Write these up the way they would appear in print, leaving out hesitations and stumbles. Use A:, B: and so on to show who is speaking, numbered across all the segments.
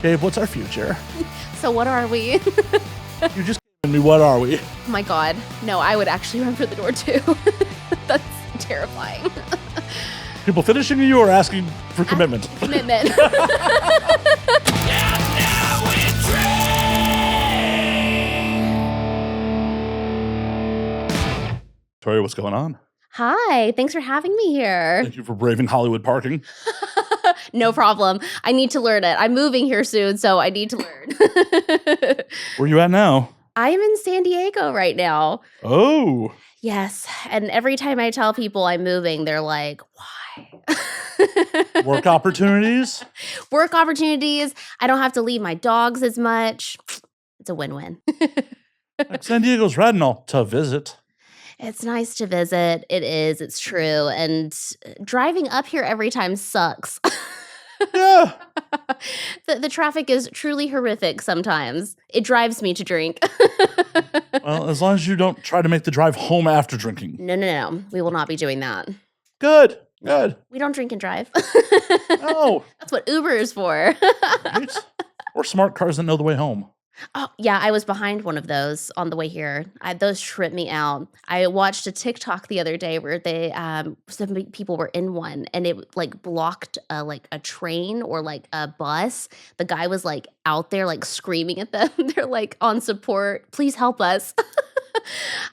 A: Dave, what's our future?
B: So what are we?
A: You just gave me what are we?
B: Oh my God. No, I would actually run for the door too. That's terrifying.
A: People finishing you or asking for commitment?
B: Commitment.
A: Victoria, what's going on?
B: Hi, thanks for having me here.
A: Thank you for braving Hollywood parking.
B: No problem. I need to learn it. I'm moving here soon, so I need to learn.
A: Where you at now?
B: I am in San Diego right now.
A: Oh.
B: Yes. And every time I tell people I'm moving, they're like, why?
A: Work opportunities?
B: Work opportunities. I don't have to leave my dogs as much. It's a win-win.
A: Like San Diego's rad and all to visit.
B: It's nice to visit. It is. It's true. And driving up here every time sucks.
A: Yeah.
B: The traffic is truly horrific sometimes. It drives me to drink.
A: Well, as long as you don't try to make the drive home after drinking.
B: No. We will not be doing that.
A: Good. Good.
B: We don't drink and drive.
A: No.
B: That's what Uber is for.
A: Right? Or smart cars that know the way home.
B: Oh, yeah, I was behind one of those on the way here. Those trip me out. I watched a TikTok the other day where they some people were in one and it like blocked like a train or like a bus. The guy was like out there like screaming at them. They're like on support. Please help us.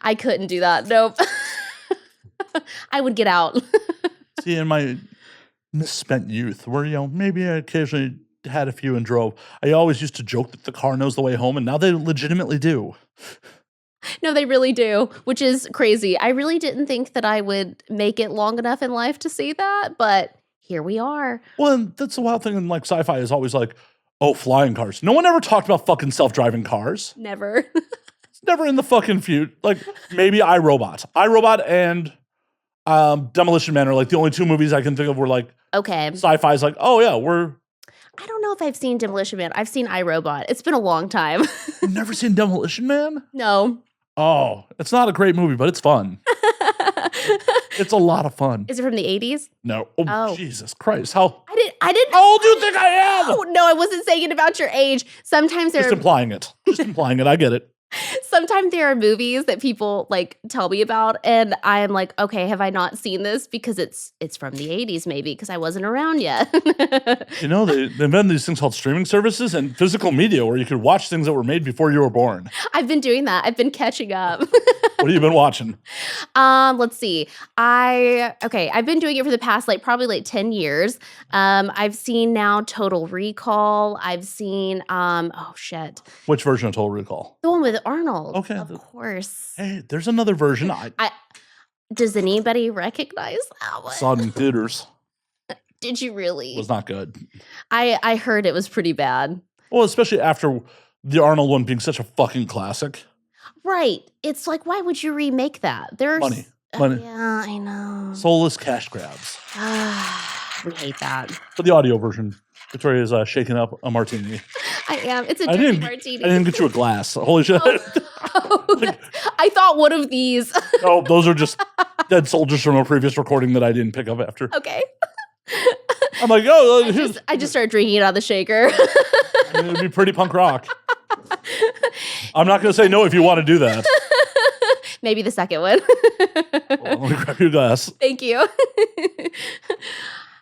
B: I couldn't do that. Nope. I would get out.
A: See, in my misspent youth, where, maybe I occasionally had a few and drove, I always used to joke that the car knows the way home, and now they legitimately do.
B: No, they really do, which is crazy. I really didn't think that I would make it long enough in life to see that, but here we are.
A: Well, and that's the wild thing in like sci-fi is always like, oh, flying cars. No one ever talked about fucking self-driving cars.
B: Never.
A: It's never in the fucking future. Like maybe iRobot and Demolition Man are like the only two movies I can think of where like
B: Okay.
A: sci-fi's like, oh yeah,
B: I don't know if I've seen Demolition Man. I've seen iRobot. It's been a long time.
A: You've never seen Demolition Man?
B: No.
A: Oh, it's not a great movie, but it's fun. It's a lot of fun.
B: Is it from the 80s?
A: No. Oh, Jesus Christ.
B: I didn't.
A: How old do you think I am?
B: Oh, no, I wasn't saying it about your age. Sometimes
A: Just implying it. I get it.
B: Sometimes there are movies that people like tell me about and I'm like, okay, have I not seen this? Because it's from the 80s maybe because I wasn't around yet.
A: They invented these things called streaming services and physical media where you could watch things that were made before you were born.
B: I've been doing that. I've been catching up.
A: What have you been watching?
B: Let's see. I've been doing it for the past probably 10 years. I've seen now Total Recall. I've seen
A: Which version of Total Recall?
B: The one with Arnold.
A: Okay.
B: Of course.
A: Hey, there's another version.
B: Does anybody recognize that one?
A: Saw it in theaters.
B: Did you really?
A: It was not good.
B: I heard it was pretty bad.
A: Well, especially after the Arnold one being such a fucking classic.
B: Right. It's like, why would you remake that? There's
A: Money.
B: Yeah, I know.
A: Soulless cash grabs.
B: We hate that.
A: For the audio version, Victoria is shaking up a martini.
B: I am. It's a dirty martini.
A: I didn't get you a glass. Holy shit.
B: I thought one of these.
A: No, those are just dead soldiers from a previous recording that I didn't pick up after.
B: Okay.
A: I'm like,
B: I just started drinking it out of the shaker.
A: It would be pretty punk rock. I'm not going to say no if you want to do that.
B: Maybe the second one.
A: Well, let me grab your glass.
B: Thank you.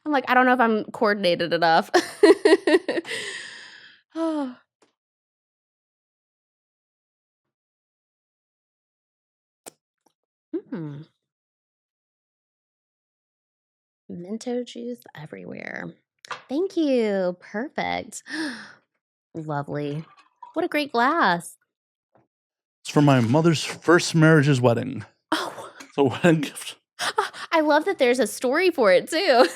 B: I'm like, I don't know if I'm coordinated enough. Oh. Mento juice everywhere. Thank you. Perfect. Lovely. What a great glass.
A: It's from my mother's first marriage's wedding.
B: Oh.
A: It's a wedding gift.
B: I love that there's a story for it too.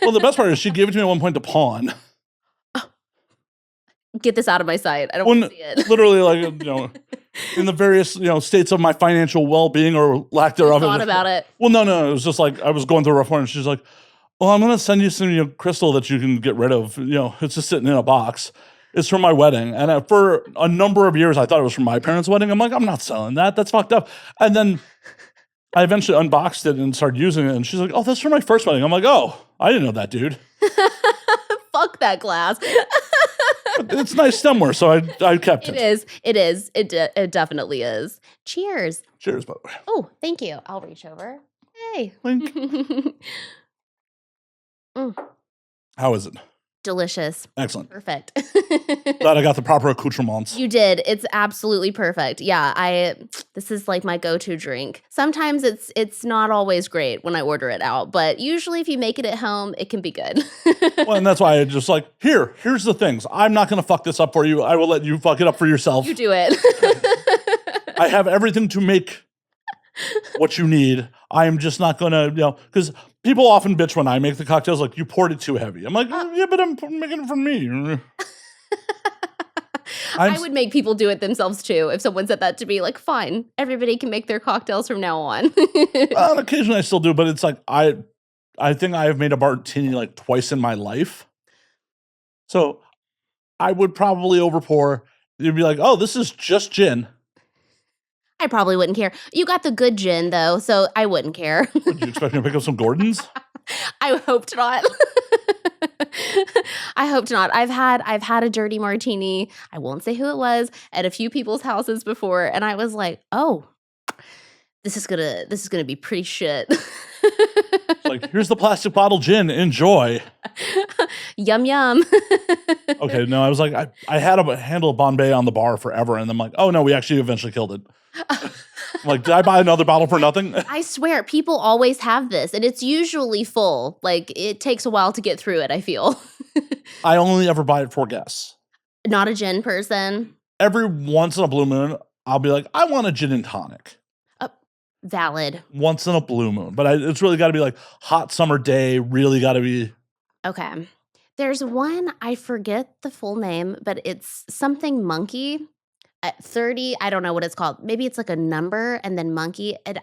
A: Well, the best part is she gave it to me at one point to pawn.
B: Oh. Get this out of my sight. I don't want to see it.
A: Literally, in the various, states of my financial well-being or lack thereof.
B: Thought about it.
A: Well, no. It was just like I was going through a rough one, and she's like, "Well, I'm going to send you some crystal that you can get rid of. It's just sitting in a box. It's from my wedding." And for a number of years, I thought it was from my parents' wedding. I'm like, I'm not selling that. That's fucked up. And then I eventually unboxed it and started using it. And she's like, "Oh, that's from my first wedding." I'm like, "Oh, I didn't know that, dude."
B: Fuck that glass.
A: It's nice stemware, so I kept
B: It
A: it.
B: is. It is. It definitely is. Cheers.
A: Cheers, by the way.
B: Oh, thank you. I'll reach over. Hey.
A: Link.
B: Mm,
A: How is it?
B: delicious.
A: Excellent.
B: Perfect.
A: Glad I got the proper accoutrements.
B: You did. It's absolutely perfect. Yeah, this is like my go-to drink. Sometimes it's not always great when I order it out, but usually if you make it at home, it can be good.
A: Well, and that's why I just like, here's the things. I'm not going to fuck this up for you. I will let you fuck it up for yourself.
B: You do it.
A: I have everything to make what you need. I'm just not going to, because people often bitch when I make the cocktails, like, you poured it too heavy. I'm like, yeah, but I'm making it for me.
B: I would make people do it themselves too. If someone said that to me, like, fine, everybody can make their cocktails from now on.
A: On occasion I still do, but it's like, I think I have made a martini like twice in my life. So I would probably overpour. You'd be like, oh, this is just gin.
B: I probably wouldn't care. You got the good gin though, so I wouldn't care.
A: Would you expect me to pick up some Gordons?
B: I hoped not. I hoped not. I've had a dirty martini. I won't say who it was at a few people's houses before, and I was like, oh, this is gonna be pretty shit.
A: Like, here's the plastic bottle gin. Enjoy.
B: Yum yum.
A: Okay, no, I was like, I had a handle of Bombay on the bar forever, and I'm like, oh no, we actually eventually killed it. I'm like, did I buy another bottle for nothing?
B: I swear, people always have this, and it's usually full. Like, it takes a while to get through it, I feel.
A: I only ever buy it for guests.
B: Not a gin person.
A: Every once in a blue moon, I'll be like, I want a gin and tonic.
B: Valid.
A: Once in a blue moon. But it's really got to be like hot summer day, really got to be.
B: Okay. There's one, I forget the full name, but it's something monkey. At 30, I don't know what it's called. Maybe it's like a number and then monkey. And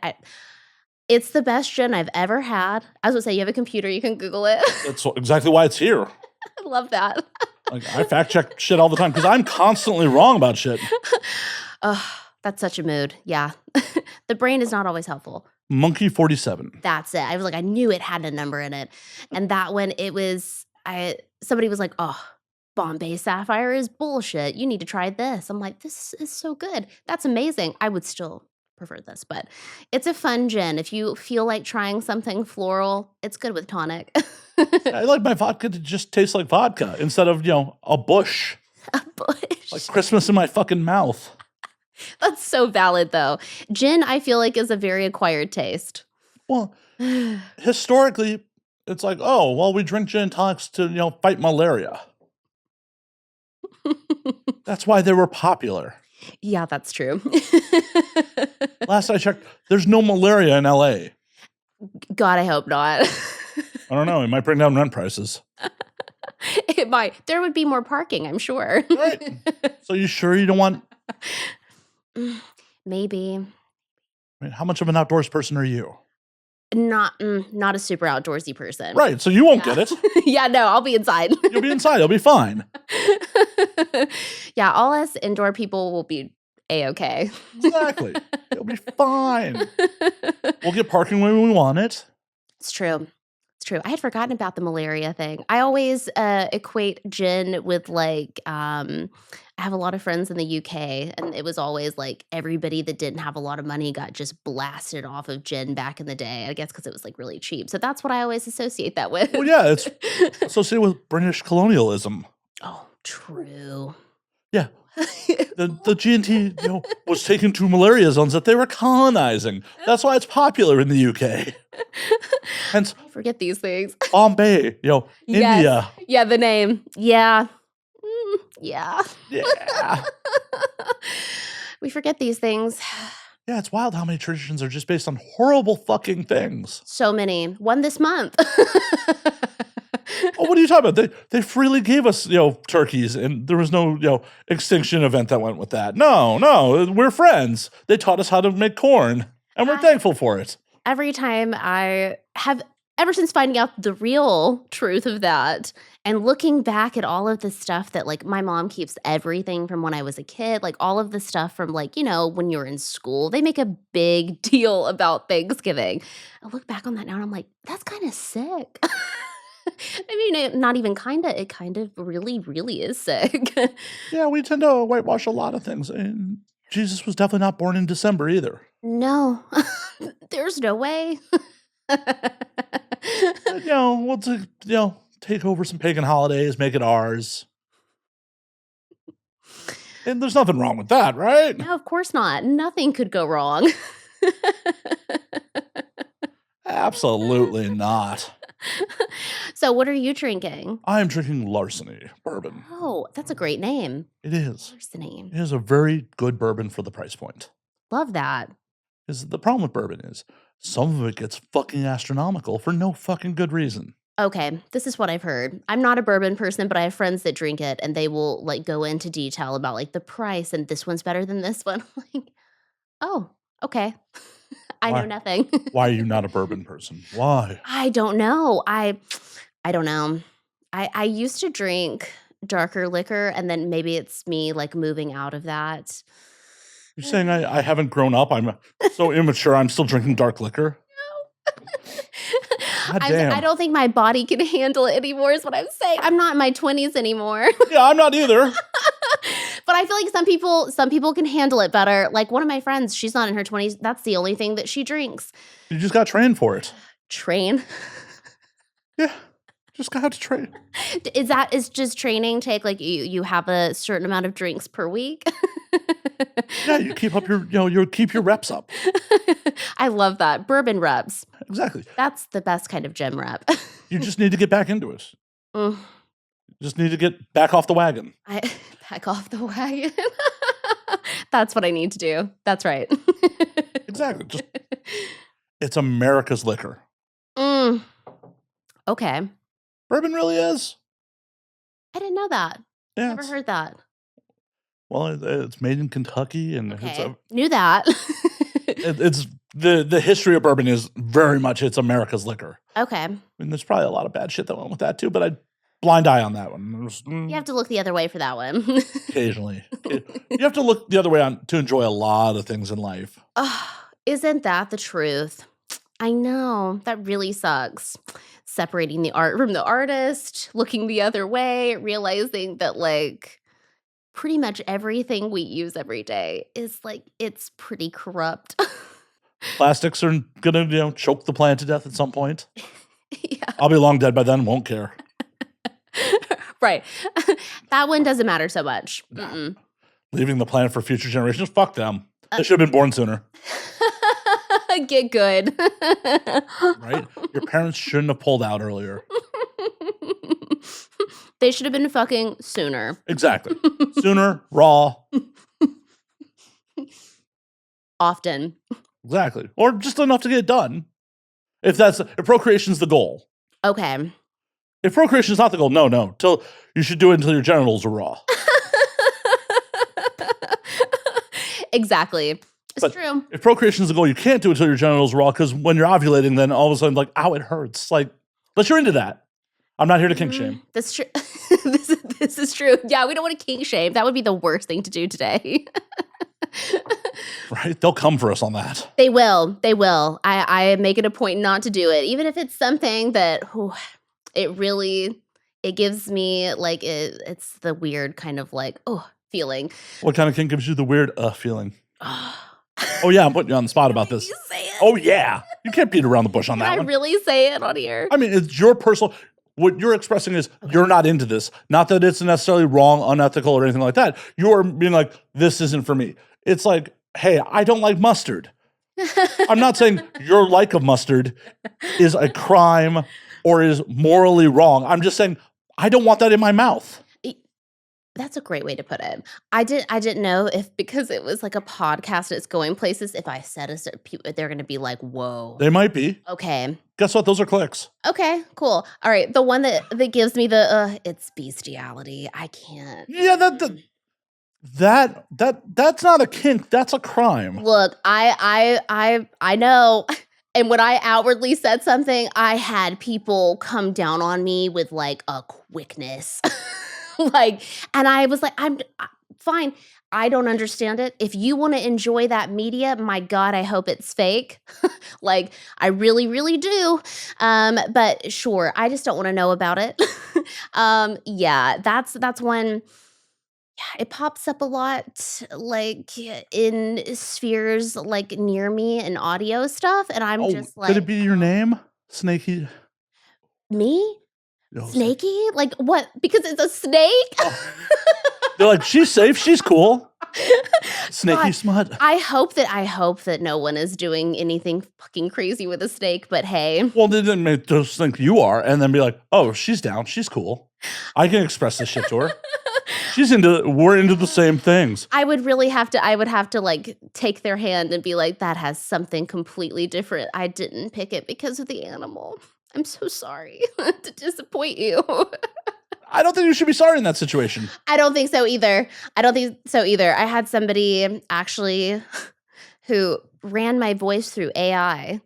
B: it's the best gin I've ever had. I was gonna say, you have a computer, you can Google it.
A: That's exactly why it's here.
B: I love that.
A: Like, I fact check shit all the time because I'm constantly wrong about shit.
B: Oh, that's such a mood. Yeah. The brain is not always helpful.
A: Monkey 47.
B: That's it. I was like, I knew it had a number in it. And that one, somebody was like, oh, Bombay Sapphire is bullshit. You need to try this. I'm like, this is so good. That's amazing. I would still prefer this, but it's a fun gin. If you feel like trying something floral, it's good with tonic.
A: I like my vodka to just taste like vodka instead of, a bush.
B: A bush.
A: Like Christmas in my fucking mouth.
B: That's so valid, though. Gin, I feel like, is a very acquired taste.
A: Well, historically, it's like, oh, well, we drink gin and tonics to, fight malaria. That's why they were popular.
B: Yeah, that's true.
A: Last I checked, there's no malaria in LA.
B: God, I hope not.
A: I don't know. It might bring down rent prices.
B: It might. There would be more parking, I'm sure.
A: Right. So you sure you don't want...
B: Maybe.
A: I mean, how much of an outdoors person are you?
B: Not a super outdoorsy person.
A: Right. So you won't get it.
B: Yeah, no, I'll be inside.
A: You'll be inside. It'll be fine.
B: Yeah, all us indoor people will be A-okay.
A: Exactly. It'll be fine. We'll get parking when we want it.
B: It's true. It's true. I had forgotten about the malaria thing. I always equate gin with like, I have a lot of friends in the UK, and it was always like everybody that didn't have a lot of money got just blasted off of gin back in the day. I guess because it was like really cheap. So that's what I always associate that with.
A: Well, yeah, it's associated with British colonialism.
B: Oh, true.
A: Yeah. The G&T was taken to malaria zones that they were colonizing. That's why it's popular in the UK. Hence,
B: I forget these things.
A: Bombay,
B: Yes.
A: India.
B: Yeah, the name. Yeah. Yeah.
A: Yeah.
B: We forget these things.
A: Yeah, it's wild how many traditions are just based on horrible fucking things.
B: So many. One this month.
A: Oh, what are you talking about? They freely gave us, turkeys, and there was no, extinction event that went with that. No, we're friends. They taught us how to make corn, and we're thankful for it.
B: Every time I have, ever since finding out the real truth of that, and looking back at all of the stuff that, like, my mom keeps everything from when I was a kid, like, all of the stuff from, like, when you're in school, they make a big deal about Thanksgiving. I look back on that now, and I'm like, that's kind of sick. I mean, not even kinda, it kind of really, really is sick.
A: Yeah, we tend to whitewash a lot of things, and Jesus was definitely not born in December either.
B: No. There's no way.
A: But, take over some pagan holidays, make it ours. And there's nothing wrong with that, right?
B: No, of course not. Nothing could go wrong.
A: Absolutely not.
B: So what are you drinking?
A: I am drinking Larceny bourbon.
B: Oh, that's a great name.
A: It is.
B: Larceny.
A: It is a very good bourbon for the price point.
B: Love that.
A: The problem with bourbon is some of it gets fucking astronomical for no fucking good reason.
B: Okay, this is what I've heard. I'm not a bourbon person, but I have friends that drink it and they will like go into detail about like the price and this one's better than this one. I'm like, oh, okay. I know
A: Why?
B: nothing.
A: Why are you not a bourbon person? Why?
B: I don't know. I don't know. I used to drink darker liquor and then maybe it's me like moving out of that.
A: You're saying I haven't grown up? I'm so immature. I'm still drinking dark liquor. God damn.
B: I don't think my body can handle it anymore is what I'm saying. I'm not in my 20s anymore.
A: Yeah, I'm not either.
B: But I feel like some people can handle it better. Like one of my friends, she's not in her 20s. That's the only thing that she drinks.
A: You just got trained for it.
B: Train.
A: Yeah, just got to train.
B: Is just training take like you have a certain amount of drinks per week?
A: Yeah, you keep up you keep your reps up.
B: I love that. Bourbon reps.
A: Exactly.
B: That's the best kind of gym rep.
A: You just need to get back into it.
B: Mm,
A: You just need to get back off the wagon.
B: I back off the wagon. That's what I need to do. That's right.
A: Exactly. It's America's liquor.
B: Mm, okay.
A: Bourbon really is.
B: I didn't know that.
A: Yeah.
B: Never heard that.
A: Well, it's made in Kentucky, and
B: Okay. Knew that.
A: it's the history of bourbon is very much it's America's liquor.
B: Okay.
A: I mean, there's probably a lot of bad shit that went with that too, but I blind eye on that one.
B: You have to look the other way for that one.
A: Occasionally, you have to look the other way on to enjoy a lot of things in life.
B: Isn't that the truth? I know. That really sucks. Separating the art from the artist, looking the other way, realizing that like pretty much everything we use every day is like it's pretty corrupt.
A: Plastics are gonna choke the plant to death at some point.
B: Yeah.
A: I'll be long dead by then. Won't care.
B: Right. That one doesn't matter so much. Mm-mm.
A: Leaving the planet for future generations. Fuck them. They should have been born sooner.
B: Get good.
A: Right? Your parents shouldn't have pulled out earlier.
B: They should have been fucking sooner.
A: Exactly. Sooner, raw.
B: Often.
A: Exactly. Or just enough to get it done. If procreation's the goal.
B: Okay.
A: If procreation is not the goal, no. You should do it until your genitals are raw.
B: Exactly. It's true.
A: If procreation is the goal, you can't do it until your genitals are raw because when you're ovulating, then all of a sudden, like, ow, it hurts. Like, unless you're into that. I'm not here to kink shame.
B: That's true. This is true. Yeah, we don't want to kink shame. That would be the worst thing to do today.
A: Right? They'll come for us on that.
B: They will. They will. I make it a point not to do it, even if it's something that it gives me like it's the weird kind of like feeling.
A: What kind of kink gives you the weird feeling? Oh yeah, I'm putting you on the spot about this.
B: You say it.
A: Oh yeah, you can't beat around the bush on that
B: Can I
A: one.
B: really say it on here?
A: I mean, it's your personal. What you're expressing is you're not into this. Not that it's necessarily wrong, unethical, or anything like that. You are being like, this isn't for me. It's like, hey, I don't like mustard. I'm not saying your like of mustard is a crime or is morally wrong. I'm just saying I don't want that in my mouth.
B: That's a great way to put it. I didn't know if because it was like a podcast, it's going places. If I said it, they're going to be like, "Whoa."
A: They might be.
B: Okay.
A: Guess what? Those are clicks.
B: Okay. Cool. All right. The one that gives me the it's bestiality. I can't.
A: Yeah, that's not a kink. That's a crime.
B: Look, I know. And when I outwardly said something, I had people come down on me with like a quickness. Like, and I was like, fine. I don't understand it. If you want to enjoy that media, my God, I hope it's fake. Like, I really, really do. But sure, I just don't want to know about it. Yeah, that's one. It pops up a lot, like, in spheres, like, near me and audio stuff, and I'm
A: Oh,
B: just
A: could
B: like,
A: it be your name? Snaky?
B: "Me?
A: No, Snaky.
B: Snakey? Like, what? Because it's a snake?"
A: Oh, they're like, she's safe, she's cool. Snaky
B: God,
A: smut.
B: I hope that no one is doing anything fucking crazy with a snake, but hey.
A: Well, they didn't make just think you are, and then be like, oh, she's down, she's cool. I can express this shit to her. We're into the same things.
B: I would have to, like, take their hand and be like, "That has something completely different. I didn't pick it because of the animal. I'm so sorry to disappoint you."
A: I don't think you should be sorry in that situation.
B: I don't think so either. I had somebody actually who ran my voice through AI,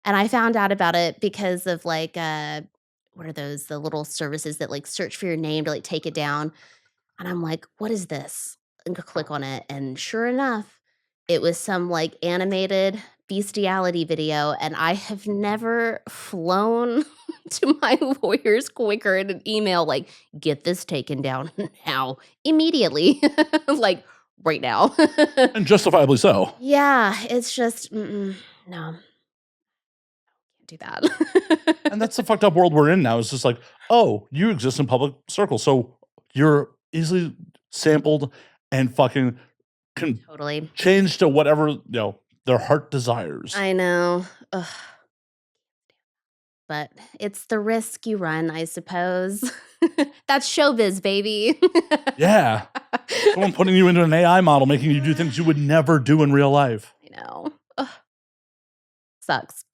B: and I found out about it because of, like, what are those? The little services that, like, search for your name to, like, take it down. And I'm like, "What is this?" And go click on it, and sure enough, it was some, like, animated bestiality video, and I have never flown to my lawyers quicker in an email like, "Get this taken down now, immediately." Like, right now.
A: And justifiably so.
B: Yeah, it's just, no, can't do that.
A: And that's the fucked up world we're in now. It's just like, oh, you exist in public circles, so you're easily sampled and fucking can
B: Totally.
A: change to whatever, their heart desires.
B: I know. Ugh. But it's the risk you run, I suppose. That's showbiz, baby.
A: Yeah. Someone putting you into an AI model, making you do things you would never do in real life.
B: I know. Ugh. Sucks.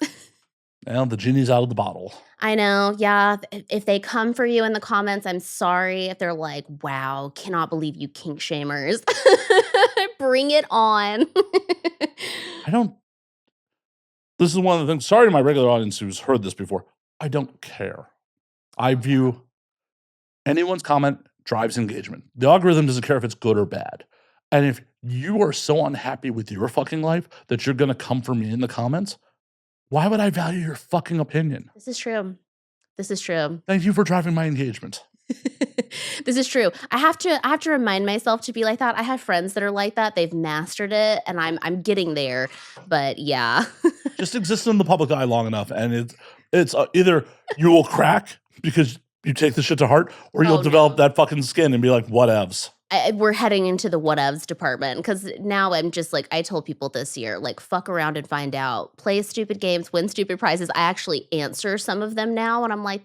A: Well, the genie's out of the bottle.
B: I know. Yeah. If they come for you in the comments, I'm sorry. If they're like, wow, cannot believe you kink shamers. Bring it on.
A: This is one of the things, sorry to my regular audience who's heard this before. I don't care. I view anyone's comment drives engagement. The algorithm doesn't care if it's good or bad. And if you are so unhappy with your fucking life that you're going to come for me in the comments, why would I value your fucking opinion?
B: This is true. This is true.
A: Thank you for driving my engagement.
B: This is true. I have to remind myself to be like that. I have friends that are like that. They've mastered it, and I'm getting there. But yeah.
A: Just exist in the public eye long enough, and it's either you will crack because you take the shit to heart, or you'll develop that fucking skin and be like, whatevs.
B: We're heading into the whatevs department because now I'm just like, I told people this year, like, fuck around and find out. Play stupid games, win stupid prizes. I actually answer some of them now, and I'm like,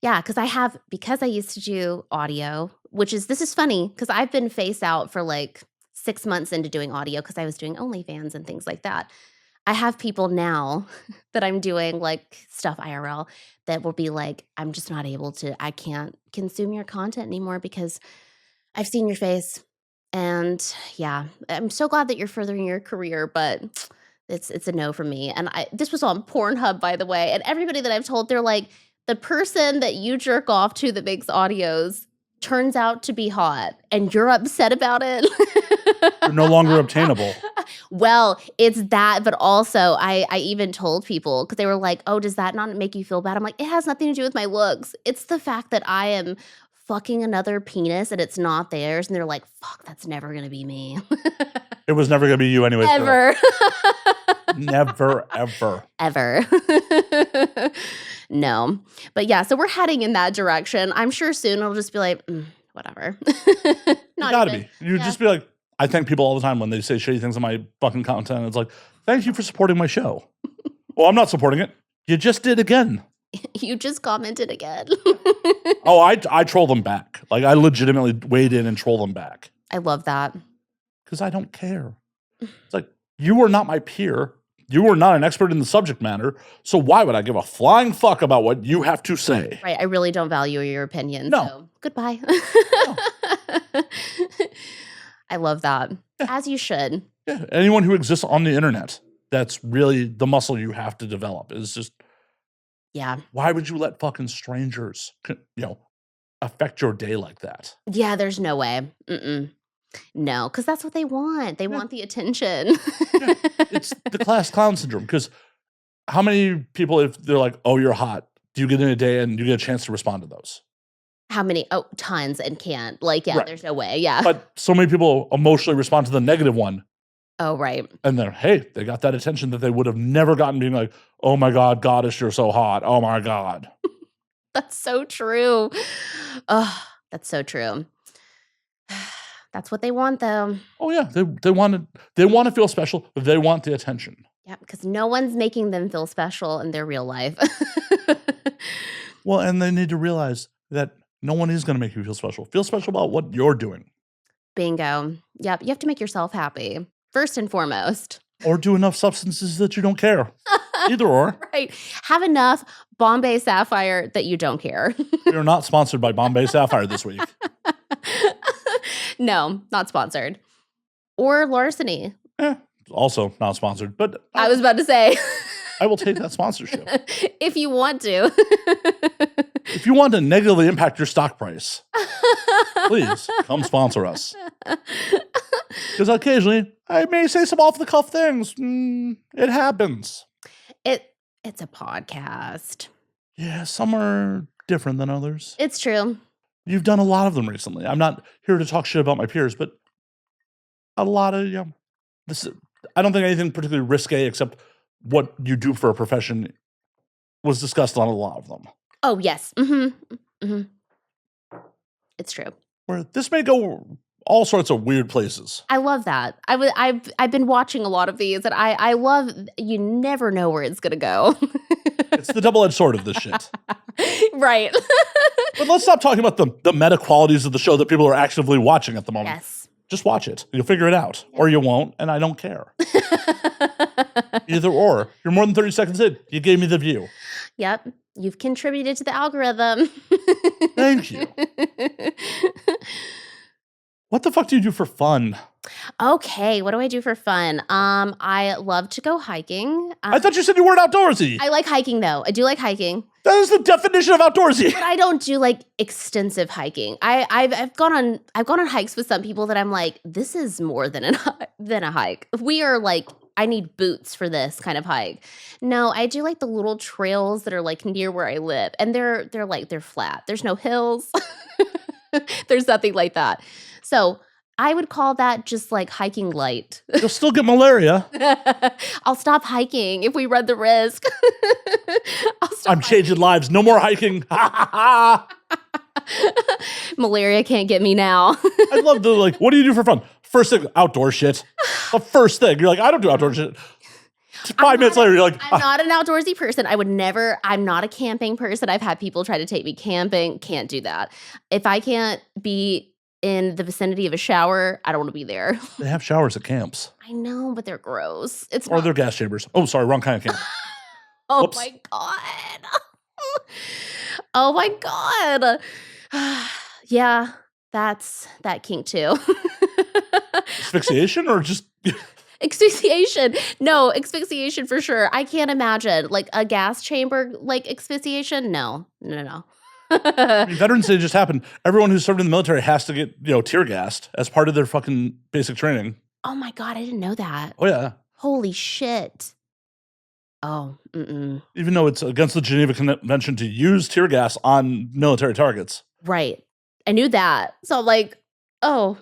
B: yeah, because I used to do audio, this is funny because I've been face out for like 6 months into doing audio because I was doing OnlyFans and things like that. I have people now that I'm doing like stuff IRL that will be like, I'm just not able to, I can't consume your content anymore because I've seen your face. And yeah, I'm so glad that you're furthering your career, but it's a no from me. And this was on Pornhub, by the way. And everybody that I've told, they're like, the person that you jerk off to that makes audios turns out to be hot and you're upset about it.
A: You're no longer obtainable.
B: Well, it's that, but also I even told people because they were like, oh, does that not make you feel bad? I'm like, it has nothing to do with my looks. It's the fact that I am fucking another penis and it's not theirs. And they're like, fuck, that's never going to be me.
A: It was never going to be you anyways.
B: Ever.
A: Never, ever.
B: Ever. No. But yeah, so we're heading in that direction. I'm sure soon it'll just be like, whatever.
A: You gotta be. You just be like, I thank people all the time when they say shitty things on my fucking content. It's like, thank you for supporting my show. Well, I'm not supporting it. You just did again.
B: You just commented again.
A: Oh, I troll them back. Like, I legitimately wade in and troll them back.
B: I love that.
A: Because I don't care. It's like, you are not my peer. You are not an expert in the subject matter. So why would I give a flying fuck about what you have to say?
B: Right. I really don't value your opinion.
A: No.
B: So goodbye.
A: No.
B: I love that.
A: Yeah.
B: As you should.
A: Yeah. Anyone who exists on the internet, that's really the muscle you have to develop. Is just,
B: yeah.
A: Why would you let fucking strangers, affect your day like that.
B: Yeah, there's no way. No, because that's what they want. They
A: Yeah.
B: want the attention.
A: Yeah. It's the class clown syndrome. Because how many people, if they're like, "Oh, you're hot," do you get in a day and you get a chance to respond to those?
B: How many? Oh, tons and can't. Like, yeah,
A: Right.
B: there's no way. Yeah.
A: But so many people emotionally respond to the negative one,
B: Oh, right.
A: and then hey, they got that attention that they would have never gotten being like, "Oh my God, goddess, you're so hot. Oh my God."
B: That's so true. Oh, that's so true. That's what they want, though.
A: Oh yeah, they want to feel special. They want the attention.
B: Yeah, because no one's making them feel special in their real life.
A: Well, and they need to realize that no one is going to make you feel special. Feel special about what you're doing,
B: Bingo. Yep, you have to make yourself happy first and foremost.
A: or do enough substances that you don't care. Either or.
B: Right. Have enough Bombay Sapphire that you don't care.
A: We are not sponsored by Bombay Sapphire this week.
B: No, not sponsored. Or larceny.
A: Also not sponsored, but
B: I was about to say.
A: I will take that sponsorship.
B: If you want to.
A: If you want to negatively impact your stock price, please come sponsor us. Because occasionally I may say some off the cuff things. It happens.
B: It's a podcast.
A: Yeah, some are different than others.
B: It's true.
A: You've done a lot of them recently. I'm not here to talk shit about my peers, but a lot of I don't think anything particularly risque except what you do for a profession was discussed on a lot of them.
B: Oh, yes. It's true.
A: Where this may go all sorts of weird places.
B: I love that. I've been watching a lot of these, and I love. You never know where it's gonna go.
A: It's the double-edged sword of this shit.
B: Right.
A: But let's stop talking about the meta qualities of the show that people are actively watching at the moment.
B: Yes.
A: Just watch it. You'll figure it out. Or you won't, and I don't care. Either or. You're more than 30 seconds in. You gave me the view.
B: Yep. You've contributed to the algorithm.
A: Thank you. What the fuck do you do for fun?
B: Okay, what do I do for fun? I love to go hiking.
A: I thought you said you weren't outdoorsy.
B: I like hiking though. I do like hiking.
A: That is the definition of outdoorsy.
B: But I don't do like extensive hiking. I've gone on hikes with some people that I'm like, this is more than a hike. We are like, I need boots for this kind of hike. No, I do like the little trails that are like near where I live, and they're flat. There's no hills. There's nothing like that. So I would call that just like hiking light.
A: You'll still get malaria.
B: I'll stop hiking if we run the risk.
A: I'm changing lives. No more hiking.
B: Malaria can't get me now.
A: I love the like, what do you do for fun? First thing, outdoor shit. The first thing. You're like, I don't do outdoor shit. 5 minutes later, you're like,
B: I'm not an outdoorsy person. I'm not a camping person. I've had people try to take me camping. Can't do that. If I can't be in the vicinity of a shower, I don't want to be there.
A: They have showers at camps.
B: I know, but they're gross.
A: Or they're gas chambers. Oh, sorry, wrong kind of camp.
B: Oh
A: Whoops.
B: my God. Oh my God. Yeah, that's that kink too.
A: Asphyxiation or just
B: Asphyxiation. No, asphyxiation for sure. I can't imagine like a gas chamber like asphyxiation. No.
A: I mean, Veterans Day just happened. Everyone who served in the military has to get, tear gassed as part of their fucking basic training.
B: Oh my God, I didn't know that.
A: Oh yeah.
B: Holy shit. Oh,
A: Even though it's against the Geneva Convention to use tear gas on military targets.
B: Right. I knew that. So I'm like, oh.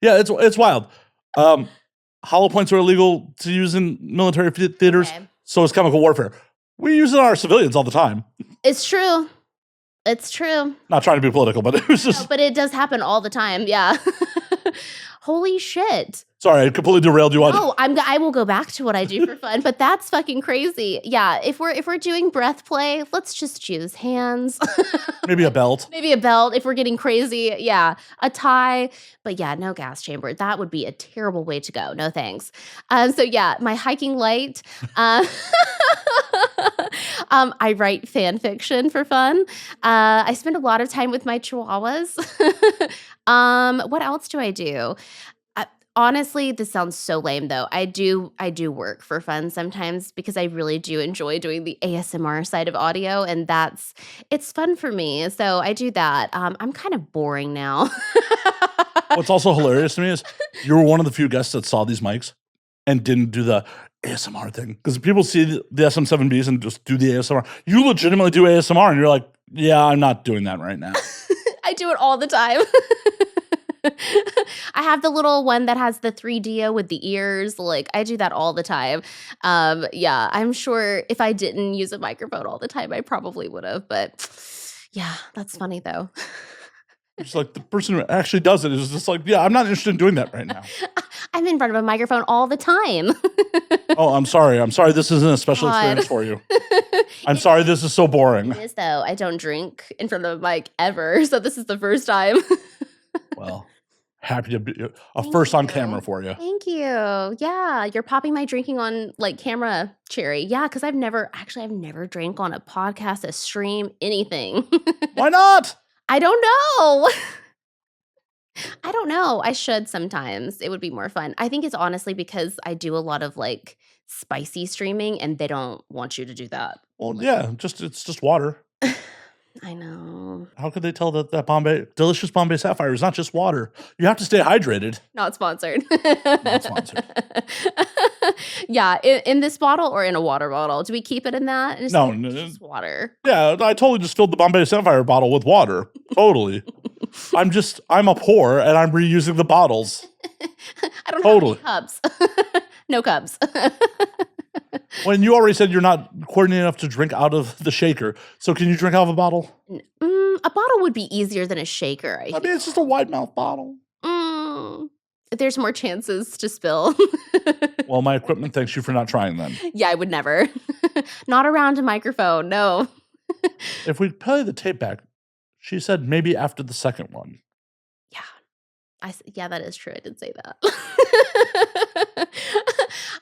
A: Yeah, it's wild. Hollow points are illegal to use in military theaters,
B: Okay.
A: so is chemical warfare. We use it on our civilians all the time.
B: It's true. It's true.
A: Not trying to be political, but it was just...
B: No, but it does happen all the time. Yeah. Holy shit.
A: Sorry, I completely derailed you on...
B: Oh, I will go back to what I do for fun, but that's fucking crazy. Yeah, if we're doing breath play, let's just use hands.
A: Maybe a belt.
B: Maybe a belt if we're getting crazy. Yeah, a tie. But yeah, no gas chamber. That would be a terrible way to go. No thanks. So yeah, my hiking light. I write fan fiction for fun. I spend a lot of time with my chihuahuas. What else do I do? Honestly, this sounds so lame though. I do work for fun sometimes because I really do enjoy doing the ASMR side of audio, and it's fun for me. So I do that. I'm kind of boring now.
A: What's also hilarious to me is you were one of the few guests that saw these mics and didn't do the ASMR thing. Because people see the SM7Bs and just do the ASMR. You legitimately do ASMR, and you're like, yeah, I'm not doing that right now.
B: I do it all the time. I have the little one that has the 3D with the ears. Like, I do that all the time. Yeah, I'm sure if I didn't use a microphone all the time, I probably would have. But yeah, that's funny though.
A: It's like the person who actually does it is just like, yeah, I'm not interested in doing that right now.
B: I'm in front of a microphone all the time.
A: Oh, I'm sorry. I'm sorry. This isn't a special
B: God.
A: experience for you. I'm sorry. This is so boring.
B: It is though. I don't drink in front of a mic ever, so this is the first time.
A: Well, happy to be a
B: Thank
A: first on
B: you.
A: camera for you.
B: Thank you. Yeah, you're popping my drinking on like camera cherry. Yeah, because I've never drank on a podcast, a stream, anything.
A: Why not?
B: I don't know. I don't know. I should sometimes. It would be more fun. I think it's honestly because I do a lot of like spicy streaming and they don't want you to do that.
A: Well, yeah, it's just water.
B: I know.
A: How could they tell that delicious Bombay Sapphire is not just water? You have to stay hydrated.
B: Not sponsored.
A: Not sponsored.
B: Yeah, in this bottle or in a water bottle? Do we keep it in that? It's
A: No,
B: just water.
A: Yeah, I totally just filled the Bombay Sapphire bottle with water. Totally. I'm a pour and I'm reusing the bottles.
B: I don't
A: Totally.
B: have any cups. No cups.
A: When you already said you're not coordinated enough to drink out of the shaker, so can you drink out of a bottle?
B: A bottle would be easier than a shaker.
A: I mean, it's just a wide mouth bottle.
B: There's more chances to spill.
A: Well, my equipment thanks you for not trying then.
B: Yeah, I would never. Not around a microphone, no.
A: If we play the tape back, she said maybe after the second one.
B: Yeah, that is true. I did say that.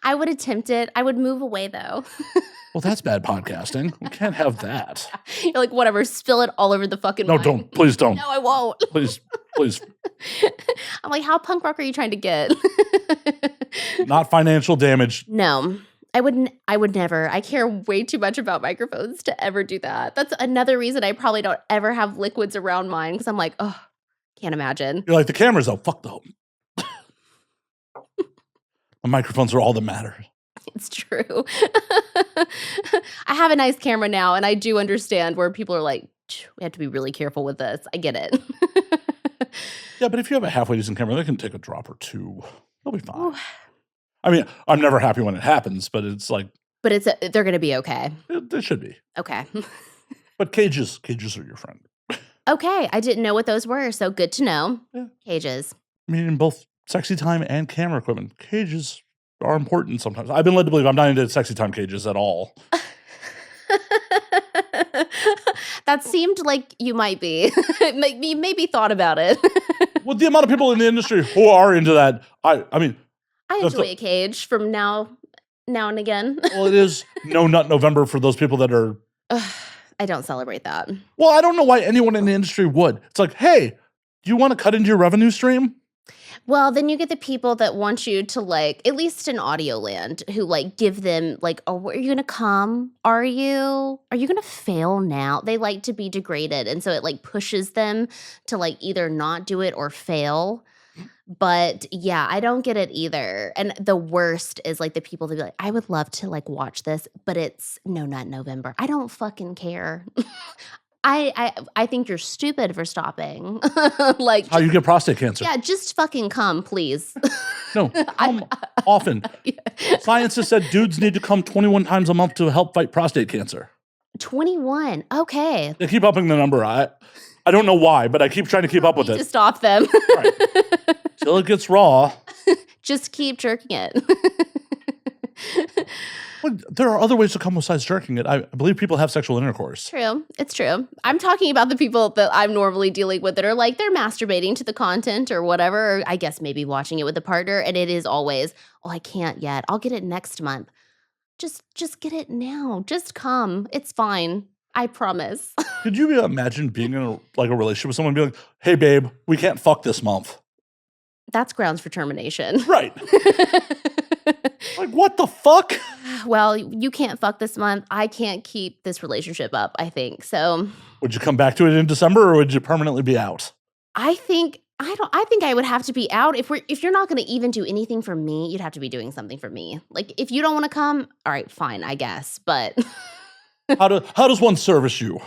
B: I would attempt it. I would move away though.
A: Well, that's bad podcasting. We can't have that.
B: You're like, whatever, spill it all over the fucking
A: No,
B: mic.
A: don't. Please don't.
B: No, I won't.
A: Please.
B: I'm like, how punk rock are you trying to get?
A: Not financial damage.
B: No. I would never. I care way too much about microphones to ever do that. That's another reason I probably don't ever have liquids around mine because I'm like, oh, can't imagine.
A: You're like, the cameras though. Fuck them. The microphones are all that matter.
B: It's true. I have a nice camera now, and I do understand where people are like, we have to be really careful with this. I get it.
A: Yeah, but if you have a halfway decent camera, they can take a drop or two. They'll be fine.
B: Ooh.
A: I mean, I'm never happy when it happens, but it's like
B: But they're going to be okay.
A: they should be.
B: Okay.
A: But cages are your friend.
B: Okay. I didn't know what those were, so good to know.
A: Yeah.
B: Cages.
A: I mean, in both sexy time and camera equipment, cages are important sometimes. I've been led to believe I'm not into sexy time cages at all.
B: That seemed like you might be. You maybe thought about it.
A: With the amount of people in the industry who are into that, I mean,
B: I enjoy a cage from now and again.
A: Well, it is No Nut November for those people that are.
B: I don't celebrate that.
A: Well, I don't know why anyone in the industry would. It's like, hey, do you want to cut into your revenue stream?
B: Well, then you get the people that want you to like, at least in audio land, who like give them like, oh, are you going to come? Are you going to fail now? They like to be degraded. And so it like pushes them to like either not do it or fail. But yeah, I don't get it either. And the worst is like the people that be like, I would love to like watch this, but it's No Nut November. I don't fucking care. I think you're stupid for stopping. Like
A: How you get prostate cancer.
B: yeah, just fucking come, please.
A: No, come often. Science has said dudes need to come 21 times a month to help fight prostate cancer.
B: 21. Okay.
A: They keep upping the number. I don't know why, but I keep trying to keep up with
B: Need
A: it.
B: to stop them.
A: Right. Till it gets raw.
B: Just keep jerking it.
A: Well, there are other ways to come besides jerking it. I believe people have sexual intercourse.
B: True. It's true. I'm talking about the people that I'm normally dealing with that are like, they're masturbating to the content or whatever, or I guess maybe watching it with a partner. And it is always, oh, I can't yet. I'll get it next month. Just get it now. Just come. It's fine. I promise.
A: Could you imagine being in a relationship with someone and be like, hey, babe, we can't fuck this month?
B: That's grounds for termination.
A: Right. Like, what the fuck?
B: Well, you can't fuck this month. I can't keep this relationship up, I think. So
A: Would you come back to it in December, or would you permanently be out?
B: I think I would have to be out. If you're not gonna even do anything for me, you'd have to be doing something for me. Like, if you don't wanna come, all right, fine, I guess. But
A: How does one service you?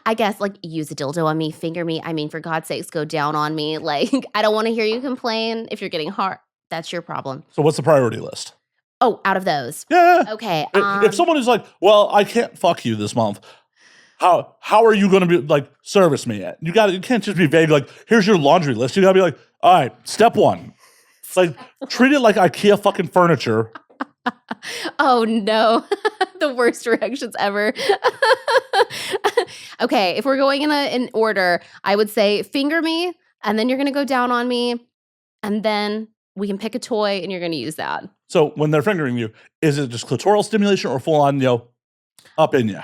B: I guess, like, use a dildo on me, finger me. I mean, for God's sakes, go down on me. Like, I don't wanna hear you complain if you're getting hard. That's your problem.
A: So what's the priority list?
B: Oh, out of those.
A: Yeah.
B: Okay,
A: If someone is like, well, I can't fuck you this month, how are you going to be like service me? You can't just be vague. Like, here's your laundry list. You got to be like, all right, step one, like treat it like IKEA fucking furniture.
B: Oh no, the worst directions ever. Okay, if we're going in order, I would say finger me, and then you're gonna go down on me, and then we can pick a toy, and you're gonna use that.
A: So when they're fingering you, is it just clitoral stimulation or full on, up in you?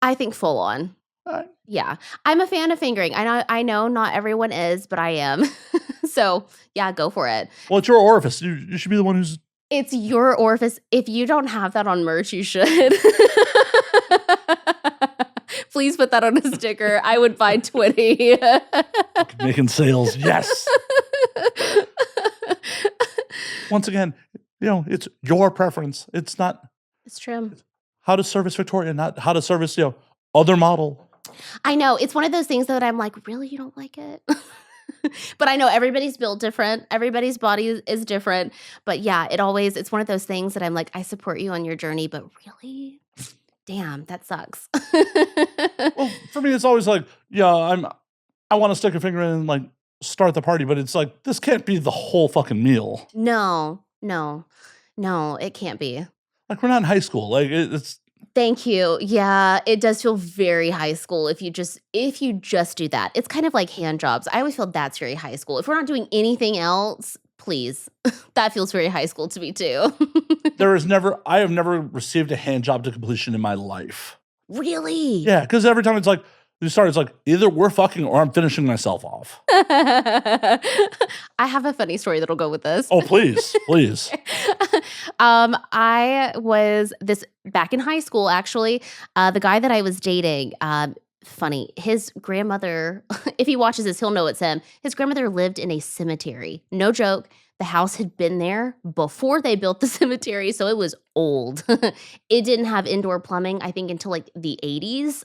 B: I think full on.
A: All right.
B: Yeah, I'm a fan of fingering. I know not everyone is, but I am. So yeah, go for it.
A: Well, it's your orifice. You should be the one who's.
B: It's your orifice. If you don't have that on merch, you should. Please put that on a sticker. I would buy 20.
A: Making sales. Yes. Once again, it's your preference. It's not
B: It's true.
A: how to service Victoria, not how to service, other model.
B: I know. It's one of those things that I'm like, really? You don't like it? But I know everybody's built different. Everybody's body is different. But yeah, it's one of those things that I'm like, I support you on your journey, but really? Damn, that sucks.
A: Well, for me, it's always like, I want to stick a finger in and like start the party, but it's like, this can't be the whole fucking meal.
B: No, it can't be.
A: Like, we're not in high school. Like, it's.
B: Thank you. Yeah, it does feel very high school if you just do that. It's kind of like hand jobs. I always feel that's very high school. If we're not doing anything else, please. That feels very high school to me too.
A: I have never received a hand job to completion in my life.
B: Really?
A: Yeah, because every time it's like, it's like, either we're fucking or I'm finishing myself off.
B: I have a funny story that'll go with this.
A: Oh, please, please.
B: I was back in high school, actually. The guy that I was dating, funny, his grandmother, if he watches this, he'll know it's him. His grandmother lived in a cemetery. No joke. The house had been there before they built the cemetery, so it was old. It didn't have indoor plumbing, I think, until like the 80s.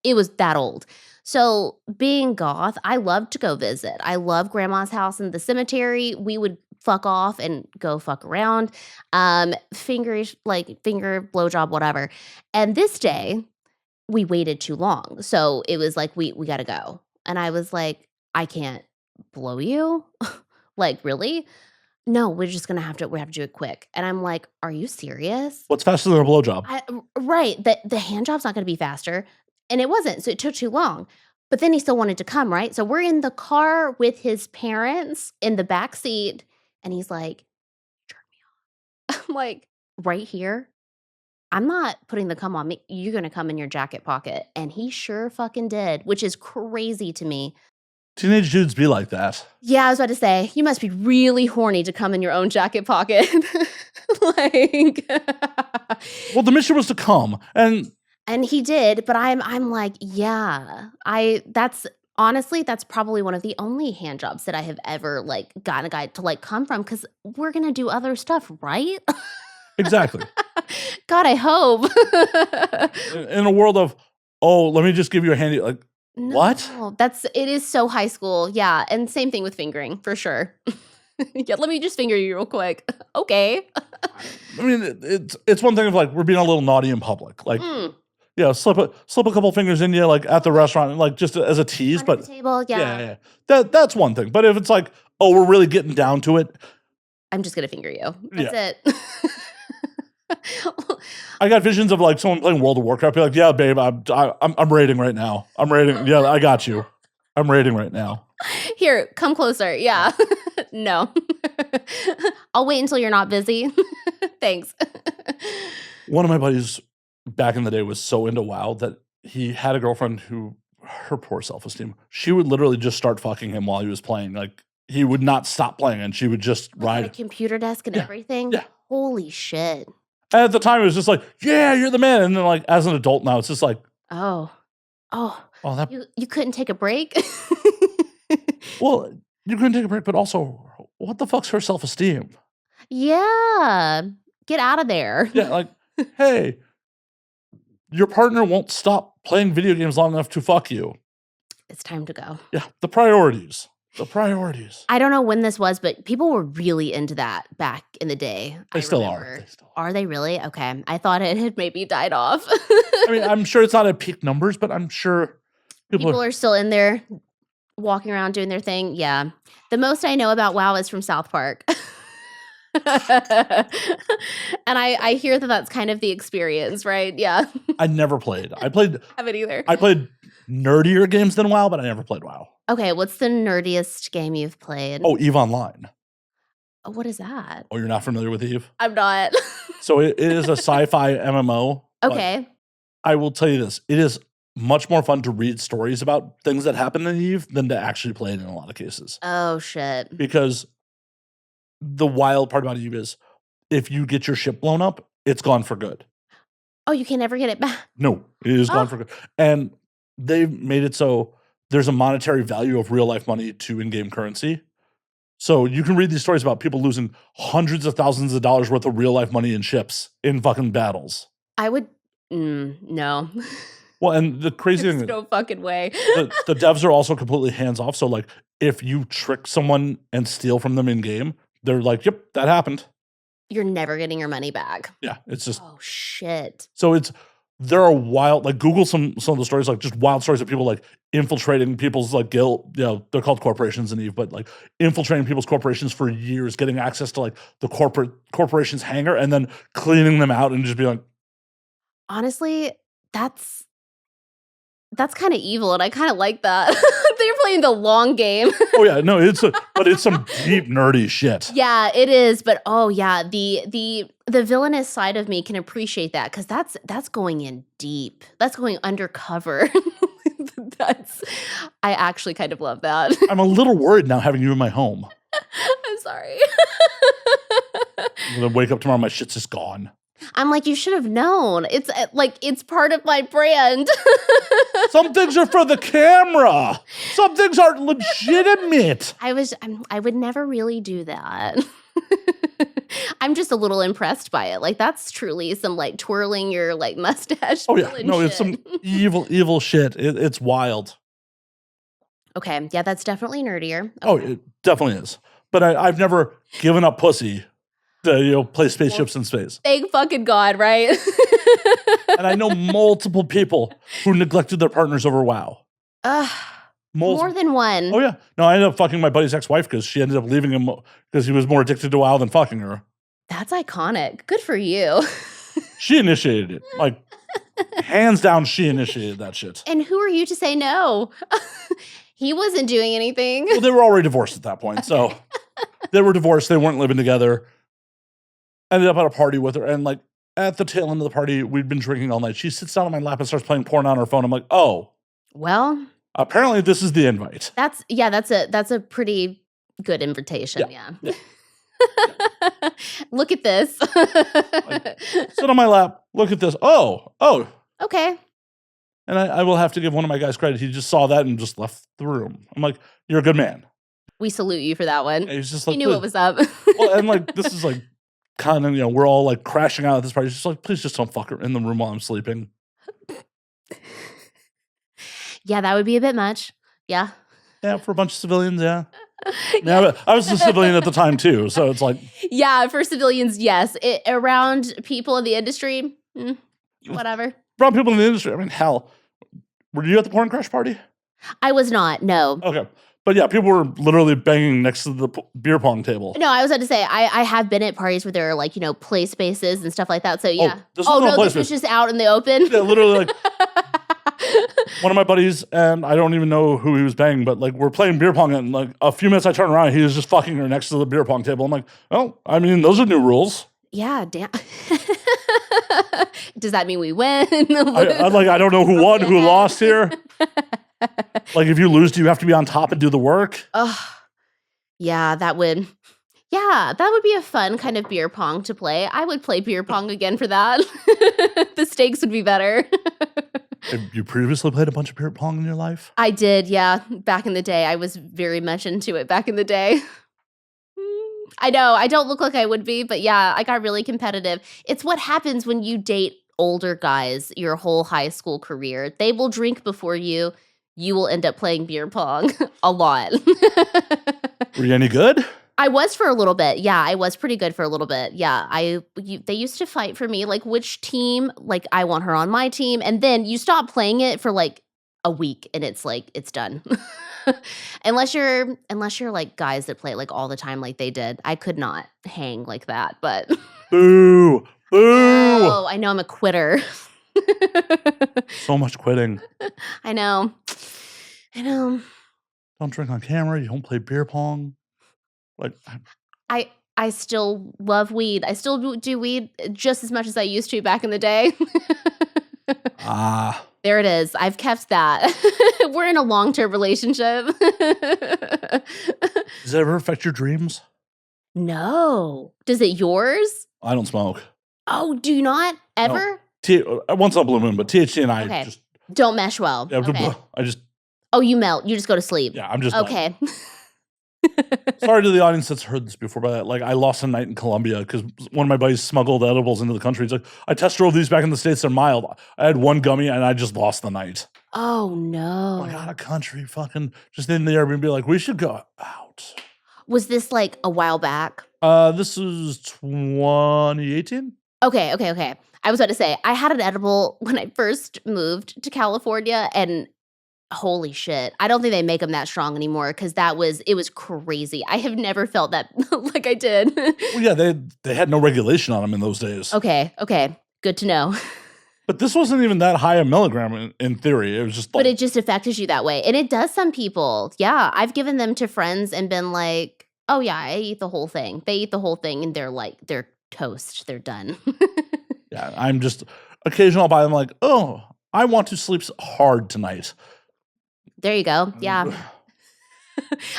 B: It was that old. So being goth, I loved to go visit. I love grandma's house in the cemetery. We would fuck off and go fuck around. Finger, blowjob, whatever. And this day, we waited too long. So it was like, we got to go. And I was like, I can't blow you. Like, really? No, we have to do it quick. And I'm like, are you serious?
A: What's faster than a blowjob?
B: Right. The hand job's not going to be faster. And it wasn't. So it took too long. But then he still wanted to come, right? So we're in the car with his parents in the back seat. And he's like, jerk me off. I'm like, right here? I'm not putting the cum on me. You're going to come in your jacket pocket. And he sure fucking did, which is crazy to me.
A: Teenage dudes be like that.
B: Yeah, I was about to say, you must be really horny to come in your own jacket pocket. Like,
A: well, the mission was to come, and
B: he did, but I'm like, yeah, that's probably one of the only hand jobs that I have ever like gotten a guy to like come from, because we're gonna do other stuff, right?
A: Exactly.
B: God, I hope.
A: In a world of, let me just give you a handy, like,
B: No,
A: what?
B: It is so high school. Yeah. And same thing with fingering, for sure. Yeah, let me just finger you real quick. Okay.
A: I mean, it's one thing if like we're being a little naughty in public. Like, slip a couple fingers in you, like at the restaurant, like just as a tease.
B: Under
A: but
B: the table, yeah.
A: That's one thing. But if it's like, we're really getting down to it,
B: I'm just gonna finger you. That's it.
A: I got visions of like someone playing World of Warcraft. Be like, yeah, babe, I'm raiding right now. I'm raiding. Yeah, I got you. I'm raiding right now.
B: Here, come closer. Yeah. No. I'll wait until you're not busy. Thanks.
A: One of my buddies back in the day was so into WoW that he had a girlfriend who her poor self-esteem. She would literally just start fucking him while he was playing. Like, he would not stop playing, and she would just
B: Like, at a
A: ride.
B: computer desk and
A: Yeah,
B: everything?
A: yeah.
B: Holy shit.
A: And at the time, it was just like, yeah, you're the man. And then, like, as an adult now, it's just like,
B: Oh. Oh.
A: oh, that.
B: You couldn't take a break?
A: Well, you couldn't take a break, but also, what the fuck's her self-esteem?
B: Yeah. Get out of there.
A: Yeah, like, hey, your partner won't stop playing video games long enough to fuck you.
B: It's time to go.
A: Yeah, the priorities. The priorities.
B: I don't know when this was, but people were really into that back in the day.
A: They
B: I
A: still are.
B: remember.
A: They still are.
B: Are they really? Okay. I thought it had maybe died off.
A: I mean, I'm sure it's not at peak numbers, but I'm sure
B: People are still in there walking around doing their thing. Yeah. The most I know about WoW is from South Park. And I hear that that's kind of the experience, right? Yeah.
A: I never played. I played
B: Haven't either.
A: I played nerdier games than WoW, but I never played WoW.
B: Okay, what's the nerdiest game you've played?
A: Oh, EVE Online.
B: Oh, what is that?
A: Oh, you're not familiar with EVE?
B: I'm not.
A: So it is a sci-fi MMO. but
B: Okay.
A: I will tell you this. It is much more fun to read stories about things that happen in EVE than to actually play it in a lot of cases.
B: Oh, shit.
A: Because the wild part about EVE is if you get your ship blown up, it's gone for good.
B: Oh, you can never get it back.
A: No, it is
B: Oh.
A: gone for good. And they've made it so there's a monetary value of real life money to in-game currency. So you can read these stories about people losing hundreds of thousands of dollars worth of real life money in ships in fucking battles.
B: I would. No.
A: Well, and the crazy
B: There's
A: thing,
B: no fucking way.
A: the devs are also completely hands off. So, like, if you trick someone and steal from them in game, they're like, "Yep, that happened."
B: You're never getting your money back.
A: Yeah, it's just
B: Oh, shit.
A: so there are wild, like, Google some of the stories, like just wild stories of people like infiltrating people's like guild. You know, they're called corporations in EVE, but like infiltrating people's corporations for years, getting access to like the corporation's hangar, and then cleaning them out and just be like,
B: Honestly, that's kind of evil, and I kind of like that. They're playing the long game.
A: "Oh yeah, no, but it's some deep nerdy shit."
B: Yeah, it is. But oh yeah, the villainous side of me can appreciate that because that's going in deep. That's going undercover. I actually kind of love that.
A: I'm a little worried now having you in my home.
B: I'm sorry.
A: I'm gonna wake up tomorrow, my shit's just gone.
B: I'm like, you should have known. It's like it's part of my brand.
A: Some things are for the camera. Some things aren't legitimate.
B: I would never really do that. I'm just a little impressed by it. Like that's truly some like twirling your like mustache.
A: Oh yeah,
B: villain
A: no, it's
B: shit.
A: some evil shit. It's wild.
B: Okay, yeah, that's definitely nerdier.
A: Oh, it definitely is. But I've never given up pussy to play spaceships in space.
B: Thank fucking God, right?
A: And I know multiple people who neglected their partners over WoW.
B: More than one.
A: Oh yeah, no, I ended up fucking my buddy's ex-wife because she ended up leaving him because he was more addicted to WoW than fucking her.
B: That's iconic. Good for you.
A: She initiated it, like hands down. She initiated that shit.
B: And who are you to say no? He wasn't doing anything.
A: Well, they were already divorced at that point, so they were divorced. They weren't living together. Ended up at a party with her, and like at the tail end of the party, we'd been drinking all night. She sits down on my lap and starts playing porn on her phone. I'm like, oh,
B: Well,
A: apparently this is the invite.
B: that's a pretty good invitation. Yeah. Look at this.
A: Sit on my lap. Look at this. Oh.
B: Okay.
A: And I will have to give one of my guys credit. He just saw that and just left the room. I'm like, you're a good man.
B: We salute you for that one.
A: And he's just like,
B: He knew what was up.
A: well, and like this is like kind of, we're all like crashing out at this party. He's just like, please just don't fuck her in the room while I'm sleeping.
B: Yeah, that would be a bit much. Yeah.
A: Yeah, for a bunch of civilians, yeah. Yeah, but I was a civilian at the time too, so it's like,
B: Yeah, for civilians, yes. Around people in the industry, whatever.
A: around people in the industry. I mean, hell, were you at the porn crash party?
B: I was not, no.
A: Okay. But yeah, people were literally banging next to the beer pong table.
B: No, I was about to say, I have been at parties where there are like, play spaces and stuff like that. So yeah.
A: this wasn't a play
B: this was
A: space.
B: just out in the open.
A: Yeah, literally like one of my buddies, and I don't even know who he was banging, but like we're playing beer pong, and like a few minutes I turn around, he was just fucking her next to the beer pong table. I'm like, oh, I mean, those are new rules.
B: Yeah, damn. Does that mean we win?
A: I don't know who won, who lost here. Like, if you lose, do you have to be on top and do the work?
B: Oh, yeah, that would be a fun kind of beer pong to play. I would play beer pong again for that. The stakes would be better.
A: Have you previously played a bunch of beer pong in your life?
B: I did, yeah. Back in the day, I was very much into it back in the day. I know, I don't look like I would be, but yeah, I got really competitive. It's what happens when you date older guys your whole high school career. They will drink before you. You will end up playing beer pong a lot.
A: Were you any good?
B: I was for a little bit. Yeah, I was pretty good for a little bit. Yeah, they used to fight for me, like which team, like I want her on my team, and then you stop playing it for like a week, and it's like it's done. unless you're like guys that play it like all the time, like they did. I could not hang like that, but
A: Boo! Boo!
B: oh, I know I'm a quitter.
A: So much quitting.
B: I know.
A: Don't drink on camera. You don't play beer pong. Like,
B: I still love weed. I still do weed just as much as I used to back in the day. There it is. I've kept that. We're in a long-term relationship.
A: Does it ever affect your dreams?
B: No. Does it yours?
A: I don't smoke.
B: Oh, do you not? Ever?
A: Once in a blue moon, but THC and I
B: Okay.
A: just...
B: Don't mesh well.
A: Yeah,
B: Okay.
A: I just...
B: Oh, you melt. You just go to sleep.
A: Yeah, I'm just...
B: Okay.
A: Sorry to the audience that's heard this before, but like I lost a night in Colombia because one of my buddies smuggled edibles into the country. He's like, I test drove these back in the States. They're mild. I had one gummy and I just lost the night.
B: Oh, no.
A: Like, out of country, fucking just in the Airbnb, like, we should go out.
B: Was this like a while back?
A: This is 2018.
B: Okay. I was about to say, I had an edible when I first moved to California, and holy shit, I don't think they make them that strong anymore because it was crazy. I have never felt that like I did.
A: Well, yeah, they had no regulation on them in those days.
B: Okay, good to know.
A: But this wasn't even that high a milligram in theory. It was just like...
B: But it just affects you that way. And it does some people. Yeah, I've given them to friends and been like, oh yeah, I eat the whole thing. They eat the whole thing and they're toast. They're done.
A: Yeah, I'm just... Occasionally I'll buy them like, oh, I want to sleep hard tonight.
B: There you go. Yeah.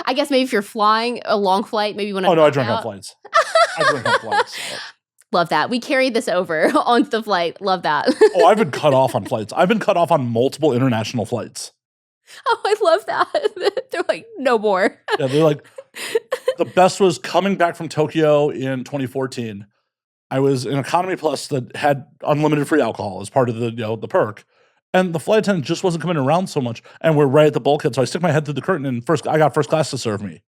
B: I guess maybe if you're flying a long flight, maybe you want to...
A: Oh, no, I drink on flights. I drink on flights.
B: Love that. We carried this over onto the flight. Love that.
A: Oh, I've been cut off on flights. I've been cut off on multiple international flights.
B: Oh, I love that. They're like, no more.
A: Yeah, they're like... The best was coming back from Tokyo in 2014. I was in Economy Plus that had unlimited free alcohol as part of the perk. And the flight attendant just wasn't coming around so much. And we're right at the bulkhead. So I stick my head through the curtain and I got first class to serve me.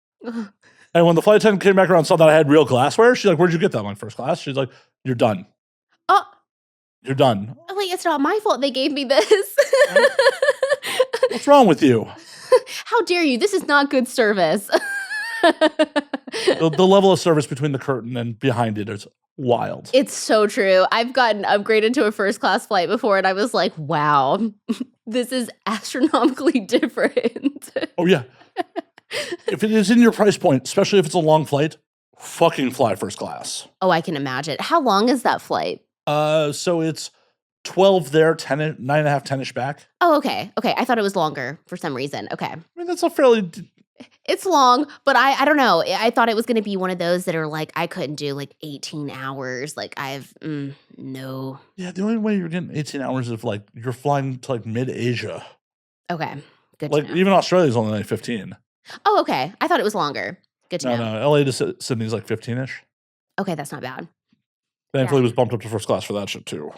A: And when the flight attendant came back around and saw that I had real glassware, she's like, where'd you get that? I'm like, first class. She's like, you're done.
B: Oh.
A: You're done.
B: Wait, it's not my fault they gave me this.
A: What's wrong with you?
B: How dare you? This is not good service.
A: The level of service between the curtain and behind it is wild.
B: It's so true. I've gotten upgraded to a first class flight before, and I was like, wow, this is astronomically different.
A: Oh, yeah. If it is in your price point, especially if it's a long flight, fucking fly first class.
B: Oh, I can imagine. How long is that flight?
A: So it's 12 there, 10, 9.5, 10-ish back.
B: Oh, okay. I thought it was longer for some reason. Okay.
A: I mean, that's a fairly...
B: It's long, but I don't know. I thought it was going to be one of those that are like, I couldn't do like 18 hours. Like no.
A: Yeah, the only way you're getting 18 hours is if like you're flying to like mid-Asia.
B: Okay, good
A: Like
B: to know.
A: even Australia's only like 15.
B: Oh, okay. I thought it was longer. Good to know.
A: No, LA to Sydney's like 15-ish.
B: Okay, that's not bad.
A: Thankfully, it was bumped up to first class for that shit too.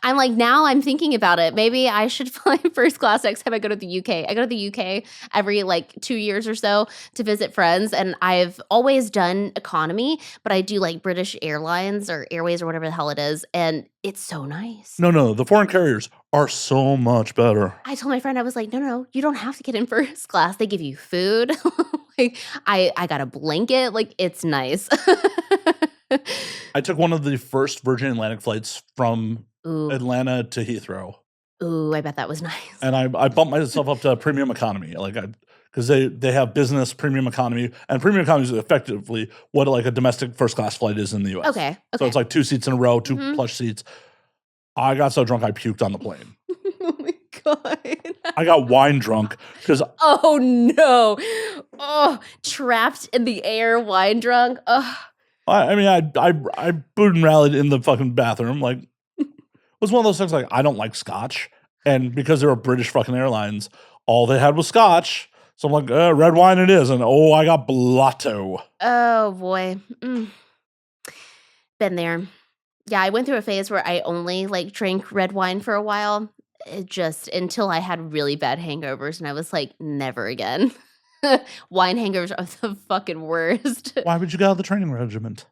B: I'm like, now I'm thinking about it. Maybe I should fly first class next time I go to the UK. I go to the UK every like 2 years or so to visit friends. And I've always done economy, but I do like British Airlines or Airways or whatever the hell it is. And it's so nice.
A: No, the foreign carriers are so much better.
B: I told my friend, I was like, no, you don't have to get in first class. They give you food. Like I got a blanket. Like it's nice.
A: I took one of the first Virgin Atlantic flights from
B: Ooh.
A: Atlanta to Heathrow.
B: Ooh, I bet that was nice.
A: And I bumped myself up to premium economy, because they have business, premium economy, and premium economy is effectively what like a domestic first class flight is in the U.S.
B: Okay.
A: So it's like 2 seats in a row, 2 plush seats. I got so drunk I puked on the plane.
B: Oh my God.
A: I got wine drunk because
B: Oh no. Oh, trapped in the air, wine drunk. Oh.
A: I booed and rallied in the fucking bathroom. Like, it was one of those things like, I don't like scotch. And because they were British fucking airlines, all they had was scotch. So I'm like, red wine it is. And I got blotto.
B: Oh boy. Been there. Yeah, I went through a phase where I only like drank red wine for a while. It just until I had really bad hangovers and I was like, never again. Wine hangovers are the fucking worst.
A: Why would you get out of the training regiment?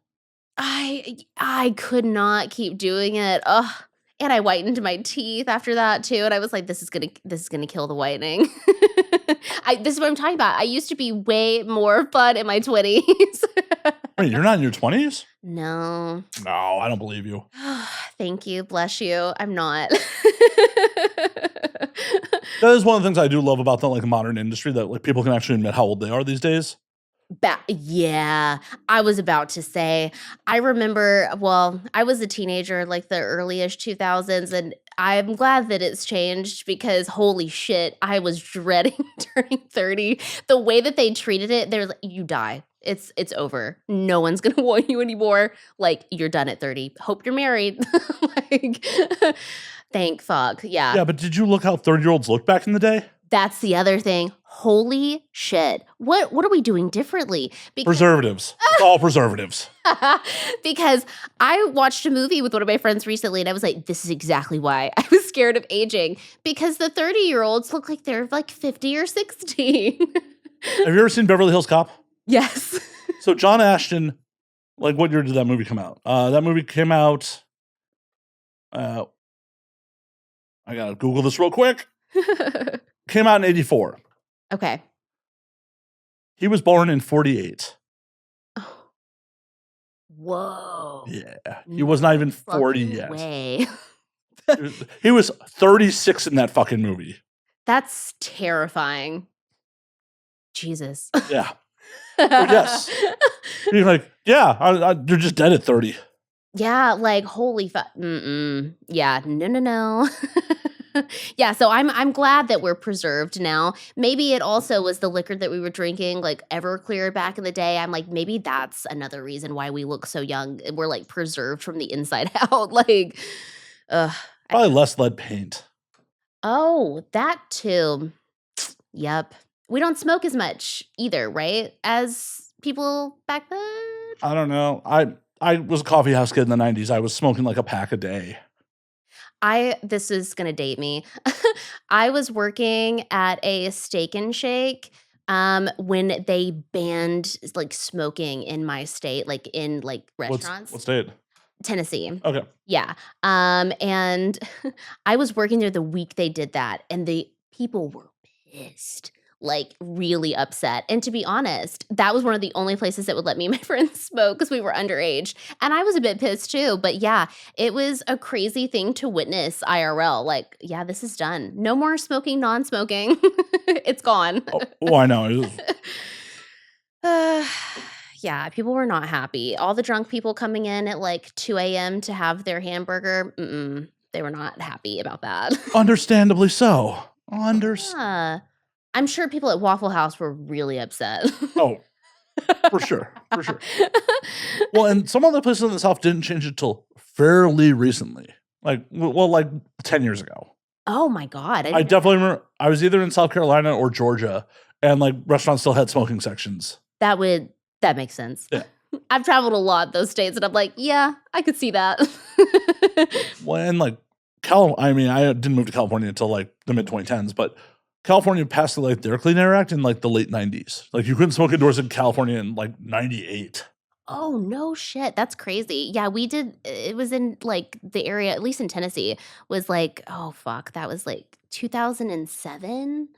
B: I could not keep doing it. Ugh. And I whitened my teeth after that too. And I was like, this is gonna kill the whitening. This is what I'm talking about. I used to be way more fun in my 20s.
A: Wait, you're not in your 20s?
B: No.
A: No, I don't believe you.
B: Thank you. Bless you. I'm not.
A: That is one of the things I do love about the like modern industry, that like people can actually admit how old they are these days.
B: Yeah, I was about to say, I remember, well, I was a teenager, like the early-ish 2000s, and I'm glad that it's changed because holy shit, I was dreading turning 30. The way that they treated it, they're like, you die. It's over. No one's gonna want you anymore. Like, you're done at 30. Hope you're married. Like, thank fuck. Yeah.
A: Yeah, but did you look how 30-year-olds looked back in the day?
B: That's the other thing. Holy shit. What are we doing differently?
A: Preservatives. It's all preservatives.
B: Because I watched a movie with one of my friends recently and I was like, this is exactly why I was scared of aging. Because the 30-year-olds look like they're like 50 or 60.
A: Have you ever seen Beverly Hills Cop?
B: Yes.
A: So John Ashton, like, what year did that movie come out? That movie came out, I gotta Google this real quick. Came out in 84.
B: Okay.
A: He was born in 48.
B: Oh. Whoa.
A: Yeah. He was not even 40 yet.
B: Way.
A: He was 36 in that fucking movie.
B: That's terrifying. Jesus.
A: Yeah. Yes. You're like, yeah, you're just dead at 30.
B: Yeah, like holy fuck. Yeah, no. Yeah, so I'm glad that we're preserved now. Maybe it also was the liquor that we were drinking, like Everclear back in the day. I'm like, maybe that's another reason why we look so young. We're like preserved from the inside out. Like,
A: Probably less lead paint.
B: Oh, that too. Yep. We don't smoke as much either, right? As people back then?
A: I don't know. I was a coffee house kid in the 90s. I was smoking like a pack a day.
B: This is gonna date me. I was working at a Steak and Shake when they banned like smoking in my state, like in like restaurants.
A: What state?
B: Tennessee.
A: Okay.
B: Yeah. And I was working there the week they did that, and the people were pissed. Like really upset. And to be honest, that was one of the only places that would let me and my friends smoke because we were underage. And I was a bit pissed too. But yeah, it was a crazy thing to witness IRL. Like, yeah, this is done. No more smoking, non-smoking. It's gone.
A: I know.
B: Yeah, people were not happy. All the drunk people coming in at like 2 a.m. to have their hamburger, they were not happy about that.
A: Understandably so.
B: Yeah. I'm sure people at Waffle House were really upset.
A: Oh, for sure. For sure. Well, and some other places in the South didn't change it till fairly recently. Like 10 years ago.
B: Oh my God.
A: I definitely remember I was either in South Carolina or Georgia, and like restaurants still had smoking sections.
B: That makes sense.
A: Yeah.
B: I've traveled a lot those states, and I'm like, yeah, I could see that.
A: Well, and like I didn't move to California until like the mid 2010s, but California passed like their Clean Air Act in like the late 90s. Like you couldn't smoke indoors in California in like 98.
B: Oh, no shit. That's crazy. Yeah, we did. It was in like the area, at least in Tennessee, was like, oh, fuck. That was like 2007,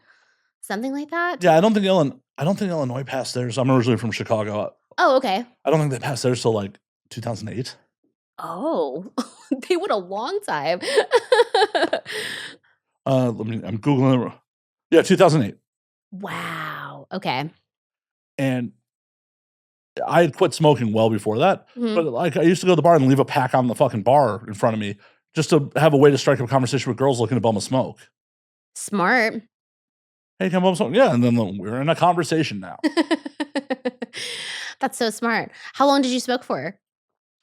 B: something like that.
A: Yeah, I don't think Illinois passed theirs. I'm originally from Chicago.
B: Oh, okay.
A: I don't think they passed theirs till like 2008.
B: Oh, they went a long time.
A: I'm Googling it. Yeah, 2008.
B: Wow. Okay.
A: And I had quit smoking well before that.
B: Mhm.
A: But like I used to go to the bar and leave a pack on the fucking bar in front of me just to have a way to strike up a conversation with girls looking to bum a smoke.
B: Smart.
A: Hey, come up smoke. Yeah, and then we're in a conversation now.
B: That's so smart. How long did you smoke for?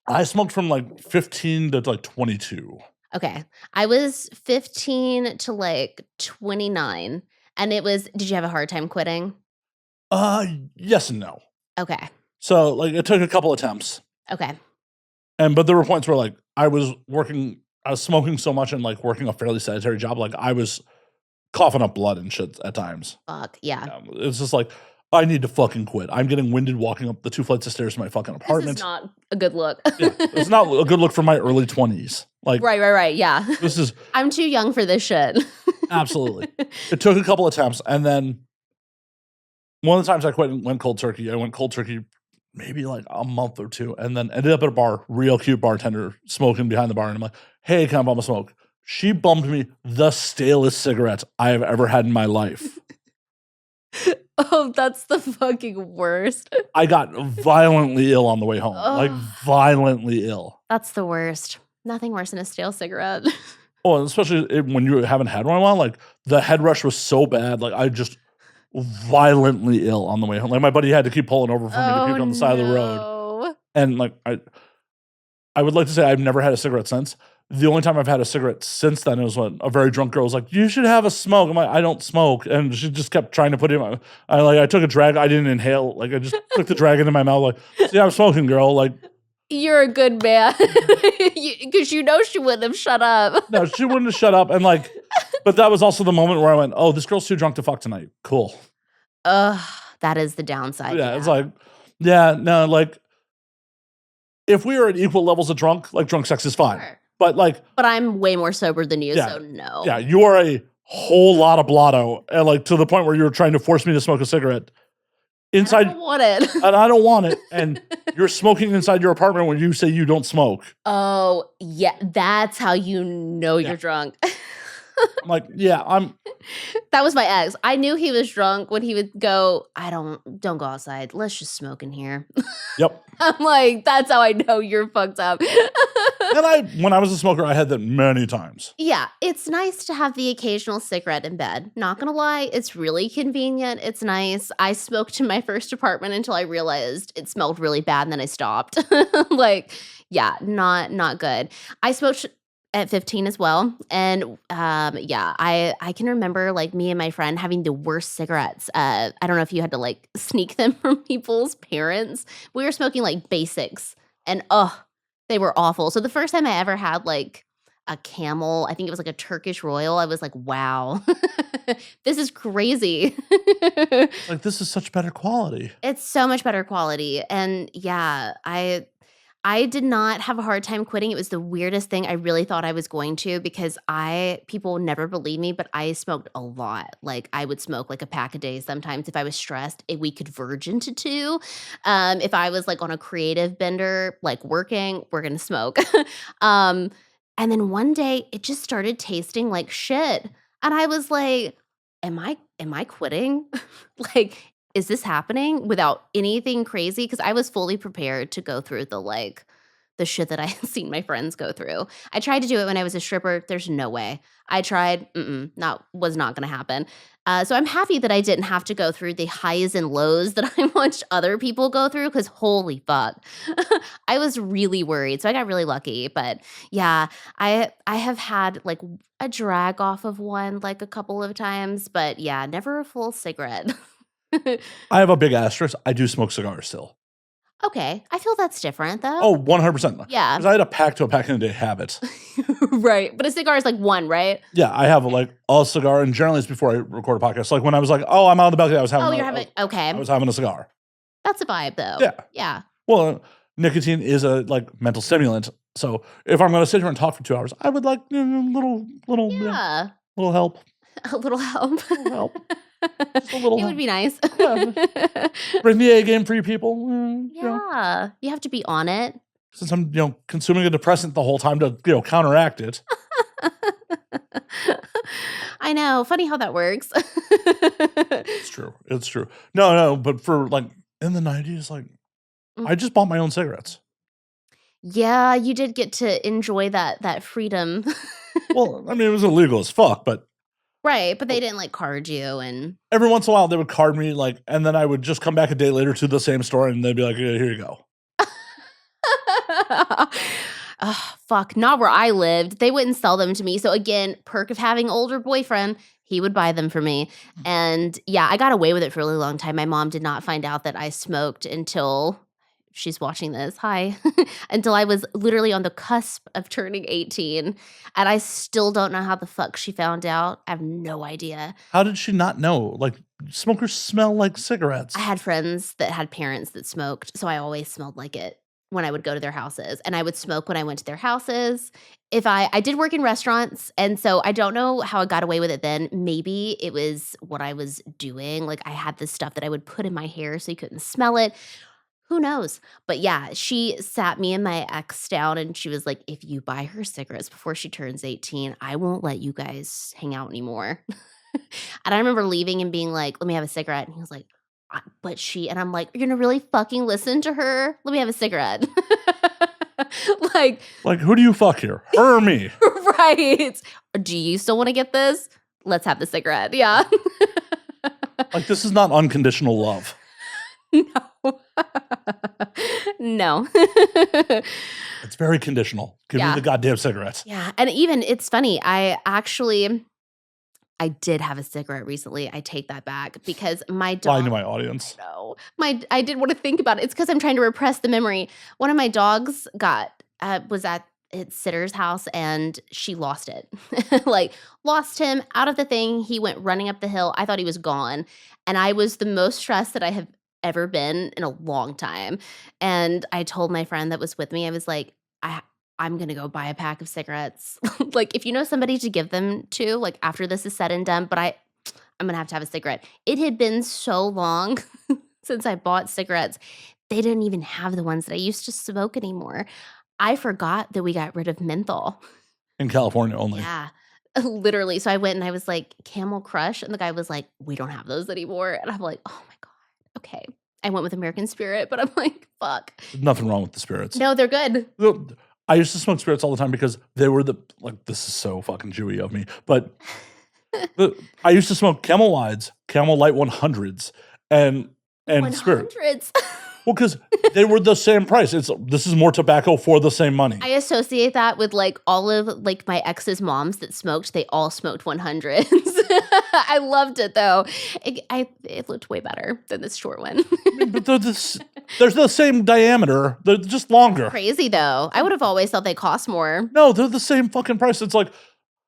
A: I smoked from like 15 to like 22.
B: Okay. I was 15 to like 29. And did you have a hard time quitting?
A: Yes and no.
B: Okay.
A: So like it took a couple attempts.
B: Okay.
A: But there were points where like I was smoking so much and like working a fairly sedentary job, like I was coughing up blood and shit at times.
B: Fuck. Yeah.
A: It's just like, I need to fucking quit. I'm getting winded walking up the 2 flights of stairs to my fucking
B: This
A: apartment.
B: is not a good look.
A: Yeah, it's not a good look for my early 20s. Like,
B: Right. Yeah.
A: this is
B: I'm too young for this shit.
A: absolutely. It took a couple attempts, and then one of the times I quit and went cold turkey, I went cold turkey maybe like a month or two, and then ended up at a bar, real cute bartender smoking behind the bar, and I'm like, hey, can I bum a smoke? She bummed me the stalest cigarettes I have ever had in my life.
B: Oh, that's the fucking worst.
A: I got violently ill on the way home. Like,
B: Ugh.
A: violently ill.
B: That's the worst. Nothing worse than a stale cigarette.
A: Oh, and especially when you haven't had one in a while, like, the head rush was so bad, like, I just violently ill on the way home. Like, my buddy had to keep pulling over for me to puke on the side of the road. And, like, I would like to say I've never had a cigarette since. The only time I've had a cigarette since then was when a very drunk girl was like, you should have a smoke. I'm like, I don't smoke. And she just kept trying to put it in my, I took a drag. I didn't inhale. Like, I just took the drag into my mouth. Like, see, I'm smoking, girl. Like,
B: you're a good man. Because you know she wouldn't have shut up.
A: No, she wouldn't have shut up. And like, but that was also the moment where I went, oh, this girl's too drunk to fuck tonight. Cool.
B: Ugh, that is the downside.
A: Yeah, it's like, yeah, no, like, if we are at equal levels of drunk, like, drunk sex is fine.
B: Sure.
A: But like,
B: but I'm way more sober than you,
A: Yeah.
B: so no.
A: yeah, you are a whole lot of blotto, and like to the point where you're trying to force me to smoke a cigarette
B: I
A: inside,
B: don't want it.
A: and I don't want it. And you're smoking inside your apartment when you say you don't smoke.
B: Oh, yeah, that's how you know
A: Yeah.
B: you're drunk.
A: I'm like, yeah,
B: That was my ex. I knew he was drunk when he would go, don't go outside. Let's just smoke in here.
A: Yep.
B: I'm like, that's how I know you're fucked up.
A: And when I was a smoker, I had that many times.
B: Yeah, it's nice to have the occasional cigarette in bed. Not gonna lie, it's really convenient. It's nice. I smoked in my first apartment until I realized it smelled really bad, and then I stopped. Like, yeah, not good. I smoked at 15 as well, and yeah, I can remember like me and my friend having the worst cigarettes. I don't know if you had to like sneak them from people's parents. We were smoking like basics, and they were awful. So the first time I ever had like a Camel, I think it was like a Turkish Royal, I was like, wow, this is crazy.
A: Like, this is such better quality.
B: It's so much better quality. And yeah, I did not have a hard time quitting. It was the weirdest thing. I really thought I was going to, because people never believe me, but I smoked a lot. Like, I would smoke like a pack a day sometimes. If I was stressed, we could verge into two. If I was like on a creative bender, like working, we're gonna smoke. And then one day it just started tasting like shit. And I was like, am I quitting? Like, is this happening without anything crazy? Because I was fully prepared to go through the shit that I had seen my friends go through. I tried to do it when I was a stripper. There's no way. I tried. Was not going to happen. So I'm happy that I didn't have to go through the highs and lows that I watched other people go through, because holy fuck. I was really worried. So I got really lucky. But yeah, I have had like a drag off of one like a couple of times. But yeah, never a full cigarette.
A: I have a big asterisk. I do smoke cigars still.
B: Okay, I feel that's different though.
A: Oh, 100%.
B: Yeah.
A: Because I had a pack in a day habit.
B: Right. But a cigar is like one, right?
A: Yeah, I have like a cigar, and generally it's before I record a podcast. Like when I was like, oh, I'm out on the balcony, I was having
B: okay.
A: I was having a cigar.
B: That's a vibe though.
A: Yeah.
B: Yeah.
A: Well, nicotine is a like mental stimulant. So if I'm going to sit here and talk for 2 hours, I would like little
B: Yeah.
A: little help.
B: A little help.
A: Little help. Just a little
B: It would be nice.
A: Yeah. Bring the A game for you people. You know,
B: Yeah. You have to be on it.
A: since I'm consuming a depressant the whole time to counteract it.
B: I know. Funny how that works.
A: It's true. It's true. No, but for like in the 90s, like I just bought my own cigarettes.
B: Yeah, you did get to enjoy that freedom.
A: Well, I mean, it was illegal as fuck, but
B: Right, but they didn't, like, card you and
A: Every once in a while, they would card me, like, and then I would just come back a day later to the same store, and they'd be like, "Yeah, here you go."
B: Ugh, fuck, not where I lived. They wouldn't sell them to me. So again, perk of having older boyfriend, he would buy them for me. And yeah, I got away with it for a really long time. My mom did not find out that I smoked until she's watching this. Hi. Until I was literally on the cusp of turning 18. And I still don't know how the fuck she found out. I have no idea.
A: How did she not know? Like, smokers smell like cigarettes.
B: I had friends that had parents that smoked, so I always smelled like it when I would go to their houses, and I would smoke when I went to their houses. If I did work in restaurants, and so I don't know how I got away with it then. Maybe it was what I was doing, like, I had this stuff that I would put in my hair so you couldn't smell it. Who knows? But yeah, she sat me and my ex down, and she was like, "If you buy her cigarettes before she turns 18, I won't let you guys hang out anymore." And I remember leaving and being like, "Let me have a cigarette." And he was like, But she," and I'm like, "You're gonna really fucking listen to her? Let me have a cigarette." Like,
A: Like, who do you fuck here? Her or me?
B: right. "Do you still wanna get this? Let's have the cigarette." Yeah.
A: Like, this is not unconditional love.
B: No. No.
A: It's very conditional. Give me
B: Yeah.
A: the goddamn cigarettes.
B: Yeah, and even it's funny, I did have a cigarette recently. I take that back because my
A: Lying to
B: dog
A: my audience.
B: No. I didn't wanna think about it. It's because 'cause I'm trying to repress the memory. One of my dogs was at its sitter's house, and she lost it. Like, lost him out of the thing. He went running up the hill. I thought he was gone, and I was the most stressed that I have ever been in a long time. And I told my friend that was with me, I was like, I'm gonna go buy a pack of cigarettes. Like, if you know somebody to give them to, like, after this is said and done, but I'm gonna have to have a cigarette." It had been so long since I bought cigarettes. They didn't even have the ones that I used to smoke anymore. I forgot that we got rid of menthol.
A: In California only.
B: Yeah, literally. So I went and I was like, "Camel Crush," and the guy was like, "We don't have those anymore." And I'm like, "Oh my god, okay." I went with American Spirit, but I'm like, "Fuck."
A: There's nothing wrong with the spirits.
B: No, they're good.
A: Look, I used to smoke spirits all the time because they were like, this is so fucking Jewy of me, but I used to smoke Camel Wides, Camel Light 100s, and spirit.
B: 100s.
A: Well, because they were the same price. This is more tobacco for the same money.
B: I associate that with, like, all of, like, my ex's moms that smoked, they all smoked 100s. I loved it, though. It looked way better than this short one.
A: I mean, but they're the same diameter. They're just longer.
B: Crazy, though. I would have always thought they cost more.
A: No, they're the same fucking price. It's like,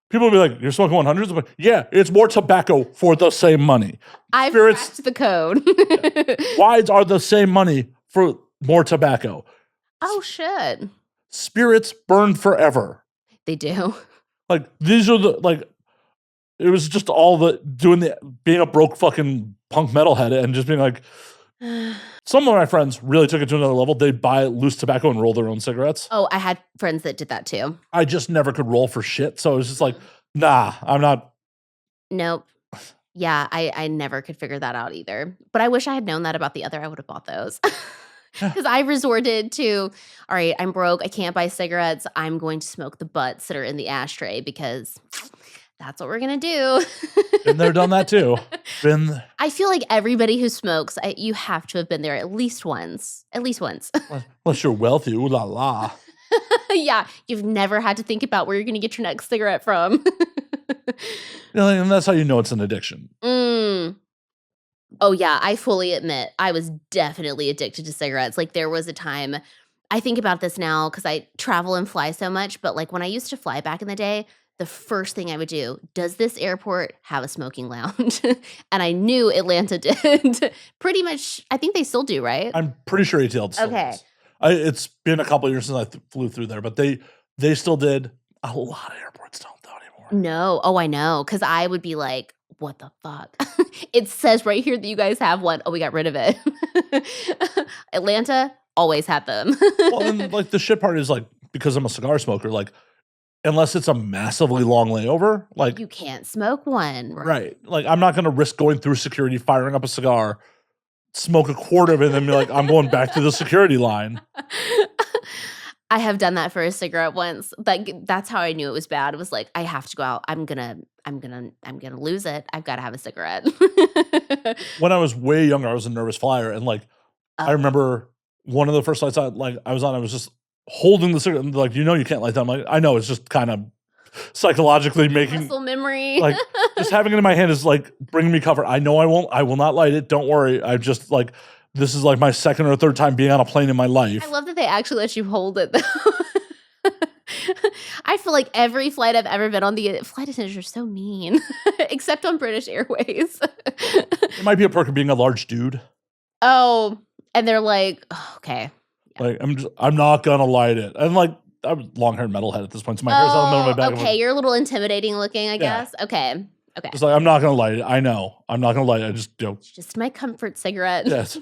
A: people will be like, "You're smoking 100s?" I'm like, yeah, it's more tobacco for the same money.
B: I've
A: Spirits-
B: cracked the code.
A: Wides are the same money for more tobacco.
B: Oh, shit.
A: Spirits burn forever.
B: They do.
A: Like, these are it was just all being a broke fucking punk metalhead and just being like, some of my friends really took it to another level. They'd buy loose tobacco and roll their own cigarettes.
B: Oh, I had friends that did that, too.
A: I just never could roll for shit. So it was just like, nah, I'm not.
B: Nope. Yeah, I never could figure that out either. But I wish I had known that about the other. I would have bought those. Because I resorted to, all right, I'm broke. I can't buy cigarettes. I'm going to smoke the butts that are in the ashtray because that's what we're going to do.
A: Been there, done that too.
B: I feel like everybody who smokes, you have to have been there at least once. At least once.
A: Unless you're wealthy, ooh la la.
B: Yeah, you've never had to think about where you're going to get your next cigarette from.
A: And that's how you know it's an addiction.
B: Oh, yeah, I fully admit I was definitely addicted to cigarettes. Like, there was a time, I think about this now because I travel and fly so much, but, like, when I used to fly back in the day, the first thing I would do, does this airport have a smoking lounge? And I knew Atlanta did. Pretty much, I think they still do, right?
A: I'm pretty sure ATL still
B: Okay.
A: does. It's been a couple of years since I flew through there, but they still did. A lot of airports don't though anymore.
B: No. Oh, I know. Because I would be like, what the fuck? It says right here that you guys have one. Oh, we got rid of it. Atlanta always had them.
A: Well, and like the shit part is like, because I'm a cigar smoker, like unless it's a massively long layover, like
B: You can't smoke one.
A: right. Like I'm not gonna risk going through security, firing up a cigar, smoke a quarter of it, and then be like, I'm going back to the security line.
B: I have done that for a cigarette once. Like, that's how I knew it was bad. It was like, I have to go out. I'm gonna lose it. I've gotta have a cigarette.
A: When I was way younger, I was a nervous flyer, and, like, I
B: Oh,
A: remember one of the first flights I was on, I was just holding the cigarette, and like, "You know you can't light that." I'm like, "I know, it's just kind of psychologically making
B: muscle memory.
A: like, just having it in my hand is, like, bringing me comfort. I know I will not light it, don't worry." I just, like this is, like, my 2nd or 3rd time being on a plane in my
B: I
A: life.
B: love that they actually let you hold it though. I feel like every flight I've ever been on, the flight attendants are so mean, except on British Airways.
A: It might be a perk of being a large dude.
B: Oh, and they're like, "Oh, okay."
A: Like, I'm not gonna light it. And, like, I'm long-haired metalhead at this point, so my hair's out in the middle of my
B: Oh,
A: back. I'm
B: okay,
A: like
B: you're a little intimidating looking, I
A: yeah.
B: guess. Okay, okay.
A: It's like, "I'm not gonna light it. I know. I'm not gonna light it." I just,
B: It's just my comfort cigarette.
A: yes.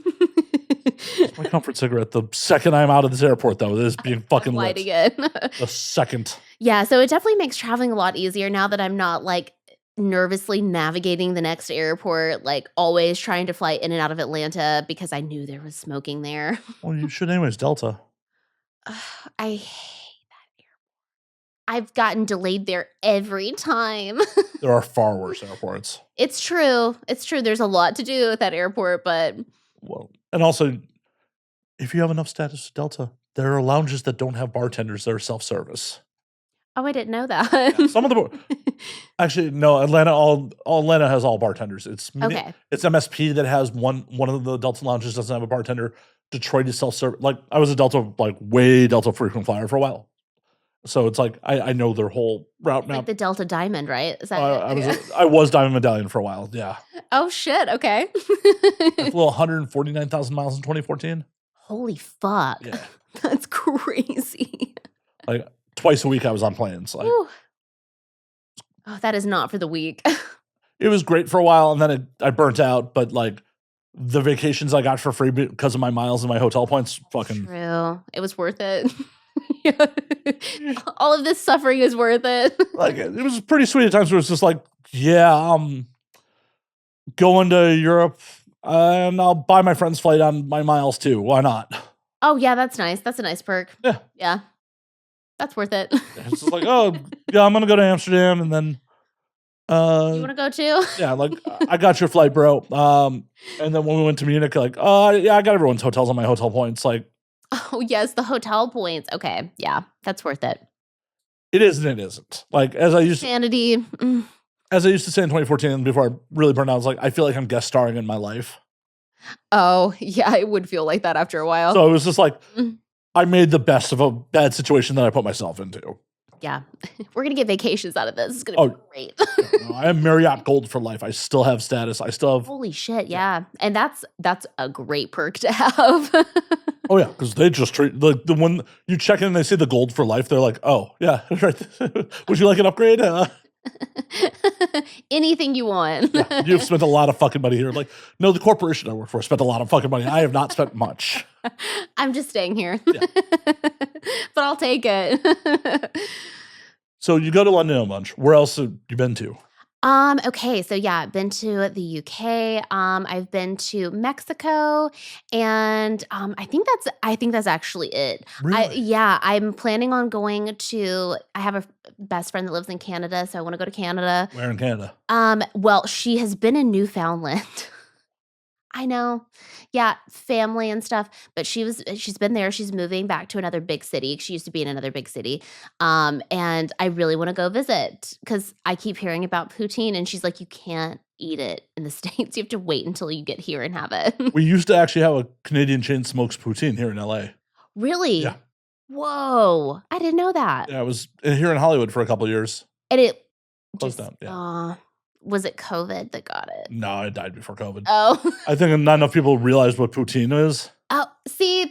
A: It's my comfort cigarette. The second I'm out of this airport, though, it is being fucking
B: Lighting
A: lit.
B: it.
A: The second.
B: Yeah, so it definitely makes traveling a lot easier now that I'm not, like, nervously navigating the next airport, like, always trying to fly in and out of Atlanta because I knew there was smoking there.
A: Well, you should anyways, Delta.
B: I hate that I've gotten delayed there every time.
A: There are far worse airports.
B: It's true, it's true, there's a lot to do at that airport, but
A: Well, and also, if you have enough status with Delta, there are lounges that don't have bartenders that are self-service.
B: oh, I didn't know that.
A: Yeah, some of the actually, no, Atlanta all Atlanta has all bartenders.
B: Okay.
A: It's MSP that has one of the Delta lounges doesn't have a bartender. Detroit is self-service. Like, I was a Delta, like, way Delta frequent flyer for a while. So it's like, I know their whole route
B: Like
A: map.
B: the Delta Diamond, right? Is that
A: I was Diamond Medallion for a while, yeah.
B: Oh, shit, okay.
A: I flew 149,000 miles in 2014.
B: Holy fuck.
A: Yeah.
B: That's crazy.
A: Like, twice a week I was on planes. Like,
B: Whew. Oh, that is not for the weak.
A: it was great for a while, and then I burnt out, but, like, the vacations I got for free because of my miles and my hotel points, fucking
B: True. It was worth it. Yeah. All of this suffering is worth it.
A: like, it was pretty sweet at times where it's just like, yeah, going to Europe, and I'll buy my friend's flight on my miles too. Why not?
B: Oh, yeah, that's nice. That's a nice perk.
A: Yeah.
B: Yeah. That's worth it.
A: It's just like, oh, yeah, I'm gonna go to Amsterdam, and then,
B: You wanna go too?
A: yeah, like, I got your flight, bro. And then when we went to Munich, like, yeah, I got everyone's hotels on my hotel points. Like,
B: Oh, yes, the hotel points. Okay, yeah, that's worth it.
A: it is and it isn't. Like,
B: Sanity.
A: as I used to say in 2014 before I really burned out, I was like, I feel like I'm guest starring in my life.
B: Oh, yeah, it would feel like that after a while.
A: So it was just like,
B: Mm.
A: I made the best of a bad situation that I put myself into.
B: Yeah. We're gonna get vacations out of this. It's gonna be great.
A: No, I am Marriott Gold for life. I still have status. I still have.
B: Holy shit, yeah. And that's a great perk to have.
A: Oh yeah, because they just treat the when you check in and they say the gold for life, they're like, oh yeah, right. Would you like an upgrade?
B: Anything you want.
A: Yeah, you've spent a lot of fucking money here. Like, no, the corporation I work for spent a lot of fucking money. I have not spent much.
B: I'm just staying here.
A: Yeah.
B: But I'll take it.
A: So you go to London a bunch. Where else have you been to?
B: Okay, so yeah, I've been to the UK. I've been to Mexico, and I think that's actually it.
A: Really?
B: Yeah, I'm planning on going to. I have a best friend that lives in Canada, so I want to go to Canada.
A: Where in Canada?
B: Well, she has been in Newfoundland. I know. Yeah, family and stuff, but she's been there. She's moving back to another big city. She used to be in another big city. And I really want to go visit because I keep hearing about poutine, and she's like, you can't eat it in the States. You have to wait until you get here and have it.
A: We used to actually have a Canadian chain smokes poutine here in LA.
B: Really?
A: Yeah.
B: Whoa. I didn't know that.
A: Yeah, it was here in Hollywood for a couple of years.
B: And it
A: Closed
B: just,
A: down. Yeah.
B: was it COVID that got it?
A: No, I died before COVID.
B: Oh.
A: I think not enough people realize what poutine is.
B: Oh, see,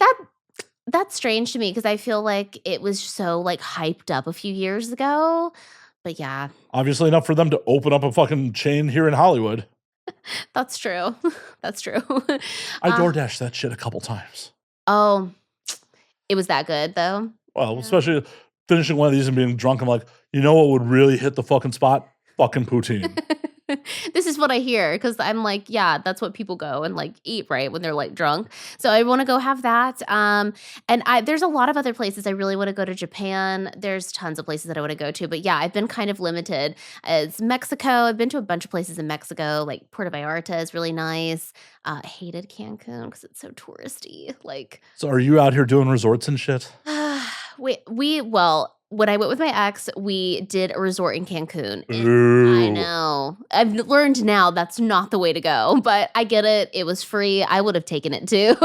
B: that's strange to me because I feel like it was so, like, hyped up a few years ago, but yeah.
A: Obviously enough for them to open up a fucking chain here in Hollywood.
B: That's true. That's true.
A: I DoorDashed that shit a couple times.
B: Oh, it was that good, though?
A: Well,
B: Yeah.
A: especially finishing one of these and being drunk. I'm like, you know what would really hit the fucking spot? Fucking poutine.
B: This is what I hear because I'm like, yeah, that's what people go and like eat right when they're like drunk. So I want to go have that. And there's a lot of other places I really want to go to. Japan. There's tons of places that I want to go to, but yeah, I've been kind of limited. As Mexico, I've been to a bunch of places in Mexico, like Puerto Vallarta is really nice. I hated Cancun because it's so touristy. Like,
A: So are you out here doing resorts and shit?
B: well, when I went with my ex, we did a resort in Cancun. I
A: Ooh.
B: know. I've learned now that's not the way to go, but I get it. It was free. I would have taken it too.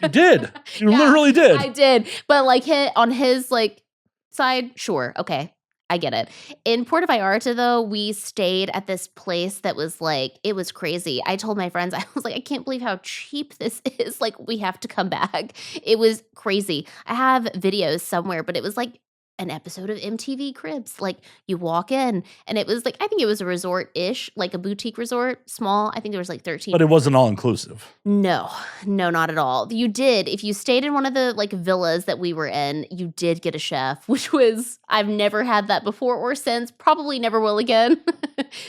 A: You did. You
B: Yeah,
A: literally did.
B: I did. But like on his like side, sure. Okay. I get it. In Puerto Vallarta, though, we stayed at this place that was like, it was crazy. I told my friends, I was like, I can't believe how cheap this is. Like, we have to come back. It was crazy. I have videos somewhere, but it was like an episode of MTV Cribs. Like, you walk in, and it was like, I think it was a resort-ish, like a boutique resort, small. I think there was like 13.
A: But it wasn't all inclusive.
B: No, not at all. You did, if you stayed in one of the like villas that we were in, you did get a chef, which was, I've never had that before or since, probably never will again,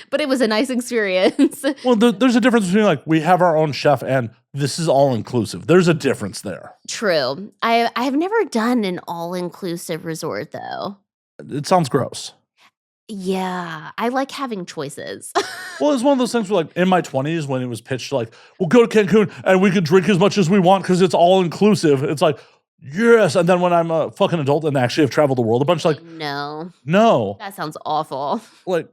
B: but it was a nice experience.
A: Well, there's a difference between like we have our own chef and this is all inclusive. There's a difference there.
B: True. I've never done an all-inclusive resort though.
A: It sounds gross.
B: Yeah, I like having choices.
A: Well, it's one of those things where like in my 20s when it was pitched like, we'll go to Cancun and we could drink as much as we want because it's all inclusive. It's like, yes. And then when I'm a fucking adult and actually have traveled the world a bunch, like, no.
B: That sounds awful.
A: Like,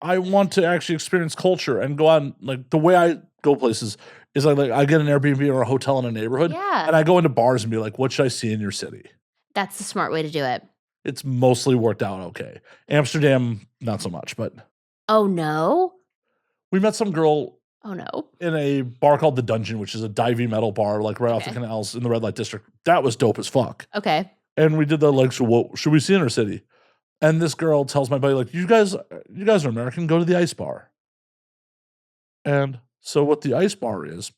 A: I want to actually experience culture and go on. Like, the way I go places is like I get an Airbnb or a hotel in a neighborhood.
B: Yeah.
A: And I go into bars and be like, what should I see in your city?
B: That's the smart way to do it.
A: It's mostly worked out okay. Amsterdam, not so much, but.
B: Oh, no?
A: We met some girl.
B: Oh, no.
A: In a bar called The Dungeon, which is a divey metal bar, like right off the canals in the red light district. That was dope as fuck.
B: Okay.
A: And we did that like, so what should we see in our city? And this girl tells my buddy, like, you guys are American, go to the ice bar. And so what the ice bar is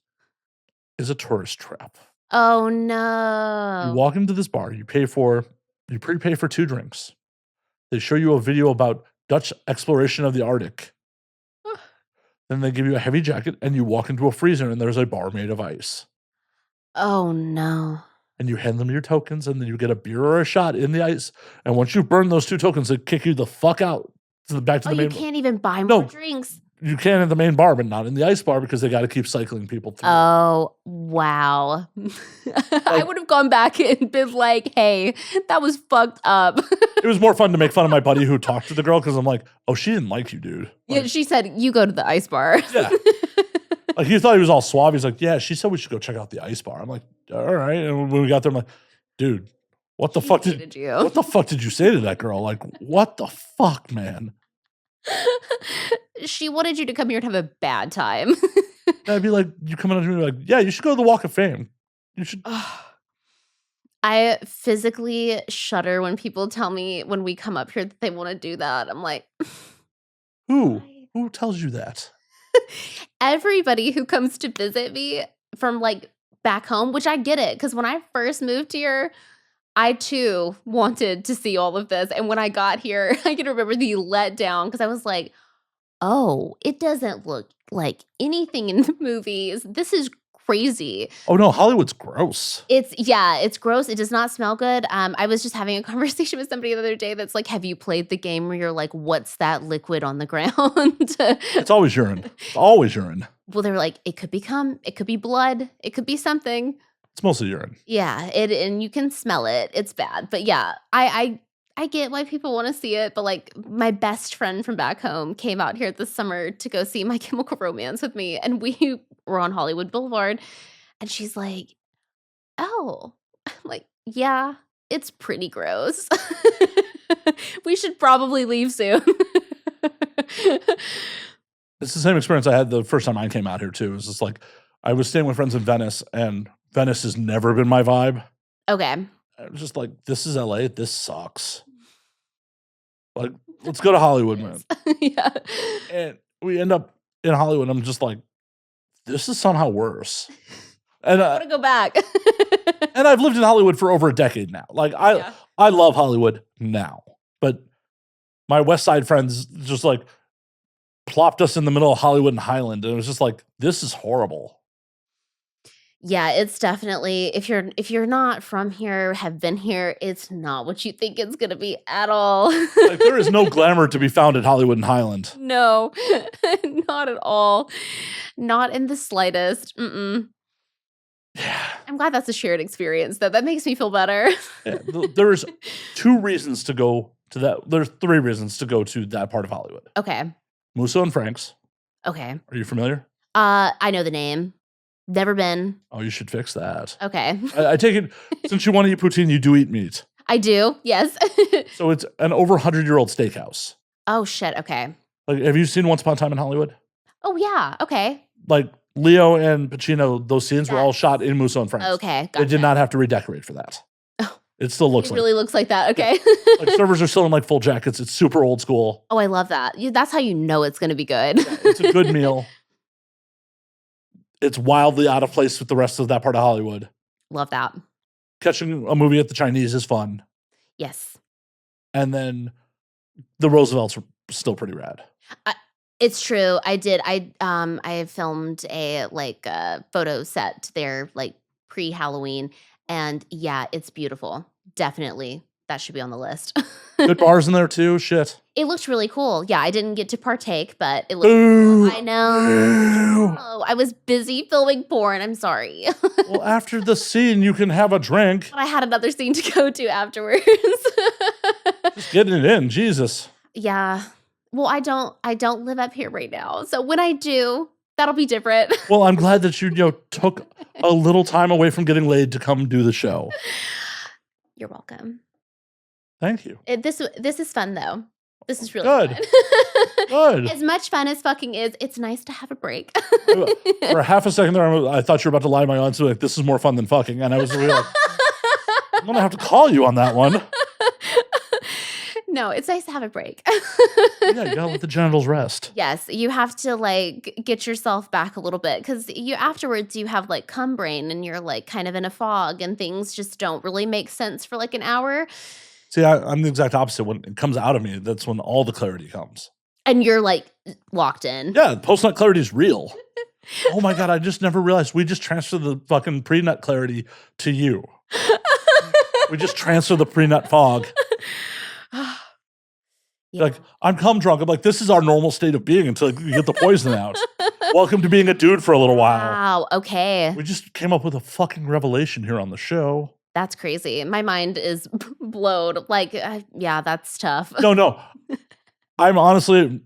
A: a tourist trap.
B: Oh, no.
A: You walk into this bar, you prepay for 2 drinks. They show you a video about Dutch exploration of the Arctic. Then they give you a heavy jacket and you walk into a freezer and there's a bar made of ice.
B: Oh, no.
A: And you hand them your tokens and then you get a beer or a shot in the ice. And once you burn those 2 tokens, they kick you the fuck out back to the main.
B: You can't even buy more drinks.
A: You can in the main bar, but not in the ice bar because they got to keep cycling people through.
B: Oh, wow. I would have gone back and been like, hey, that was fucked up.
A: It was more fun to make fun of my buddy who talked to the girl because I'm like, oh, she didn't like you, dude. Like,
B: yeah, she said, you go to the ice bar.
A: Yeah. Like, he thought he was all suave. He's like, yeah, she said we should go check out the ice bar. I'm like, all right. And when we got there, I'm like, dude, what the fuck did you say to that girl? Like, what the fuck, man?
B: She wanted you to come here and have a bad time.
A: I'd be like, you come up to me like, yeah, you should go to the Walk of Fame. You should.
B: I physically shudder when people tell me when we come up here that they want to do that. I'm like,
A: who tells you that?
B: Everybody who comes to visit me from like back home, which I get it. Because when I first moved here, I too wanted to see all of this. And when I got here, I can remember the letdown because I was like, oh, it doesn't look like anything in the movies. This is crazy.
A: Oh no, Hollywood's gross.
B: It's gross. It does not smell good. I was just having a conversation with somebody the other day that's like, have you played the game where you're like, what's that liquid on the ground?
A: It's always urine. It's always urine.
B: Well, they were like, it could be cum, it could be blood, it could be something.
A: It's mostly urine.
B: Yeah, and you can smell it. It's bad. But yeah, I get why people want to see it, but like my best friend from back home came out here this summer to go see My Chemical Romance with me, and we were on Hollywood Boulevard, and she's like, oh. I'm like, yeah, it's pretty gross. We should probably leave soon.
A: It's the same experience I had the first time I came out here too. It was just like, I was staying with friends in Venice, and Venice has never been my vibe.
B: Okay.
A: I was just like, this is LA. This sucks. Like, let's go to Hollywood, man.
B: Yeah.
A: And we end up in Hollywood. I'm just like, this is somehow worse. And
B: I want to go back.
A: And I've lived in Hollywood for over a decade now. Like, I love Hollywood now. But my West Side friends just like, plopped us in the middle of Hollywood and Highland, and it was just like, this is horrible.
B: Yeah, it's definitely if you're not from here, have been here, it's not what you think it's gonna be at all.
A: Like, there is no glamour to be found at Hollywood and Highland.
B: No, not at all. Not in the slightest. Mm-mm.
A: Yeah.
B: I'm glad that's a shared experience, though. That makes me feel better.
A: Yeah, there's 2 reasons to go to that. There's 3 reasons to go to that part of Hollywood.
B: Okay.
A: Musso and Frank's.
B: Okay.
A: Are you familiar?
B: I know the name. Never been.
A: Oh, you should fix that.
B: Okay.
A: I take it, since you want to eat poutine, you do eat meat.
B: I do, yes.
A: So it's an over 100-year-old steakhouse.
B: Oh, shit, okay.
A: Like, have you seen Once Upon a Time in Hollywood?
B: Oh, yeah, okay.
A: Like, Leo and Pacino, those scenes were all shot in Musso and Frank's.
B: Okay,
A: They
B: gotcha.
A: did not have to redecorate for that.
B: Oh.
A: It still looks
B: It
A: like.
B: really looks like that, okay.
A: Like, servers are still in like full jackets. It's super old school.
B: Oh, I love that. That's how you know it's going to be good.
A: Yeah, it's a good meal. It's wildly out of place with the rest of that part of Hollywood.
B: Love that.
A: Catching a movie at the Chinese is fun.
B: Yes.
A: And then the Roosevelts are still pretty rad.
B: It's true. I filmed a photo set there like pre-Halloween, and yeah, it's beautiful. Definitely. That should be on the list.
A: Good bars in there too. Shit.
B: It looked really cool. Yeah, I didn't get to partake, but it looked
A: Boo.
B: I know.
A: Boo.
B: Oh, I was busy filming porn. I'm sorry.
A: Well, after the scene, you can have a drink.
B: But I had another scene to go to afterwards.
A: Just getting it in. Jesus.
B: Yeah. Well, I don't live up here right now. So when I do, that'll be different.
A: Well, I'm glad that you took a little time away from getting laid to come do the show.
B: You're welcome.
A: Thank you.
B: This is fun though. This is really
A: Good.
B: fun.
A: Good.
B: As much fun as fucking is, it's nice to have a break.
A: For half a second there, I thought you were about to lie to my aunt, so like, this is more fun than fucking. And I was really like, I'm going to have to call you on that one.
B: No, it's nice to have a break.
A: Yeah, you got to let the genitals rest.
B: Yes, you have to like get yourself back a little bit because afterwards you have like cum brain and you're like kind of in a fog and things just don't really make sense for like an hour.
A: See, I'm the exact opposite. When it comes out of me, that's when all the clarity comes.
B: And you're like locked in.
A: Yeah, post-nut clarity is real. Oh my God, I just never realized we just transferred the fucking pre-nut clarity to you. We just transfer the pre-nut fog.
B: Yeah.
A: Like, I'm cum drunk. I'm like, this is our normal state of being until you get the poison out. Welcome to being a dude for a little while.
B: Wow, okay.
A: We just came up with a fucking revelation here on the show.
B: That's crazy. My mind is blown. Like, yeah, that's tough.
A: No. I'm honestly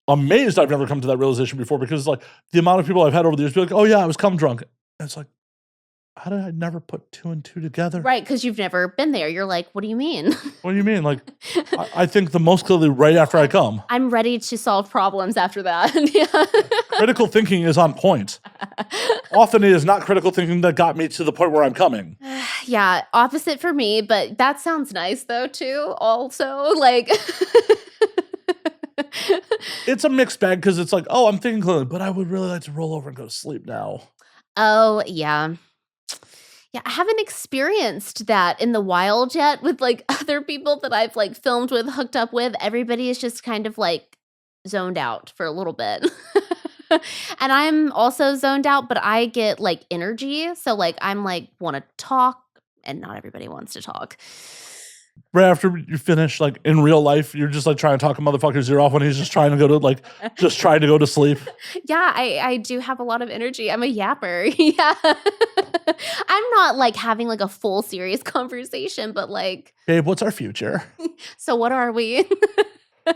A: amazed I've never come to that realization before because like the amount of people I've had over the years be like, oh yeah, I was cum drunk. And it's like, how did I never put 2 and 2 together?
B: Right, because you've never been there. You're like, what do you mean?
A: What do you mean? Like, I think the most clearly right after I come.
B: I'm ready to solve problems after that. Yeah.
A: Critical thinking is on point. Often it is not critical thinking that got me to the point where I'm coming.
B: Yeah, opposite for me, but that sounds nice though too. Also, like
A: It's a mixed bag because it's like, oh, I'm thinking clearly, but I would really like to roll over and go to sleep now.
B: oh yeah. Yeah, I haven't experienced that in the wild yet with like other people that I've like filmed with, hooked up with. Everybody is just kind of like zoned out for a little bit. And I'm also zoned out, but I get like energy. So like I'm like want to talk and not everybody wants to talk.
A: Right after you finish, like in real life, you're just like trying to talk a motherfucker's ear off when he's just trying to go to like, just trying to go to sleep.
B: Yeah, I do have a lot of energy. I'm a yapper. Yeah. I'm not like having like a full serious conversation, but like,
A: Babe, what's our future?
B: so what are we?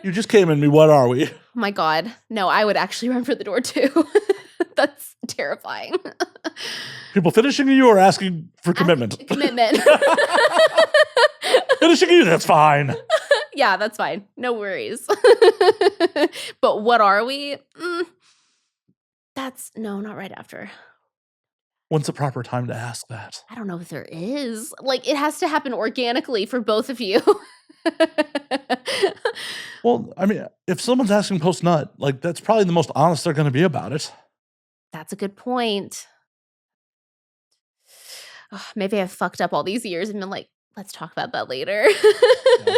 A: You just came in me. What are we?
B: Oh my God. No, I would actually run for the door too. That's terrifying.
A: People finishing you or asking for commitment?
B: Commitment.
A: Finishing you, that's fine.
B: Yeah, that's fine. No worries. But what are we? No, not right after.
A: When's the proper time to ask that?
B: I don't know if there is. Like, it has to happen organically for both of you.
A: Well, I mean, if someone's asking post nut, like that's probably the most honest they're going to be about it.
B: That's a good point. Ugh, maybe I've fucked up all these years and been like, let's talk about that later.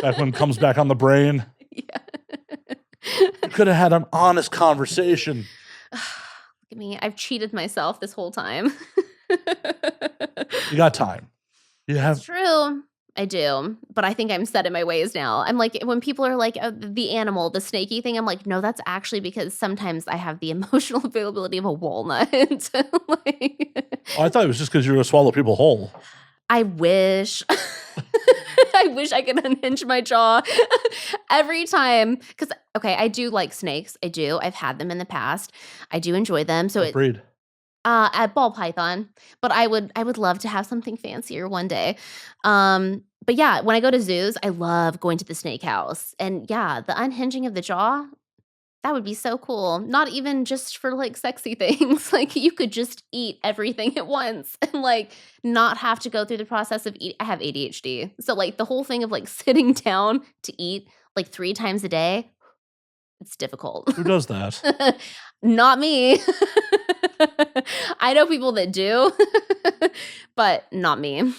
A: Back when it comes back on the brain.
B: Yeah.
A: could have had an honest conversation.
B: Look at me. I've cheated myself this whole time.
A: You got time. You have.
B: It's true. I do. But I think I'm set in my ways now. I'm like, when people are like, the animal, the snaky thing, I'm like, no, that's actually because sometimes I have the emotional availability of a walnut. Like,
A: Oh, I thought it was just because you were going to swallow people whole.
B: I wish. I wish I could unhinge my jaw every time. Because, okay, I do like snakes. I do. I've had them in the past. I do enjoy them. So
A: What breed?
B: at ball python, but I would love to have something fancier one day. But yeah, when I go to zoos, I love going to the snake house. And yeah, the unhinging of the jaw, that would be so cool. Not even just for like sexy things. Like you could just eat everything at once and like not have to go through the process of eat. I have ADHD. So like the whole thing of like sitting down to eat like 3 times a day, it's difficult.
A: Who does that?
B: Not me. I know people that do, but not me.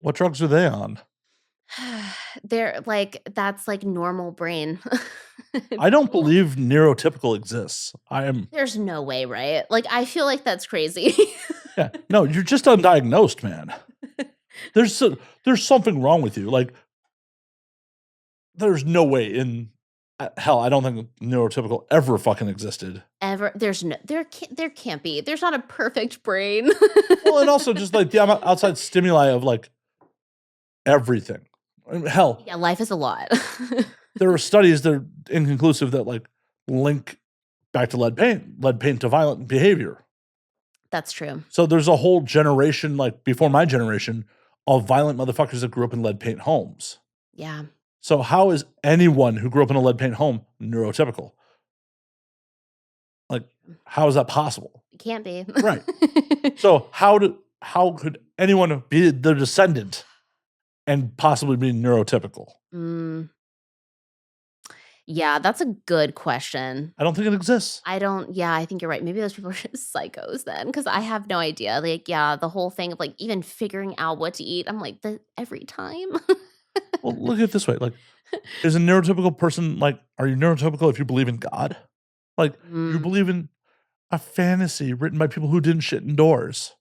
A: What drugs are they on?
B: They're like, that's like normal brain.
A: I don't believe neurotypical exists.
B: There's no way, right? Like, I feel like that's crazy.
A: Yeah. No, you're just undiagnosed, man. There's something wrong with you. Like, there's no way in hell. I don't think neurotypical ever fucking existed.
B: Ever? There can't be. There's not a perfect brain.
A: Well, and also just like the outside stimuli of like everything. I mean, hell,
B: Yeah, life is a lot.
A: there are studies that are inconclusive that like link back to lead paint to violent behavior.
B: That's true.
A: So there's a whole generation, like before my generation, of violent motherfuckers that grew up in lead paint homes.
B: Yeah.
A: So how is anyone who grew up in a lead paint home neurotypical? Like, how is that possible?
B: It can't be.
A: Right. So how could anyone be the descendant and possibly be neurotypical?
B: Yeah, that's a good question.
A: I don't think it exists.
B: Yeah, I think you're right. Maybe those people are just psychos then, because I have no idea. Like, yeah, the whole thing of like even figuring out what to eat, I'm like, every time.
A: Well, look at it this way. Like, is a neurotypical person like, are you neurotypical if you believe in God? Like, you believe in a fantasy written by people who didn't shit indoors.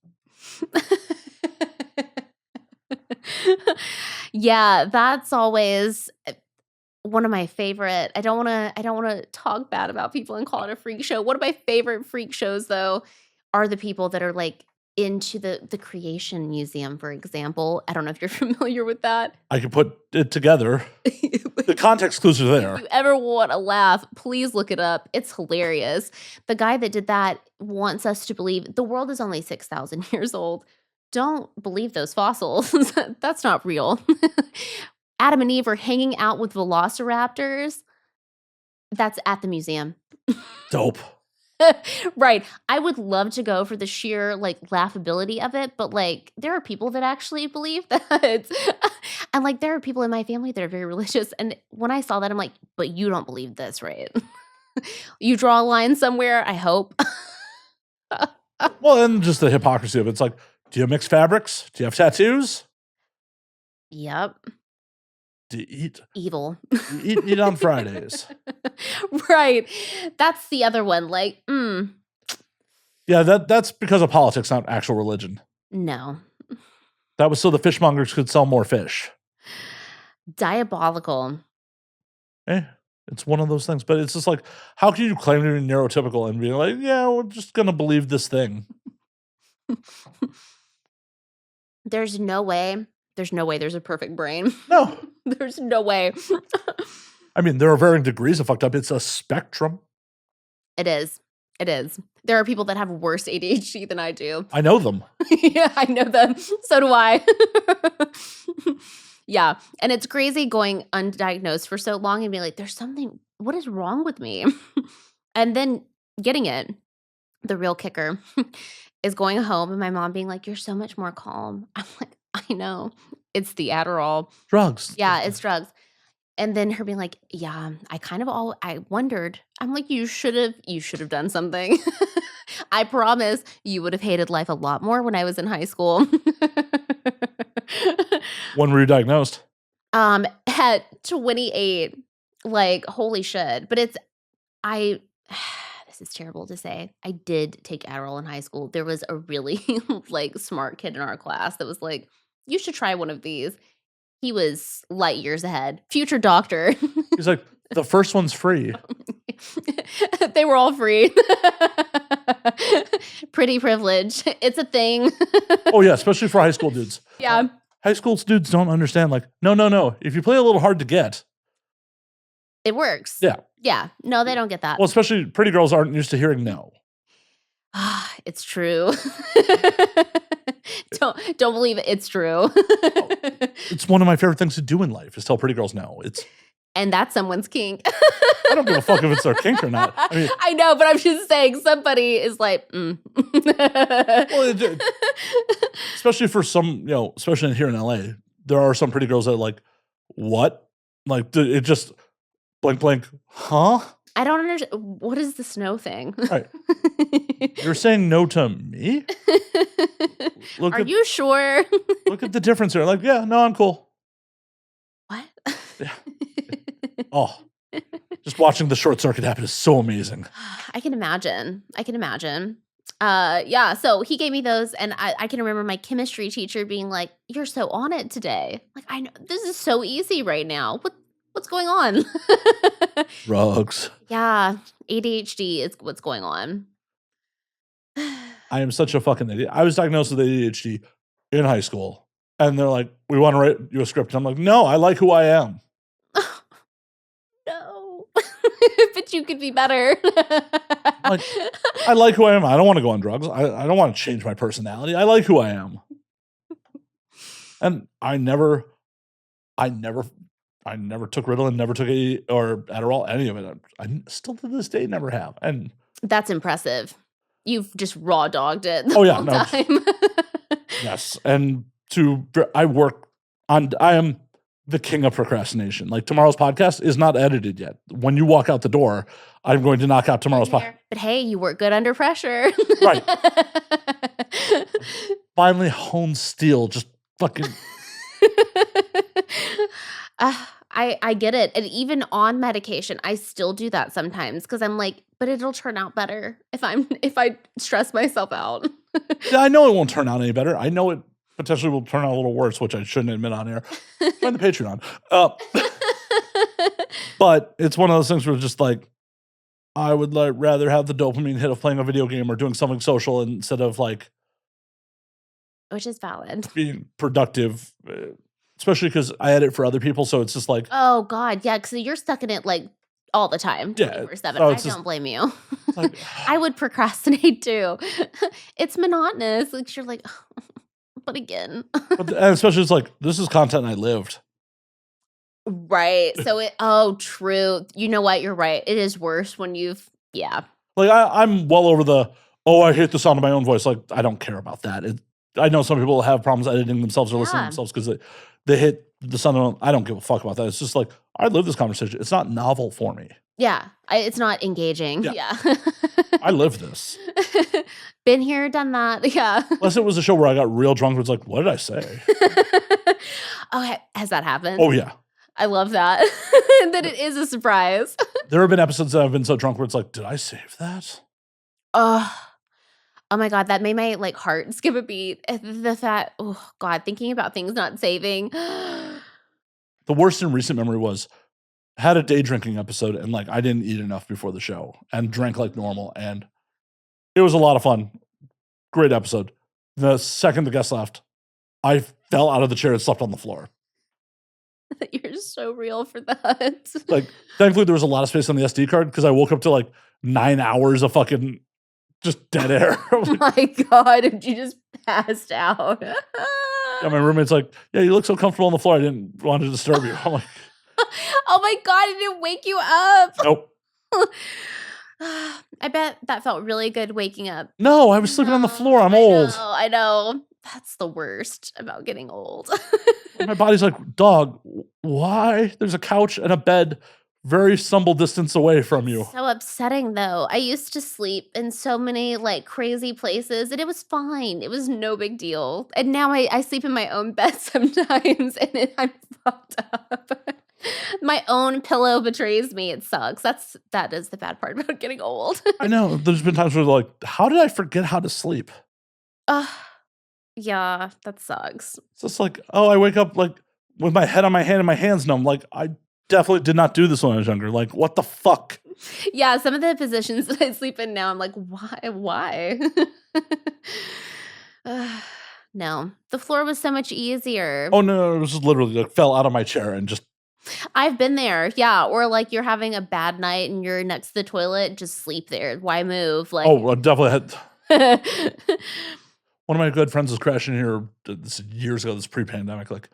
B: Yeah, that's always one of my favorite. I don't want to talk bad about people and call it a freak show. One of my favorite freak shows though are the people that are like into the Creation Museum, for example. I don't know if you're familiar with that.
A: I could put it together. The context clues are there.
B: If you ever want to laugh, please look it up. It's hilarious. The guy that did that wants us to believe the world is only 6,000 years old. Don't believe those fossils. That's not real. Adam and Eve are hanging out with velociraptors. That's at the museum.
A: Dope.
B: Right. I would love to go for the sheer like laughability of it, but like there are people that actually believe that. And like there are people in my family that are very religious. And when I saw that, I'm like, but you don't believe this, right? You draw a line somewhere, I hope.
A: Well, and just the hypocrisy of it. It's like, do you have mixed fabrics? Do you have tattoos?
B: Yep.
A: Do you eat?
B: Evil.
A: You eat on Fridays.
B: Right. That's the other one. Like,
A: Yeah, that's because of politics, not actual religion.
B: no.
A: That was so the fishmongers could sell more fish.
B: Diabolical.
A: It's one of those things. But it's just like, how can you claim to be neurotypical and be like, yeah, we're just going to believe this thing?
B: There's no way there's a perfect brain.
A: No.
B: There's no way.
A: I mean, there are varying degrees of fucked up. It's a spectrum.
B: It is. It is. There are people that have worse ADHD than I do.
A: I know them.
B: Yeah, I know them. So do I. Yeah. And it's crazy going undiagnosed for so long and being like, there's something, what is wrong with me? And then getting it. The real kicker is going home and my mom being like, you're so much more calm. I'm like, I know. It's the Adderall.
A: Drugs.
B: Yeah, it's drugs. And then her being like, yeah, I wondered. I'm like, you should have done something. I promise you would have hated life a lot more when I was in high school.
A: When were you diagnosed?
B: At 28, like, holy shit. But I this is terrible to say. I did take Adderall in high school. There was a really, like, smart kid in our class that was like, "You should try one of these." He was light years ahead. Future doctor.
A: He's like, the first one's free.
B: They were all free. Pretty privilege. It's a thing.
A: Oh yeah, especially for high school dudes.
B: Yeah.
A: High school dudes don't understand. Like, no. If you play a little hard to get,
B: It works.
A: yeah.
B: Yeah. No, they don't get that.
A: Well, especially pretty girls aren't used to hearing no.
B: It's true. Don't believe it. It's true.
A: It's one of my favorite things to do in life is tell pretty girls no.
B: And that's someone's kink.
A: I don't give a fuck if it's their kink or not. I mean,
B: I know, but I'm just saying somebody is like,
A: well, especially for some, especially here in LA, there are some pretty girls that are like, what? Like, it just blank, huh?
B: I don't understand. What is the snow thing?
A: Right. You're saying no to me?
B: Are you sure?
A: Look at the difference here. Like, yeah, no, I'm cool.
B: What?
A: Yeah. Oh, just watching the short circuit happen is so amazing.
B: I can imagine. Yeah, so he gave me those, and I can remember my chemistry teacher being like, "You're so on it today." Like, I know this is so easy right now. What's going on?
A: Drugs.
B: Yeah, ADHD is what's going on.
A: I am such a fucking idiot. I was diagnosed with ADHD in high school, and they're like, "We want to write you a script." And I'm like, "No, I like who I am."
B: No, but you could be better.
A: Like, I like who I am. I don't want to go on drugs. I don't want to change my personality. I like who I am. And I never took Ritalin, never took or Adderall, any of it. I still to this day never have. And
B: that's impressive. You've just raw dogged it the whole time.
A: Yes. And I am the king of procrastination. Like, tomorrow's podcast is not edited yet. When you walk out the door, I'm going to knock out tomorrow's podcast.
B: But hey, you work good under pressure.
A: Right. Finally honed steel, just fucking.
B: I get it. And even on medication, I still do that sometimes because I'm like, but it'll turn out better if I stress myself out.
A: Yeah, I know it won't turn out any better. I know it potentially will turn out a little worse, which I shouldn't admit on air. Join the Patreon. But it's one of those things where it's just like, I would rather have the dopamine hit of playing a video game or doing something social instead of like,
B: which is valid,
A: being productive, especially because I edit for other people. So it's just like,
B: oh God, yeah, because you're stuck in it like all the time, 24/7. I don't blame you. Like, I would procrastinate too. It's monotonous. Like, you're like, but again.
A: And especially it's like, this is content I lived.
B: Right. So true. You know what? You're right. It is worse when yeah.
A: Like, I'm well over I hate the sound of my own voice. Like, I don't care about that. I know some people have problems editing themselves or listening to themselves because they hit the sound of. I don't give a fuck about that. It's just like, I live this conversation. It's not novel for me.
B: Yeah. It's not engaging. Yeah.
A: I live this.
B: Been here, done that. Yeah.
A: Unless it was a show where I got real drunk. It's like, what did I say?
B: Oh, has that happened?
A: Oh, yeah.
B: I love that. That it is a surprise.
A: There have been episodes that I've been so drunk where it's like, did I save that?
B: Oh my God, that made my like heart skip a beat. Oh God, thinking about things not saving.
A: The worst in recent memory was, had a day drinking episode and like I didn't eat enough before the show and drank like normal, and it was a lot of fun. Great episode. The second the guest left, I fell out of the chair and slept on the floor.
B: You're so real for that.
A: Like, thankfully there was a lot of space on the SD card because I woke up to like 9 hours of fucking just dead air.
B: Oh my God, and you just passed out.
A: Yeah, my roommate's like, yeah, you look so comfortable on the floor. I didn't want to disturb you. I'm like,
B: oh my God, it didn't wake you up.
A: Nope.
B: I bet that felt really good waking up.
A: No, I was sleeping on the floor. I'm old.
B: I know. That's the worst about getting old.
A: My body's like, dog, why? There's a couch and a bed very stumble distance away from you.
B: So upsetting though. I used to sleep in so many like crazy places and it was fine. It was no big deal. And now I sleep in my own bed sometimes and I'm fucked up. My own pillow betrays me. It sucks. That is the bad part about getting old.
A: I know. There's been times where like, how did I forget how to sleep?
B: Ugh, yeah, that sucks.
A: It's just like, oh, I wake up like with my head on my hand and my hands numb. Like, I definitely did not do this when I was younger. Like, what the fuck?
B: Yeah, some of the positions that I sleep in now, I'm like, why? Ugh, no, the floor was so much easier.
A: Oh no, it was just literally like fell out of my chair and just.
B: I've been there, yeah, or like you're having a bad night and you're next to the toilet, just sleep there. Why move? Like,
A: Oh, I definitely had. One of my good friends was crashing here this years ago. This pre-pandemic, like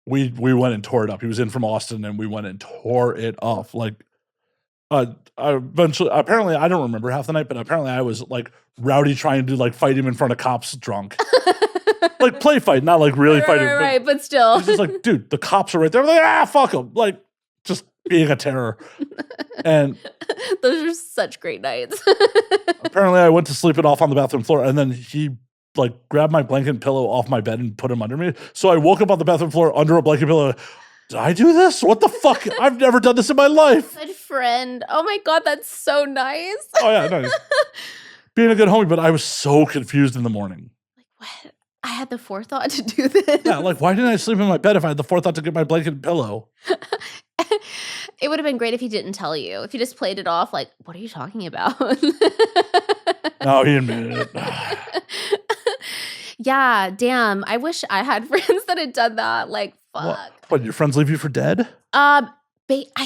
A: we went and tore it up. He was in from Austin, and we went and tore it off. Like, I eventually, apparently, I don't remember half the night, but apparently, I was like rowdy trying to like fight him in front of cops, drunk, like play fight, not like really fighting.
B: right, but still,
A: he's just like, dude, the cops are right there. I'm like, fuck them, like just being a terror. And
B: those are such great nights.
A: apparently, I went to sleep it off on the bathroom floor, and then he like grabbed my blanket and pillow off my bed and put him under me. So I woke up on the bathroom floor under a blanket pillow. Did I do this? What the fuck? I've never done this in my life.
B: Good friend. Oh my God, that's so nice.
A: Oh yeah, nice. Being a good homie, but I was so confused in the morning.
B: Like, what? I had the forethought to do this.
A: Yeah, like why didn't I sleep in my bed if I had the forethought to get my blanket and pillow?
B: It would have been great if he didn't tell you. If he just played it off like, what are you talking about?
A: No, he admitted it.
B: Yeah, damn. I wish I had friends that had done that. Like, fuck.
A: What, your friends leave you for dead?
B: I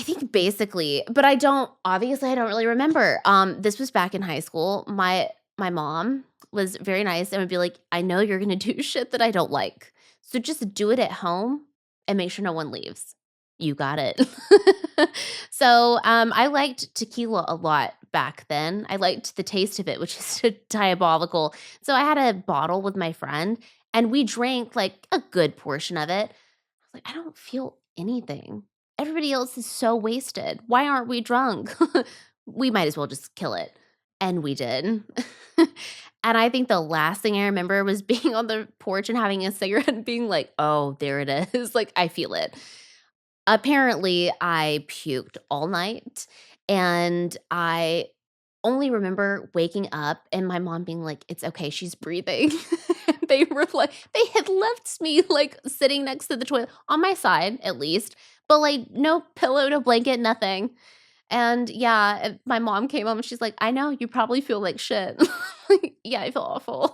B: think basically, but I don't really remember. This was back in high school. My mom was very nice and would be like, I know you're gonna do shit that I don't like. So just do it at home and make sure no one leaves. You got it. So I liked tequila a lot back then. I liked the taste of it, which is diabolical. So I had a bottle with my friend and we drank like a good portion of it. I was like, I don't feel anything. Everybody else is so wasted. Why aren't we drunk? We might as well just kill it. And we did. And I think the last thing I remember was being on the porch and having a cigarette and being like, oh, there it is. Like, I feel it. Apparently, I puked all night. And I only remember waking up and my mom being like, it's okay, she's breathing. They were like, they had left me like sitting next to the toilet on my side, at least, but like no pillow, no blanket, nothing. And yeah, my mom came home and she's like, I know you probably feel like shit. Like, yeah, I feel awful.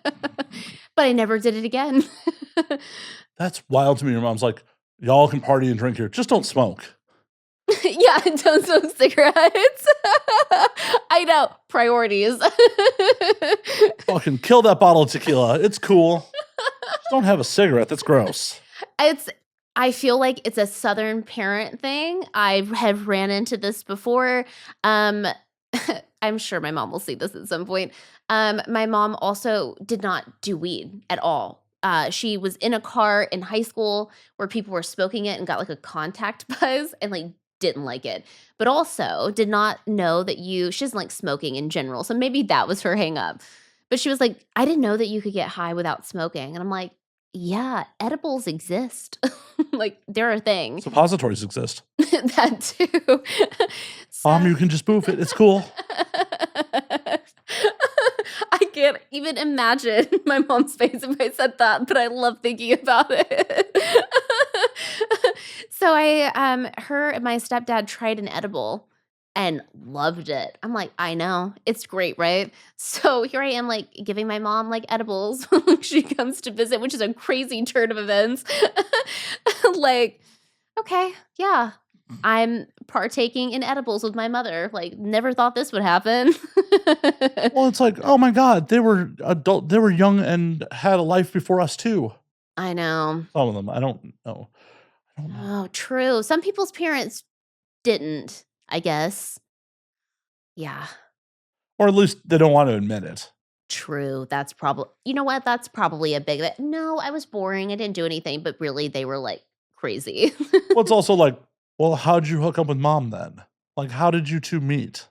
B: But I never did it again.
A: That's wild to me. Your mom's like, y'all can party and drink here. Just don't smoke.
B: Yeah, don't smoke cigarettes. I know. Priorities.
A: Fucking kill that bottle of tequila. It's cool. Just don't have a cigarette. That's gross.
B: I feel like it's a Southern parent thing. I have ran into this before. I'm sure my mom will see this at some point. My mom also did not do weed at all. She was in a car in high school where people were smoking it and got like a contact buzz and like didn't like it, but also did not know that she doesn't like smoking in general. So maybe that was her hang up. But she was like, I didn't know that you could get high without smoking. And I'm like, yeah, edibles exist. Like they're a thing.
A: Suppositories exist.
B: That too.
A: You can just move it. It's cool.
B: I can't even imagine my mom's face if I said that, but I love thinking about it. So her and my stepdad tried an edible and loved it. I'm like, I know, it's great, right? So here I am, like giving my mom like edibles when she comes to visit, which is a crazy turn of events. Like, okay, yeah, I'm partaking in edibles with my mother. Like, never thought this would happen.
A: Well, it's like, oh my God, they were adult, they were young and had a life before us too.
B: I know.
A: Some of them, I don't know.
B: Oh, true. Some people's parents didn't, I guess. Yeah,
A: Or at least they don't want to admit it.
B: true. That's probably, you know what? That's probably a big, no, I was boring. I didn't do anything, but really they were like crazy.
A: Well, it's also like, well, how'd you hook up with mom then? Like, how did you two meet?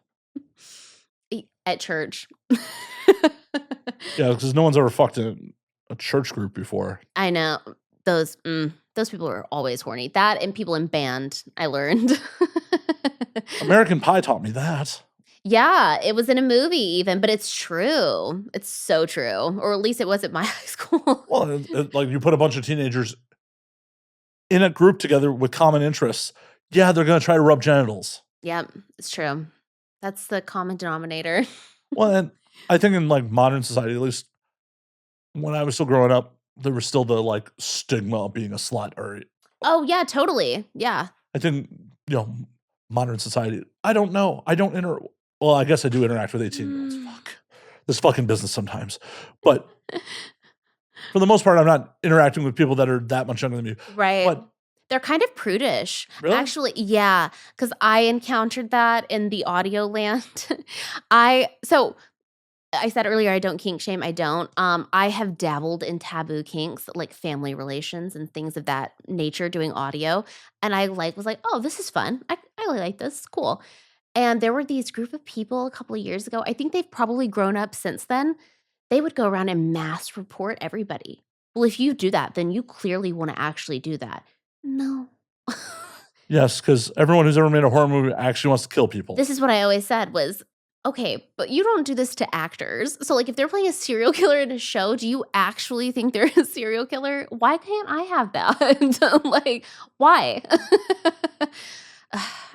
B: At church.
A: Yeah, because no one's ever fucked in a church group before.
B: I know. those people are always horny. That and people in band, I learned.
A: American Pie taught me that.
B: Yeah, it was in a movie even, but it's true. It's so true. Or at least it was at my high school.
A: Well, like you put a bunch of teenagers in a group together with common interests. Yeah, they're going to try to rub genitals.
B: Yep, it's true. That's the common denominator.
A: Well, and I think in like modern society, at least when I was still growing up, there was still the like stigma of being a slut. Or
B: Oh, yeah, totally. Yeah.
A: I think, modern society, I don't know. I don't well, I guess I do interact with 18-year-olds. Fuck. This fucking business sometimes. But for the most part, I'm not interacting with people that are that much younger than me.
B: Right.
A: But
B: they're kind of prudish.
A: Really?
B: Actually, yeah, because I encountered that in the audio land. So I said earlier I don't kink shame. I don't. I have dabbled in taboo kinks, like family relations and things of that nature, doing audio. And I was like, oh, this is fun. I really like this. Cool. And there were these group of people a couple of years ago. I think they've probably grown up since then. They would go around and mass report everybody. Well, if you do that, then you clearly want to actually do that. No.
A: yes, because everyone who's ever made a horror movie actually wants to kill people.
B: This is what I always said was, okay, but you don't do this to actors. So, like, if they're playing a serial killer in a show, do you actually think they're a serial killer? Why can't I have that? Like, why?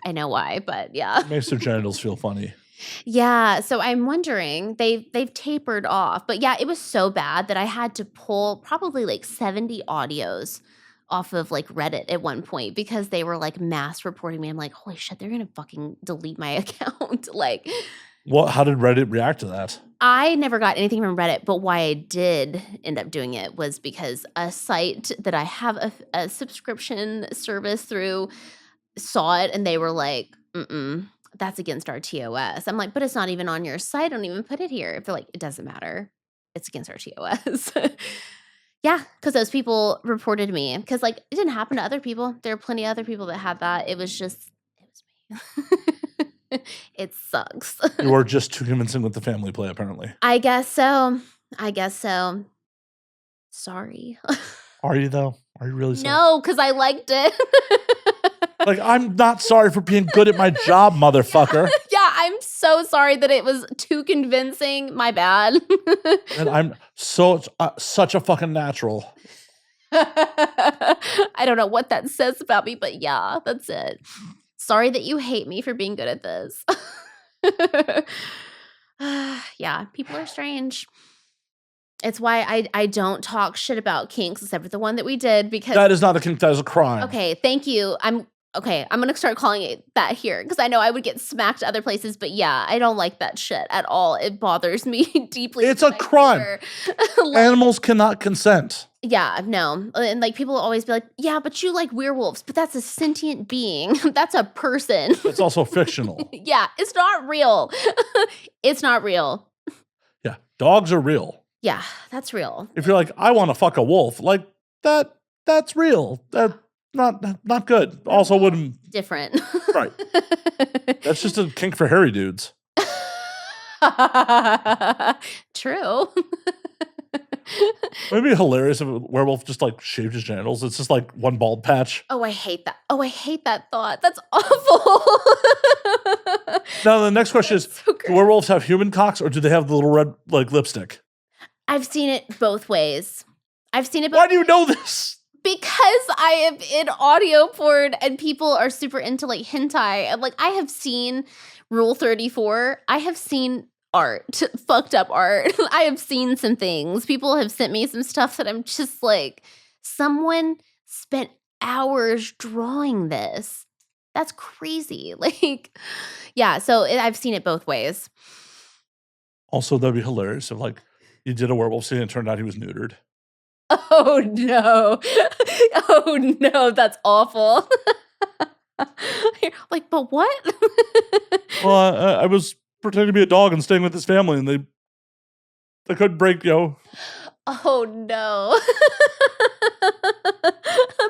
B: I know why, but yeah.
A: It makes their genitals feel funny.
B: Yeah, so I'm wondering, they've tapered off. But yeah, it was so bad that I had to pull probably like 70 audios off of like Reddit at one point because they were like mass reporting me. I'm like, holy shit, they're gonna fucking delete my account. Like,
A: How did Reddit react to that?
B: I never got anything from Reddit, but why I did end up doing it was because a site that I have a subscription service through saw it and they were like, that's against our TOS. I'm like, but it's not even on your site. Don't even put it here. They're like, it doesn't matter. It's against our TOS. Yeah, because those people reported me. Because like it didn't happen to other people. There are plenty of other people that had that. It was me. It sucks.
A: You were just too convincing with the family play, apparently.
B: I guess so. Sorry.
A: Are you though? Are you really sorry?
B: No, because I liked it.
A: Like, I'm not sorry for being good at my job, motherfucker.
B: Yeah, I'm so sorry that it was too convincing. My bad.
A: And I'm such a fucking natural.
B: I don't know what that says about me, but yeah, that's it. Sorry that you hate me for being good at this. Yeah, people are strange. It's why I don't talk shit about kinks except for the one that we did because
A: That is not a kink, that is a crime.
B: okay, thank you. I'm gonna start calling it that here because I know I would get smacked other places, but yeah, I don't like that shit at all. It bothers me deeply.
A: It's a crime. Animals cannot consent.
B: Yeah, no. And like people always be like, yeah, but you like werewolves, but that's a sentient being. That's a person.
A: It's also fictional.
B: Yeah, it's not real. It's not real.
A: Yeah, dogs are real.
B: Yeah, that's real.
A: If you're like, I want to fuck a wolf, like that's real. That's not good. Also wouldn't
B: Different.
A: right. That's just a kink for hairy dudes.
B: True.
A: It'd be hilarious if a werewolf just like shaved his genitals. It's just like one bald patch.
B: Oh, I hate that. Oh, I hate that thought. That's awful.
A: Now the next question is:
B: So
A: do werewolves have human cocks or do they have the little red like lipstick?
B: I've seen it both ways.
A: Why do you know this?
B: Because I am in audio porn and people are super into like hentai. And like I have seen Rule 34. I have seen art, fucked up art. I have seen some things. People have sent me some stuff that I'm just like, someone spent hours drawing this. That's crazy. Like, yeah, so I've seen it both ways.
A: Also, that'd be hilarious if like you did a werewolf scene and it turned out he was neutered.
B: Oh no. Oh no, that's awful. Like, but what?
A: Well, I was pretending to be a dog and staying with his family, and they couldn't break,
B: Oh no.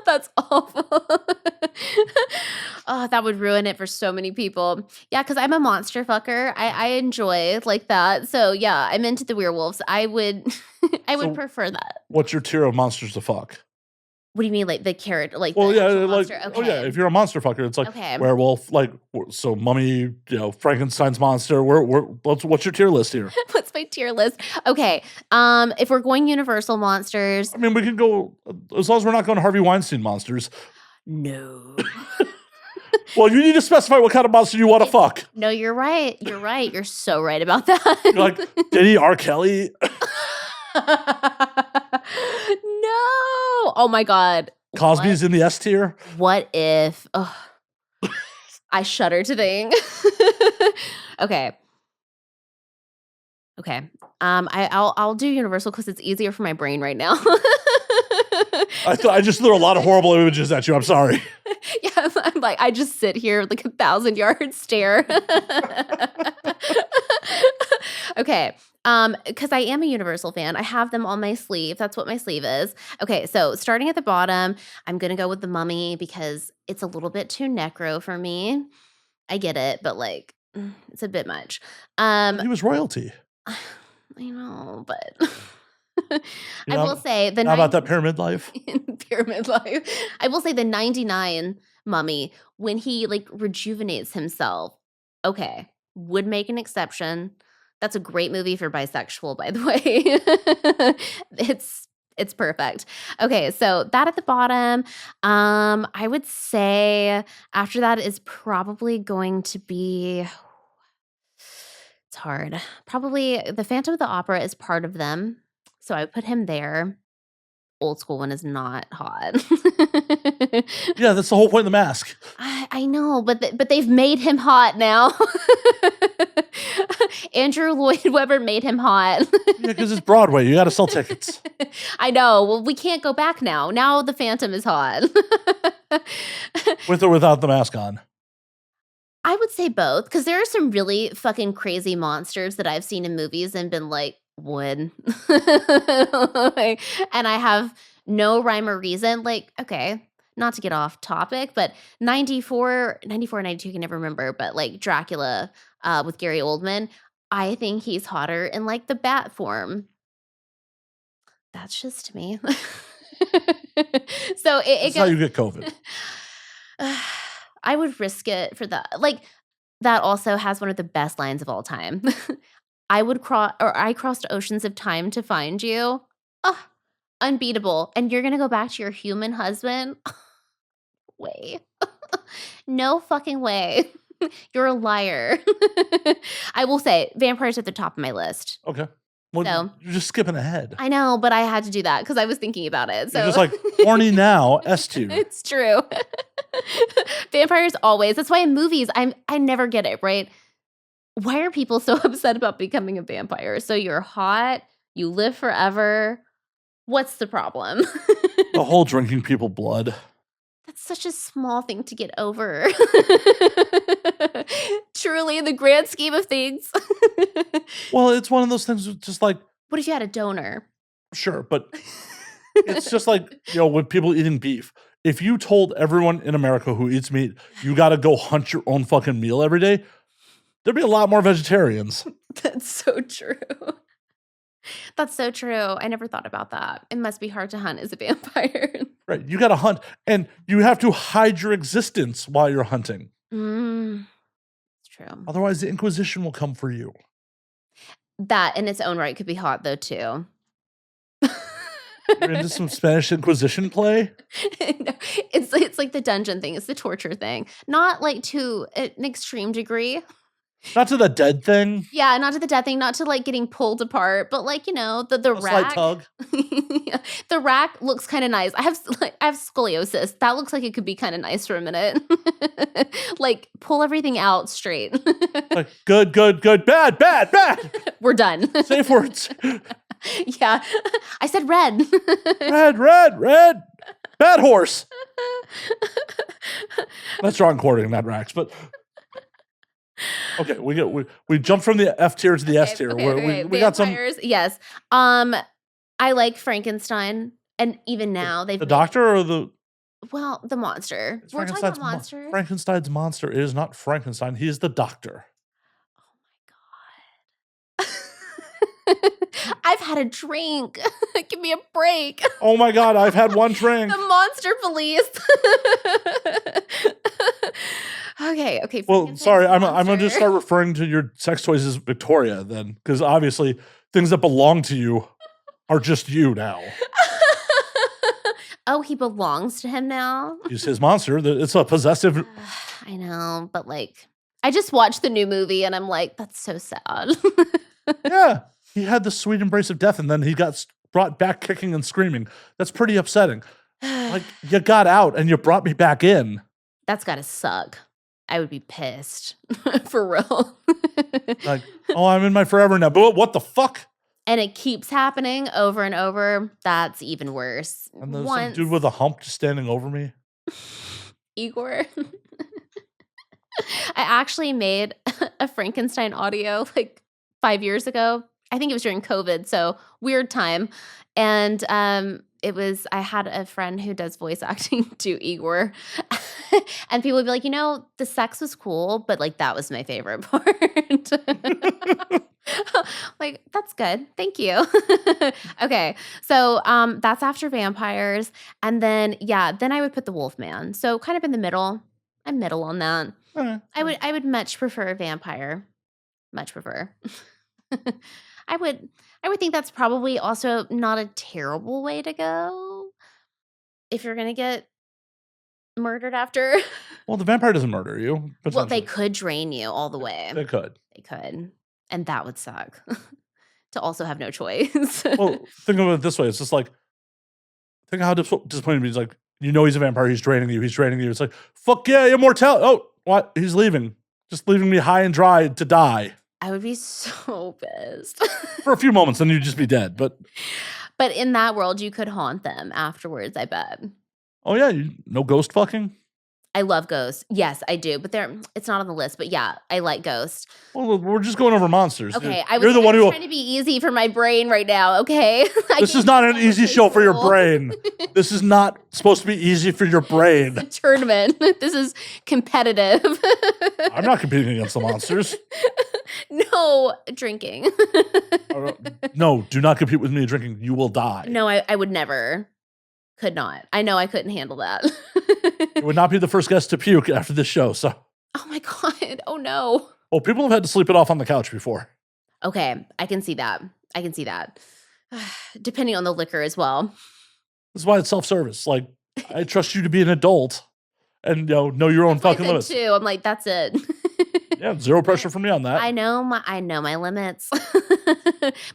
B: That's awful. Oh, that would ruin it for so many people. Yeah, because I'm a monster fucker. I enjoy like that. So yeah, I'm into the werewolves. I would
A: So-
B: prefer that.
A: What's your tier of monsters to fuck?
B: What do you mean, like the character, like
A: Well,
B: the
A: yeah,
B: actual
A: like,
B: monster?
A: oh yeah,
B: Okay.
A: if you're a monster fucker, it's like
B: Okay.
A: werewolf, like so mummy, Frankenstein's monster. What's your tier list here?
B: What's my tier list? Okay. If we're going Universal monsters,
A: I mean, we can go as long as we're not going Harvey Weinstein monsters.
B: no.
A: Well, you need to specify what kind of monster you want to fuck.
B: No, you're right. You're right. You're so right about that.
A: You're like, Diddy, R. Kelly.
B: No. Oh my God.
A: Cosby's in the S tier.
B: What if? Oh, I shudder to think. Okay. Okay. I'll do Universal because it's easier for my brain right now.
A: I just threw a lot of horrible images at you. I'm sorry.
B: Yeah, I'm like, I just sit here with like 1,000-yard stare. Okay. Because I am a Universal fan. I have them on my sleeve. That's what my sleeve is. Okay, so starting at the bottom, I'm gonna go with the Mummy because it's a little bit too necro for me. I get it, but like, it's a bit much.
A: He was royalty.
B: I know, but
A: You
B: I
A: know,
B: will say the
A: How about that pyramid life?
B: pyramid life. I will say the 99 Mummy, when he like rejuvenates himself, okay, would make an exception. That's a great movie for bisexual, by the way. It's perfect. Okay, so that at the bottom. I would say after that is probably going to be, it's hard. Probably the Phantom of the Opera is part of them. So I would put him there. Old school one is not hot.
A: Yeah, that's the whole point of the mask.
B: I know, but they've made him hot now. Andrew Lloyd Webber made him hot.
A: Yeah, because it's Broadway. You got to sell tickets.
B: I know. Well, we can't go back now. Now the Phantom is hot.
A: With or without the mask on.
B: I would say both, because there are some really fucking crazy monsters that I've seen in movies and been like, would. Like, and I have no rhyme or reason. Like, okay, not to get off topic, but 94, 92, I can never remember, but like Dracula with Gary Oldman, I think he's hotter in like the bat form. That's just me. So it
A: That's how
B: goes.
A: you get COVID.
B: I would risk it for that. Like, that also has one of the best lines of all time. I crossed oceans of time to find you. Ugh, unbeatable. And you're gonna go back to your human husband? Way. No fucking way. You're a liar. I will say, vampires at the top of my list.
A: Okay. Well,
B: So-
A: you're just skipping ahead.
B: I know, but I had to do that because I was thinking about it. So
A: You're just like, horny now, S tier.
B: it's true. Vampires always. That's why in movies, I never get it, right? Why are people so upset about becoming a vampire? So you're hot, you live forever. What's the problem?
A: The whole drinking people blood.
B: That's such a small thing to get over. Truly, in the grand scheme of things.
A: Well, it's one of those things just like,
B: What if you had a donor?
A: sure, but it's just like, with people eating beef. If you told everyone in America who eats meat, you got to go hunt your own fucking meal every day, there'd be a lot more vegetarians.
B: That's so true. That's so true. I never thought about that. It must be hard to hunt as a vampire.
A: Right. You got to hunt and you have to hide your existence while you're hunting.
B: It's true.
A: Otherwise, the Inquisition will come for you.
B: That in its own right could be hot though too.
A: You're into some Spanish Inquisition play?
B: No, it's like the dungeon thing. It's the torture thing. Not like to an extreme degree.
A: Not to the dead thing.
B: Yeah, not to the death thing, not to like getting pulled apart, but like, the
A: A slight
B: rack.
A: tug.
B: Yeah, the rack looks kind of nice. I have scoliosis. That looks like it could be kind of nice for a minute. Like pull everything out straight.
A: Like, good, bad.
B: We're done.
A: Safe words.
B: Yeah. I said red.
A: Red. Bad horse. That's John Cording, not Rax, but okay, we jumped from the F tier to the S tier.
B: Okay.
A: We got some.
B: Vampires, yes. I like Frankenstein, and even now they've
A: The doctor or the
B: the monster.
A: it's
B: We're talking about monsters.
A: Frankenstein's monster is not Frankenstein. He is the doctor.
B: Oh my god. I've had a drink. Give me a break.
A: Oh my God, I've had one drink.
B: The monster police. Okay.
A: Well,
B: Frankenstein's
A: sorry,
B: a
A: I'm going to just
B: monster.
A: start referring to your sex toys as Victoria then, because obviously things that belong to you are just you now.
B: Oh, he belongs to him now?
A: He's his monster. It's a possessive.
B: I know, but like, I just watched the new movie and I'm like, that's so sad.
A: Yeah, he had the sweet embrace of death, and then he got brought back kicking and screaming. That's pretty upsetting. Like, you got out and you brought me back in.
B: That's gotta suck. I would be pissed. For real.
A: Like, oh, I'm in my forever now. But what the fuck?
B: And it keeps happening over and over. That's even worse.
A: And there's some dude with a hump just standing over me.
B: Igor. I actually made a Frankenstein audio like 5 years ago. I think it was during COVID, so weird time. And I had a friend who does voice acting to Igor. And people would be like, the sex was cool, but like that was my favorite part. Like, that's good. Thank you. Okay. So that's after vampires. And then then I would put the Wolfman. So kind of in the middle. I'm middle on that. I would much prefer a vampire. Much prefer. I would think that's probably also not a terrible way to go if you're gonna get murdered after.
A: Well, the vampire doesn't murder you.
B: Well, they could drain you all the way.
A: They could.
B: And that would suck. To also have no choice.
A: Well, think of it this way. It's just like, think of how disappointed he's like, he's a vampire. He's draining you. It's like, fuck yeah, immortality. Oh, what? He's leaving. Just leaving me high and dry to die.
B: I would be so pissed.
A: For a few moments, then you'd just be dead. But
B: in that world, you could haunt them afterwards, I bet.
A: Oh yeah, no ghost fucking?
B: I love Ghost. Yes, I do. But it's not on the list. But yeah, I like Ghost.
A: Well, we're just going over monsters.
B: Okay, You're the one who trying to be easy for my brain right now. Okay,
A: this is not an easy show for your brain. This is not supposed to be easy for your brain.
B: It's a tournament. This is competitive.
A: I'm not competing against the monsters.
B: No, drinking.
A: No, do not compete with me drinking. You will die.
B: No, I would never. Could not. I know I couldn't handle that.
A: You would not be the first guest to puke after this show, so.
B: Oh my God. Oh no.
A: Well, people have had to sleep it off on the couch before.
B: Okay, I can see that. Depending on the liquor as well.
A: This is why it's self-service. Like, I trust you to be an adult and know your own fucking limits.
B: Too. I'm like, that's it.
A: Yeah, zero pressure from me on that.
B: I know my limits.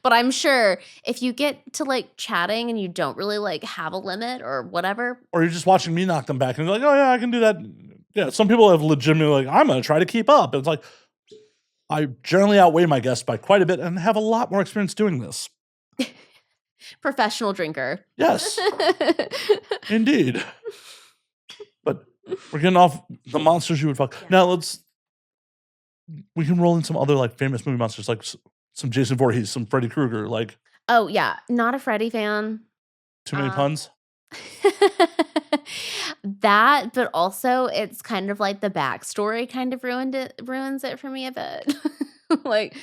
B: But I'm sure if you get to like chatting and you don't really like have a limit or whatever.
A: Or you're just watching me knock them back and you're like, oh yeah, I can do that. Yeah, some people have legitimately like, I'm going to try to keep up. And it's like, I generally outweigh my guests by quite a bit and have a lot more experience doing this.
B: Professional drinker.
A: Yes. Indeed. But we're getting off the monsters you would fuck. Now we can roll in some other like famous movie monsters, like some Jason Voorhees, some Freddy Krueger, like.
B: Oh yeah, not a Freddy fan.
A: Too many puns.
B: That, but also it's kind of like the backstory kind of ruins it for me a bit. Like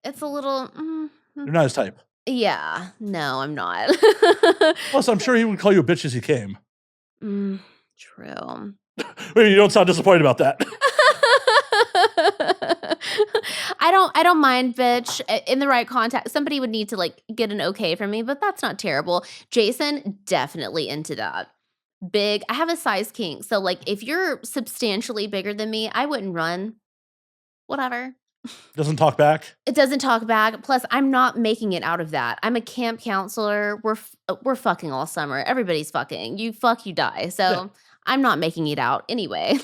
B: it's a little.
A: You're not his type.
B: Yeah, no, I'm not.
A: Plus, I'm sure he would call you a bitch as he came.
B: True.
A: Wait, you don't sound disappointed about that.
B: I don't mind bitch in the right context. Somebody would need to like get an okay from me, but that's not terrible. Jason, definitely into that. Big. I have a size kink. So like if you're substantially bigger than me, I wouldn't run. Whatever.
A: Doesn't talk back.
B: It doesn't talk back. Plus, I'm not making it out of that. I'm a camp counselor. We're fucking all summer. Everybody's fucking. You fuck, you die. So yeah. I'm not making it out anyway.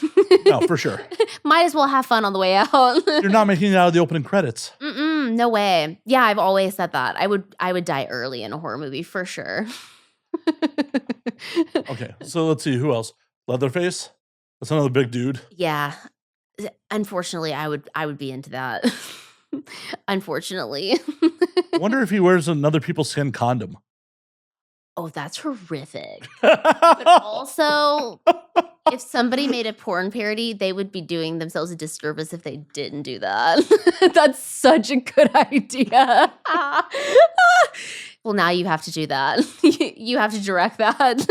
A: No, for sure.
B: Might as well have fun on the way out.
A: You're not making it out of the opening credits.
B: No way. Yeah, I've always said that. I would die early in a horror movie for sure.
A: Okay, so let's see who else. Leatherface. That's another big dude.
B: Yeah. Unfortunately, I would be into that. Unfortunately.
A: I wonder if he wears another people's skin condom.
B: Oh, that's horrific. But also, if somebody made a porn parody, they would be doing themselves a disservice if they didn't do that. That's such a good idea. Well, now you have to do that. You have to direct that.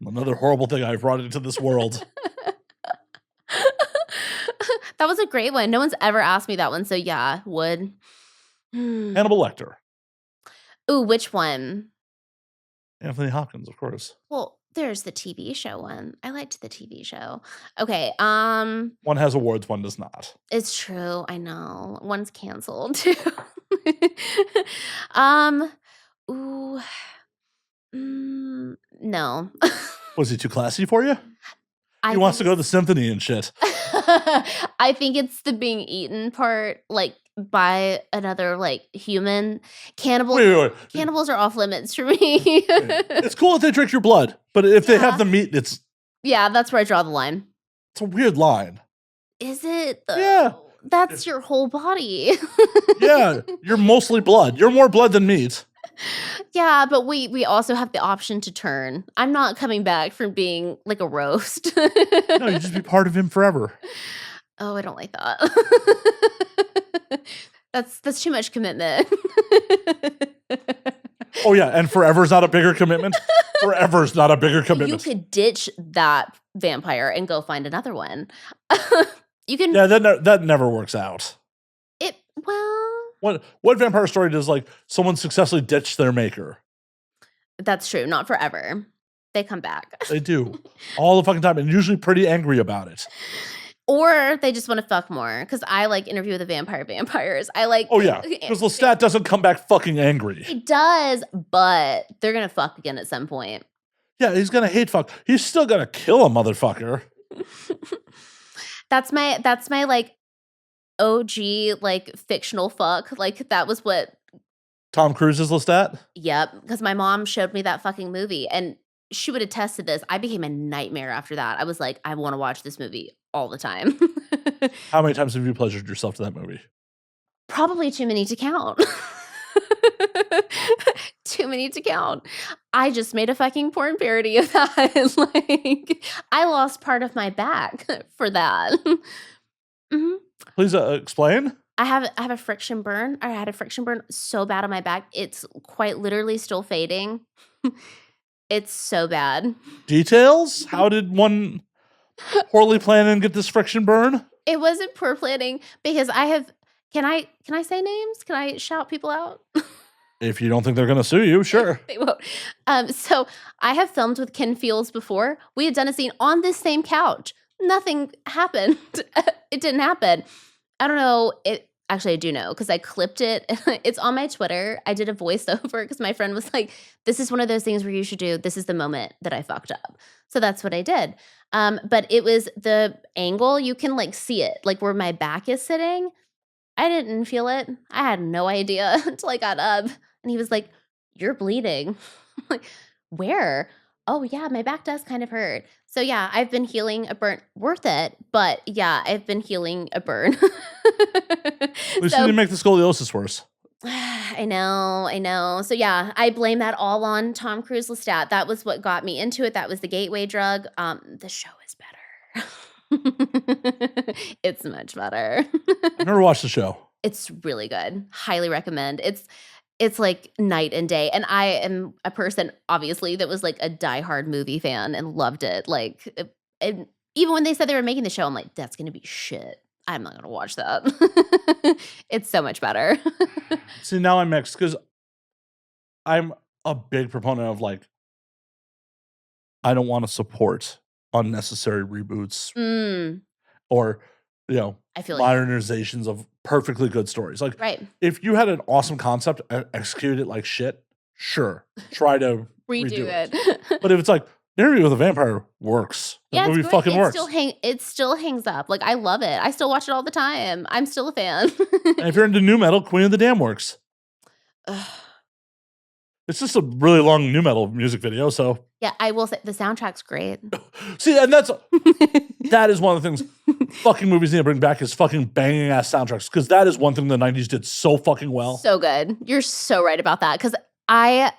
A: Another horrible thing I've brought into this world.
B: That was a great one. No one's ever asked me that one, so yeah, would.
A: Hannibal Lecter.
B: Ooh, which one?
A: Anthony Hopkins, of course.
B: Well, there's the TV show one. I liked the TV show. Okay,
A: One has awards, one does not.
B: it's true. I know. One's canceled too. um, ooh, no.
A: Was he too classy for you?
B: I
A: He wants to
B: think
A: go to the symphony and shit.
B: I think it's the being eaten part, like by another like human. Cannibals.
A: Wait.
B: Cannibals are off limits for me.
A: It's cool if they drink your blood, but if they have
B: Yeah.
A: the meat, it's
B: Yeah, that's where I draw the line.
A: a weird line.
B: Is it though?
A: Yeah.
B: That's your whole body.
A: Yeah, you're mostly blood. You're more blood than meat.
B: Yeah, but we also have the option to turn. I'm not coming back from being like a roast.
A: No, you just be part of him forever.
B: Oh, I don't like that. That's too much commitment.
A: Oh yeah, and forever's not a bigger commitment. Forever's not a bigger
B: You
A: commitment.
B: could ditch that vampire and go find another one. You can
A: Yeah, that never works out.
B: it well,
A: What vampire story does like someone successfully ditch their maker?
B: that's true, not forever. They come back.
A: They do all the fucking time, and usually pretty angry about it.
B: Or they just want to fuck more. Because I like Interview with the Vampires. I like
A: Oh yeah, because Lestat doesn't come back fucking angry.
B: He does, but they're gonna fuck again at some point.
A: Yeah, he's gonna hate fuck. He's still gonna kill a motherfucker.
B: That's my like OG like fictional fuck. Like that was what.
A: Tom Cruise's Lestat.
B: Yep, because my mom showed me that fucking movie, and she would attest to this. I became a nightmare after that. I was like, I want to watch this movie all the time.
A: How many times have you pleasured yourself to that movie?
B: Probably too many to count. Too many to count. I just made a fucking porn parody of that. Like, I lost part of my back for that. Mhm.
A: Please explain.
B: I have a friction burn. I had a friction burn so bad on my back. It's quite literally still fading. It's so bad.
A: Details? How did one poorly plan and get this friction burn?
B: It wasn't poor planning because I have. Can I say names? Can I shout people out?
A: If you don't think they're gonna sue you, sure.
B: They won't. So I have filmed with Ken Fields before. We had done a scene on this same couch. Nothing happened. It didn't happen. I don't know. Actually, I do know because I clipped it. It's on my Twitter. I did a voiceover because my friend was like, "This is one of those things where you should do. This is the moment that I fucked up." So that's what I did. But it was the angle. You can like see it, like where my back is sitting. I didn't feel it. I had no idea until I got up. And he was like, "You're bleeding." I'm like, "Where?" "Oh, yeah, my back does kind of hurt." So, yeah, I've been healing a burn. Worth it. But, yeah, I've been healing a burn.
A: At least you didn't make the scoliosis worse.
B: I know. So, yeah, I blame that all on Tom Cruise Lestat. That was what got me into it. That was the gateway drug. The show is better. It's much better.
A: I've never watched the show.
B: It's really good. Highly recommend. It's like night and day. And I am a person, obviously, that was like a diehard movie fan and loved it. Like, and even when they said they were making the show, I'm like, that's going to be shit. I'm not going to watch that. It's so much better.
A: See, now I'm mixed because I'm a big proponent of like, I don't want to support unnecessary reboots
B: Mm,
A: or,
B: I feel like,
A: modernizations of perfectly good stories. Like,
B: right.
A: if you had an awesome concept and executed it like shit, sure, try to
B: Redo
A: it.
B: it.
A: But if it's like Interview with a Vampire works, the
B: Yeah,
A: movie
B: it's great.
A: fucking works.
B: It still hangs up. Like, I love it. I still watch it all the time. I'm still a fan.
A: And if you're into new metal, Queen of the Damned works.
B: Ugh.
A: It's just a really long new metal music video, so
B: Yeah, I will say the soundtrack's great.
A: see, and that is one of the things fucking movies need to bring back is fucking banging ass soundtracks because that is one thing the '90s did so fucking well.
B: So good. You're so right about that. Because I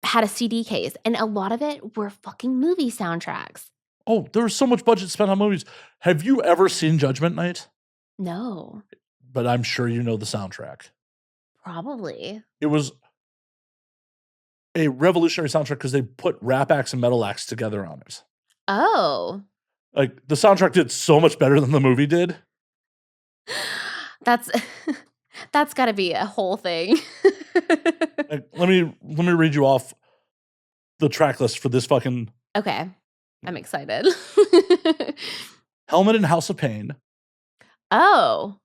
B: had a CD case, and a lot of it were fucking movie soundtracks.
A: Oh, there was so much budget spent on movies. Have you ever seen Judgment Night?
B: No,
A: But I'm sure you know the soundtrack.
B: probably.
A: It was a revolutionary soundtrack because they put rap acts and metal acts together on it.
B: Oh.
A: Like, the soundtrack did so much better than the movie did.
B: That's that's gotta be a whole thing.
A: Like, let me read you off the track list for this fucking
B: Okay, I'm excited.
A: Helmet and House of Pain,
B: Oh,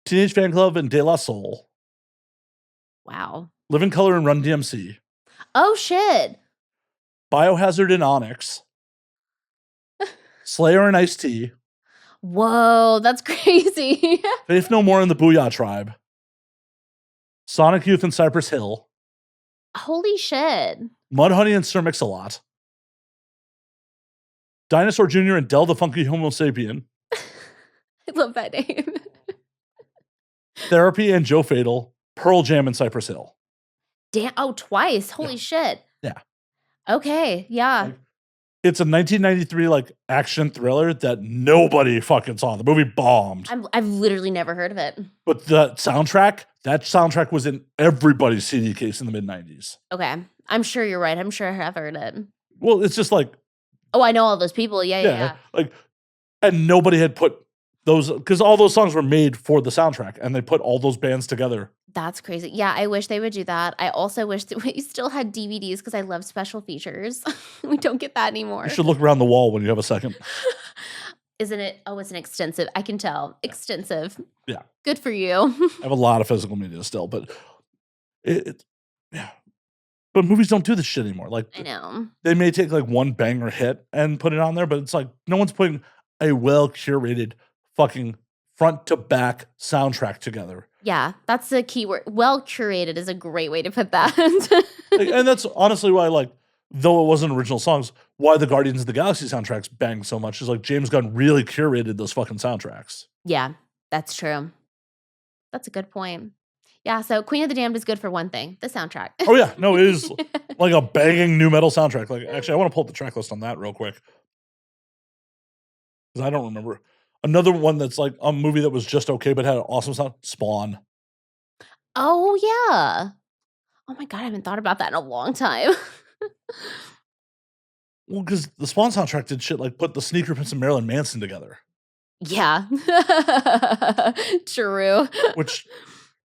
A: Teenage Fan Club and De La Soul,
B: wow.
A: Living Color and Run DMC,
B: Oh, shit.
A: Biohazard and Onyx, Slayer and Ice-T,
B: Whoa, that's crazy.
A: Faith No More and the Booyah Tribe, Sonic Youth and Cypress Hill,
B: Holy shit.
A: Mudhoney and Sir Mix-a-Lot, Dinosaur Jr. and Del the Funky Homo Sapien,
B: I love that name.
A: Therapy and Joe Fatal, Pearl Jam and Cypress Hill.
B: Damn, oh, twice. Holy shit.
A: Yeah.
B: Okay, yeah.
A: Like, it's a 1993 like action thriller that nobody fucking saw. The movie bombed.
B: I've literally never heard of it.
A: But that soundtrack was in everybody's CD case in the mid-90s.
B: Okay, I'm sure you're right. I'm sure I've heard it.
A: Well, it's just like,
B: Oh, I know all those people. Yeah.
A: like, and nobody had put those, because all those songs were made for the soundtrack, and they put all those bands together.
B: That's crazy. Yeah, I wish they would do that. I also wish that we still had DVDs because I love special features. We don't get that anymore.
A: You should look around the wall when you have a second.
B: Isn't it? Oh, it's an extensive. I can tell. Extensive.
A: Yeah.
B: Good for you.
A: I have a lot of physical media still, but yeah. But movies don't do this shit anymore. Like,
B: I know.
A: they may take like one banger hit and put it on there, but it's like no one's putting a well curated fucking front to back soundtrack together.
B: Yeah, that's the key word. Well curated is a great way to put that.
A: Like, and that's honestly why, like, though it wasn't original songs, why the Guardians of the Galaxy soundtracks bang so much is like James Gunn really curated those fucking soundtracks.
B: Yeah, that's true. That's a good point. Yeah, so Queen of the Damned is good for one thing, the soundtrack.
A: Oh yeah, no, it is like a banging new metal soundtrack. Like, actually, I want to pull up the track list on that real quick because I don't remember. Another one that's like a movie that was just okay but had an awesome sound. Spawn.
B: Oh, yeah. Oh my God, I haven't thought about that in a long time.
A: Well, because the Spawn soundtrack did shit like put the Sneaker Prince and Marilyn Manson together,
B: Yeah. True.
A: which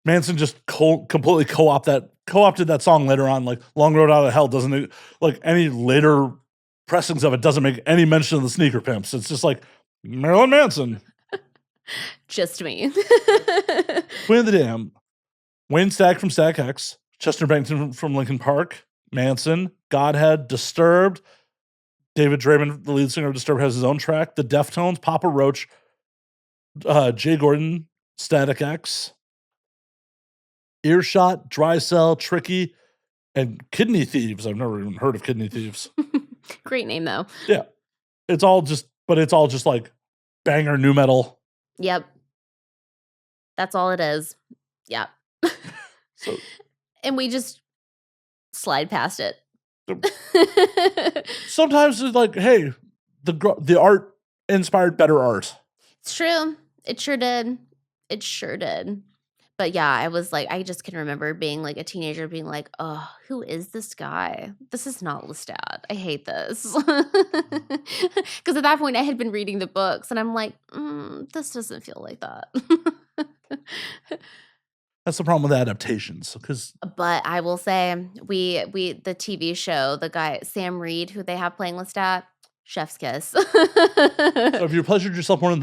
A: Manson just completely co-opted that song later on. Like Long Road Out of Hell doesn't, like, any later pressings of it doesn't make any mention of the Sneaker Pimps. It's just like Marilyn Manson,
B: Just me.
A: Queen of the Dam, Wayne Stack from Stack X, Chester Bennington from Linkin Park, Manson, Godhead, Disturbed. David Draymond, the lead singer of Disturbed, has his own track. The Deftones, Papa Roach, Jay Gordon, Static X, Earshot, Dry Cell, Tricky, and Kidney Thieves. I've never even heard of Kidney Thieves.
B: Great name, though.
A: Yeah. It's all just like banger new metal.
B: Yep. That's all it is. Yep.
A: So
B: And we just slide past it.
A: sometimes it's like, hey, the art inspired better art.
B: It's true. It sure did. It sure did. But yeah, I was like, I just can remember being like a teenager being like, oh, who is this guy? This is not Lestat. I hate this. Because at that point I had been reading the books and I'm like, this doesn't feel like that.
A: That's the problem with adaptations. Because
B: But I will say, the TV show, the guy Sam Reed, who they have playing Lestat, chef's kiss.
A: so have you pleasured yourself more than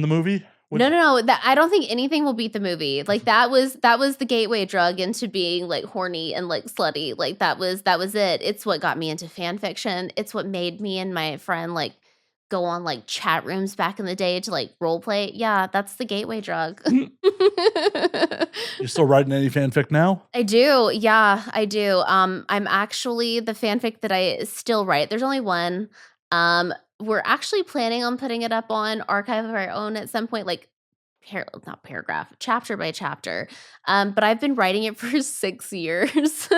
A: the movie?
B: No. That I don't think anything will beat the movie. Like that was the gateway drug into being like horny and like slutty. Like that was it. It's what got me into fan fiction. It's what made me and my friend like go on like chat rooms back in the day to like role play. Yeah, that's the gateway drug.
A: You still writing any fanfic now?
B: I do. Yeah, I do. I'm actually the fanfic that I still write. There's only one. We're actually planning on putting it up on Archive of Our Own at some point, like not paragraph, chapter by chapter. But I've been writing it for 6 years.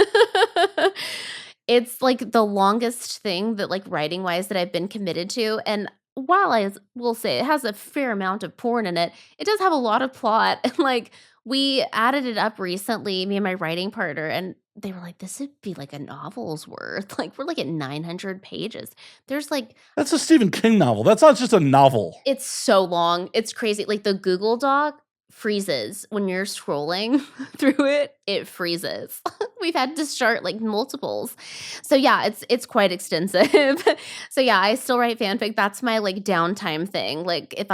B: It's like the longest thing that like writing wise that I've been committed to. And while will say it has a fair amount of porn in it, it does have a lot of plot. And like we added it up recently, me and my writing partner, and they were like, this would be like a novel's worth. Like we're like at 900 pages. There's like
A: That's a Stephen King novel. That's not just a novel.
B: it's so long. It's crazy. Like the Google Doc freezes when you're scrolling through it. It freezes. We've had to start like multiples. So yeah, it's quite extensive. So yeah, I still write fanfic. That's my like downtime thing. Like if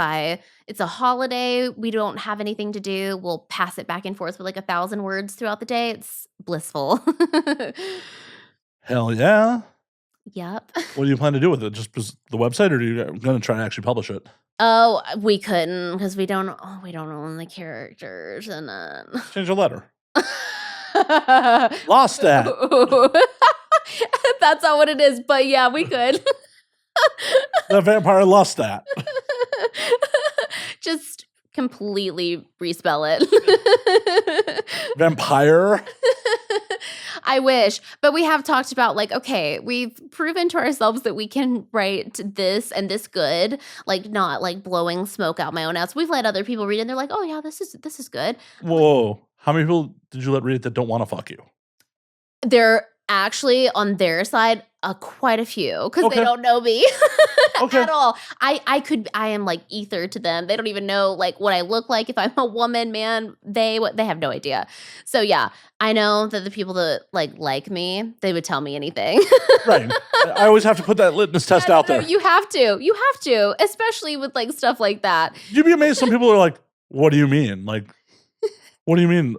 B: it's a holiday, we don't have anything to do, we'll pass it back and forth with like 1,000 words throughout the day. It's blissful.
A: Hell yeah.
B: Yep.
A: What do you plan to do with it? Just the website, or are you going to try and actually publish it?
B: Oh, we couldn't because we don't own the characters and
A: Change the letter. Lost that.
B: That's not what it is, but yeah, we could.
A: The vampire lost that.
B: Just completely respell it.
A: Vampire?
B: I wish, but we have talked about like, okay, we've proven to ourselves that we can write this and this good, like not like blowing smoke out my own ass. We've let other people read it and they're like, oh yeah, this is good.
A: Whoa. How many people did you let read it that don't want to fuck you?
B: They're actually on their side, quite a few because they don't know me at all. I am like ether to them. They don't even know like what I look like. If I'm a woman, man, they have no idea. So yeah, I know that the people that like me, they would tell me anything.
A: Right. I always have to put that litmus test out there.
B: You have to, especially with like stuff like that.
A: You'd be amazed. Some people are like, "What do you mean? Like, what do you mean?"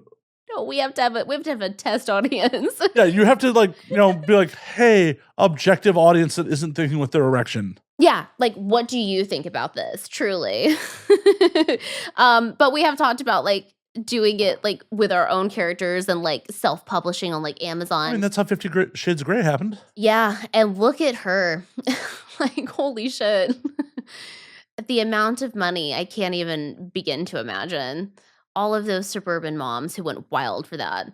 B: No, we have to have a test audience.
A: Yeah, you have to like, be like, hey, objective audience that isn't thinking with their erection.
B: Yeah, like what do you think about this? Truly. But we have talked about like doing it like with our own characters and like self-publishing on like Amazon.
A: I mean, that's how 50 Shades of Grey happened.
B: Yeah, and look at her. Like holy shit. The amount of money I can't even begin to imagine. All of those suburban moms who went wild for that.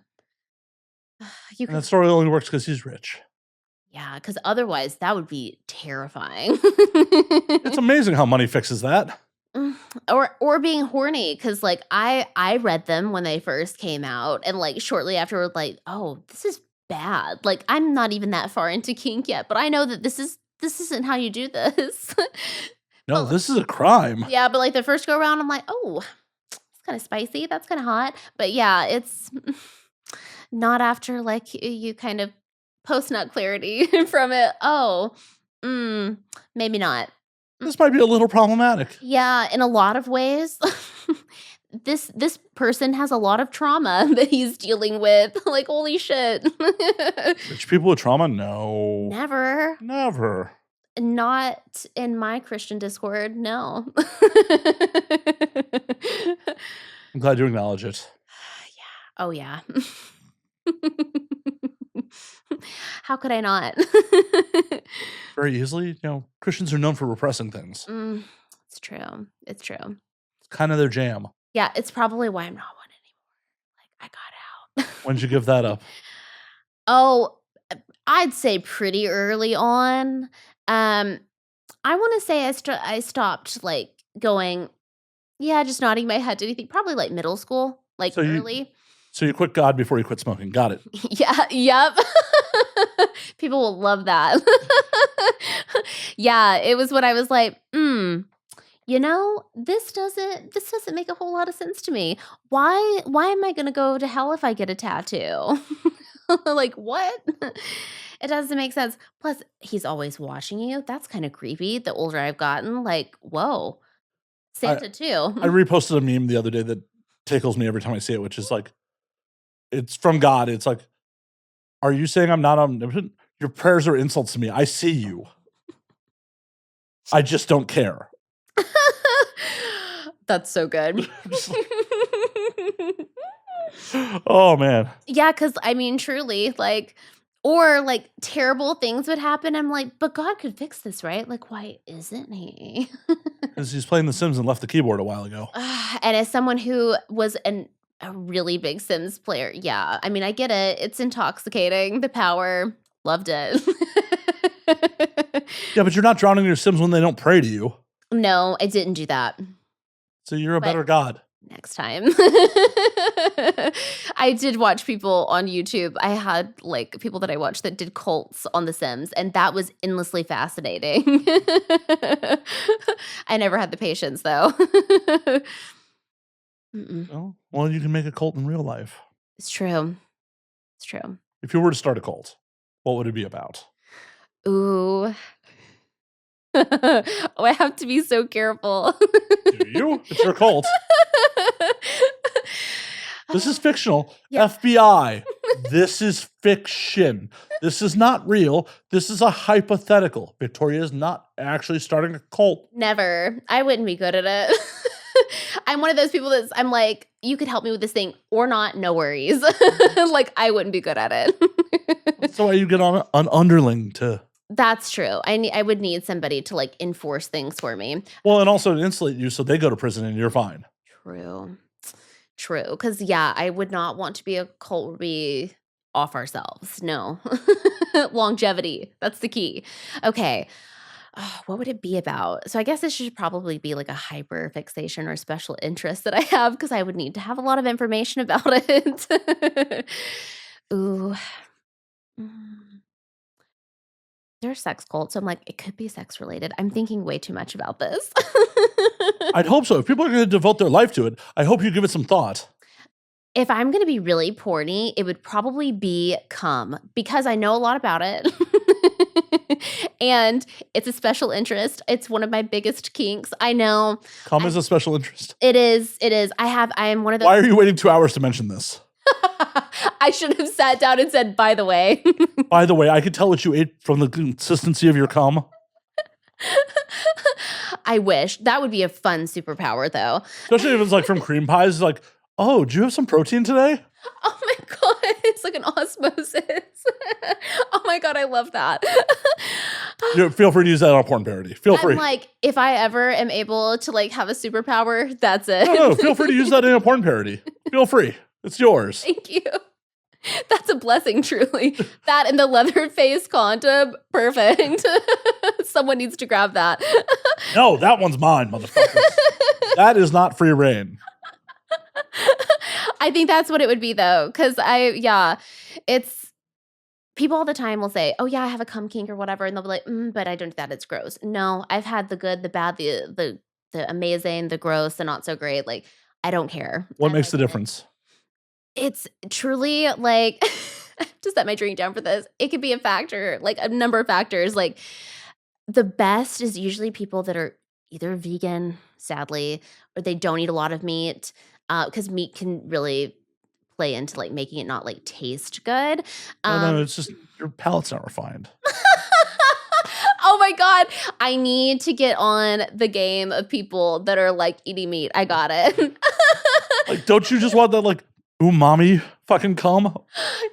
A: And that story only works because he's rich.
B: Yeah, because otherwise that would be terrifying.
A: It's amazing how money fixes that.
B: Or being horny, because like I read them when they first came out, and like shortly afterward, like, oh, this is bad. Like I'm not even that far into kink yet, but I know that this isn't how you do this.
A: No, this is a crime.
B: Yeah, but like the first go around, I'm like, oh, kind of spicy. That's kind of hot. But yeah, it's not after like you kind of post nut clarity from it. Oh, maybe not.
A: This might be a little problematic.
B: Yeah, in a lot of ways. This person has a lot of trauma that he's dealing with. Like, holy shit.
A: Rich people with trauma? No.
B: Never. Not in my Christian Discord, no.
A: I'm glad you acknowledge it.
B: Yeah. Oh, yeah. How could I not?
A: Very easily. Christians are known for repressing things.
B: It's true. It's
A: kind of their jam.
B: Yeah, it's probably why I'm not one anymore. Like, I got out.
A: When did you give that up?
B: Oh, I'd say pretty early on. I want to say I stopped like going, yeah, just nodding my head to anything. Probably like middle school, like early.
A: So you quit God before you quit smoking. Got it.
B: Yeah. Yep. People will love that. Yeah, it was when I was like, this doesn't make a whole lot of sense to me. Why am I going to go to hell if I get a tattoo? Like, what? It doesn't make sense. Plus, he's always watching you. That's kind of creepy. The older I've gotten, like, whoa. Santa too.
A: I reposted a meme the other day that tickles me every time I see it, which is like, it's from God. It's like, are you saying I'm not omnipotent? Your prayers are insults to me. I see you. I just don't care.
B: That's so good.
A: Oh, man.
B: Yeah, because, I mean, truly, like, Or, like, terrible things would happen, I'm like, "But God could fix this, right? Like, why isn't he?"
A: Because he's playing The Sims and left the keyboard a while ago.
B: And as someone who was a really big Sims player, yeah, I mean, I get it, it's intoxicating, the power, loved it.
A: Yeah, but you're not drowning your Sims when they don't pray to you.
B: No, I didn't do that.
A: So you're a
B: But
A: better god.
B: next time. I did watch people on YouTube. I had, like, people that I watched that did cults on The Sims, and that was endlessly fascinating. I never had the patience, though. Mm-mm.
A: Oh, well, you can make a cult in real life.
B: It's true. It's true.
A: If you were to start a cult, what would it be about?
B: Ooh. Oh, I have to be so careful.
A: Do you? It's your cult. This is fictional.
B: Yeah.
A: FBI. This is fiction. This is not real. This is a hypothetical. Victoria is not actually starting a cult.
B: Never. I wouldn't be good at it. I'm one of those people I'm like, you could help me with this thing or not, no worries. Like, I wouldn't be good at it.
A: That's the way you get on an underling to.
B: That's true. I would need somebody to, like, enforce things for me.
A: Well, and also to insulate you so they go to prison and you're fine.
B: True. True. Because, yeah, I would not want to be a cult where we off ourselves. No. Longevity. That's the key. Okay. What would it be about? So I guess this should probably be like a hyper fixation or special interest that I have because I would need to have a lot of information about it. Ooh. Mm. They're sex cults, so I'm like, it could be sex related. I'm thinking way too much about this.
A: I'd hope so. If people are going to devote their life to it, I hope you give it some thought.
B: If I'm going to be really porny, it would probably be cum because I know a lot about it. And it's a special interest. It's one of my biggest kinks. I know.
A: Cum is a special interest.
B: It is. It is. I am one of those.
A: Why are you waiting 2 hours to mention this?
B: I should have sat down and said, by the way.
A: By the way, I could tell what you ate from the consistency of your cum.
B: I wish. That would be a fun superpower, though.
A: Especially if it's like from cream pies. Like, oh, do you have some protein today?
B: Oh my God. It's like an osmosis. Oh my God. I love that.
A: Feel free to use that on a porn parody. Feel free.
B: I'm like, if I ever am able to, like, have a superpower, that's it.
A: No, feel free to use that in a porn parody. Feel free. It's yours.
B: Thank you. That's a blessing, truly. That and the leather face condom, perfect. Someone needs to grab that.
A: No, that one's mine, motherfuckers. That is not free reign.
B: I think that's what it would be, though, because it's people all the time will say, "Oh yeah, I have a cum kink or whatever," and they'll be like, "But I don't do that. It's gross." No, I've had the good, the bad, the amazing, the gross, the not so great. Like, I don't care.
A: What
B: I
A: makes
B: like
A: the
B: it.
A: difference?
B: It's truly like, I have to set my drink down for this. It could be a factor, like a number of factors. Like, the best is usually people that are either vegan, sadly, or they don't eat a lot of meat, because meat can really play into, like, making it not, like, taste good.
A: No, it's just your palate's not refined.
B: Oh my God. I need to get on the game of people that are, like, eating meat. I got it.
A: Like, don't you just want that, like, umami fucking cum?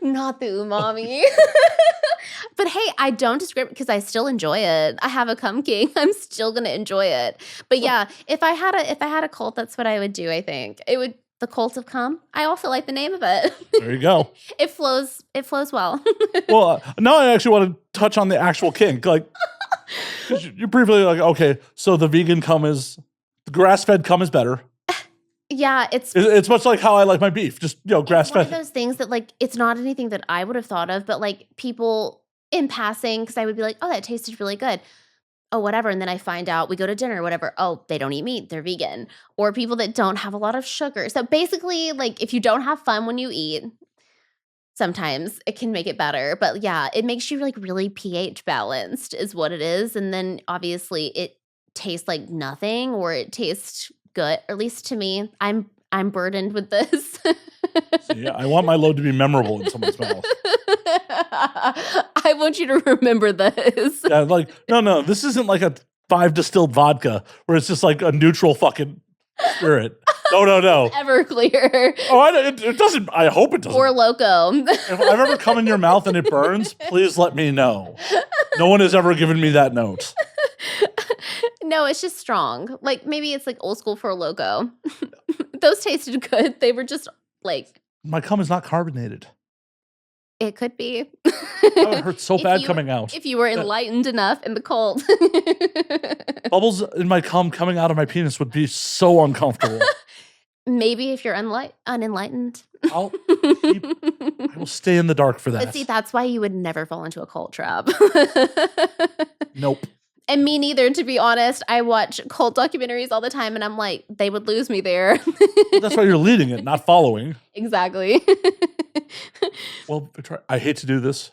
B: Not the umami. But hey, I don't disagree because I still enjoy it. I have a cum king. I'm still gonna enjoy it. But yeah, if I had a cult, that's what I would do. I think it would the cult of cum. I also like the name of it.
A: There you go.
B: It flows well.
A: Well, now I actually want to touch on the actual kink. Like, 'cause you're briefly like, okay, so the vegan cum is, the grass-fed cum is better.
B: Yeah, it's
A: much like how I like my beef, just,
B: one of
A: grass-fed.
B: those things that, like, it's not anything that I would have thought of, but, like, people in passing, because I would be like, oh, that tasted really good. Oh, whatever. And then I find out we go to dinner, whatever. Oh, they don't eat meat. They're vegan. Or people that don't have a lot of sugar. So basically, like, if you don't have fun when you eat, sometimes it can make it better. But yeah, it makes you, like, really pH balanced is what it is. And then obviously it tastes like nothing, or it tastes good. Or at least to me, I'm burdened with this.
A: So yeah, I want my load to be memorable in someone's mouth.
B: I want you to remember this.
A: Yeah, like, no, this isn't like a 5 distilled vodka where it's just like a neutral fucking spirit. No.
B: Everclear.
A: Oh, it doesn't. I hope it doesn't.
B: Or Loco.
A: If I've ever come in your mouth and it burns, please let me know. No one has ever given me that note.
B: No, it's just strong. Like maybe it's like old school for a Loco. Those tasted good. They were just like.
A: My cum is not carbonated.
B: It could be.
A: That would hurt so bad coming out.
B: If you were enlightened enough in the cult.
A: Bubbles in my cum coming out of my penis would be so uncomfortable.
B: Maybe if you're unenlightened.
A: I will stay in the dark for that.
B: But see, that's why you would never fall into a cult trap.
A: Nope.
B: And me neither, to be honest. I watch cult documentaries all the time, and I'm like, they would lose me there.
A: Well, that's why you're leading it, not following.
B: Exactly.
A: Well, Victoria, I hate to do this.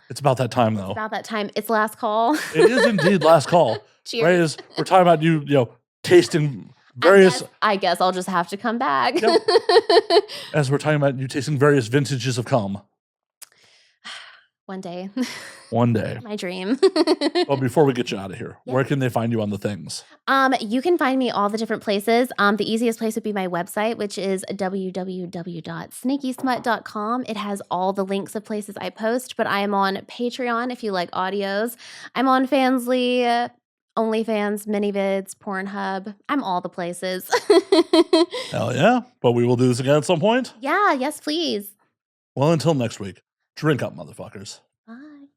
A: It's about that time, though.
B: It's about that time. It's last call.
A: It is indeed last call.
B: Cheers.
A: Right? We're talking about you tasting various.
B: I guess I'll just have to come back.
A: Yep. As we're talking about you tasting various vintages of cum.
B: One day.
A: One day.
B: My dream.
A: Well, before we get you out of here, where can they find you on the things?
B: You can find me all the different places. The easiest place would be my website, which is www.snakysmut.com. It has all the links of places I post, but I am on Patreon if you like audios. I'm on Fansly, OnlyFans, MiniVids, Pornhub. I'm all the places.
A: Hell yeah. But we will do this again at some point.
B: Yeah, yes, please.
A: Well, until next week, drink up, motherfuckers.
B: Bye.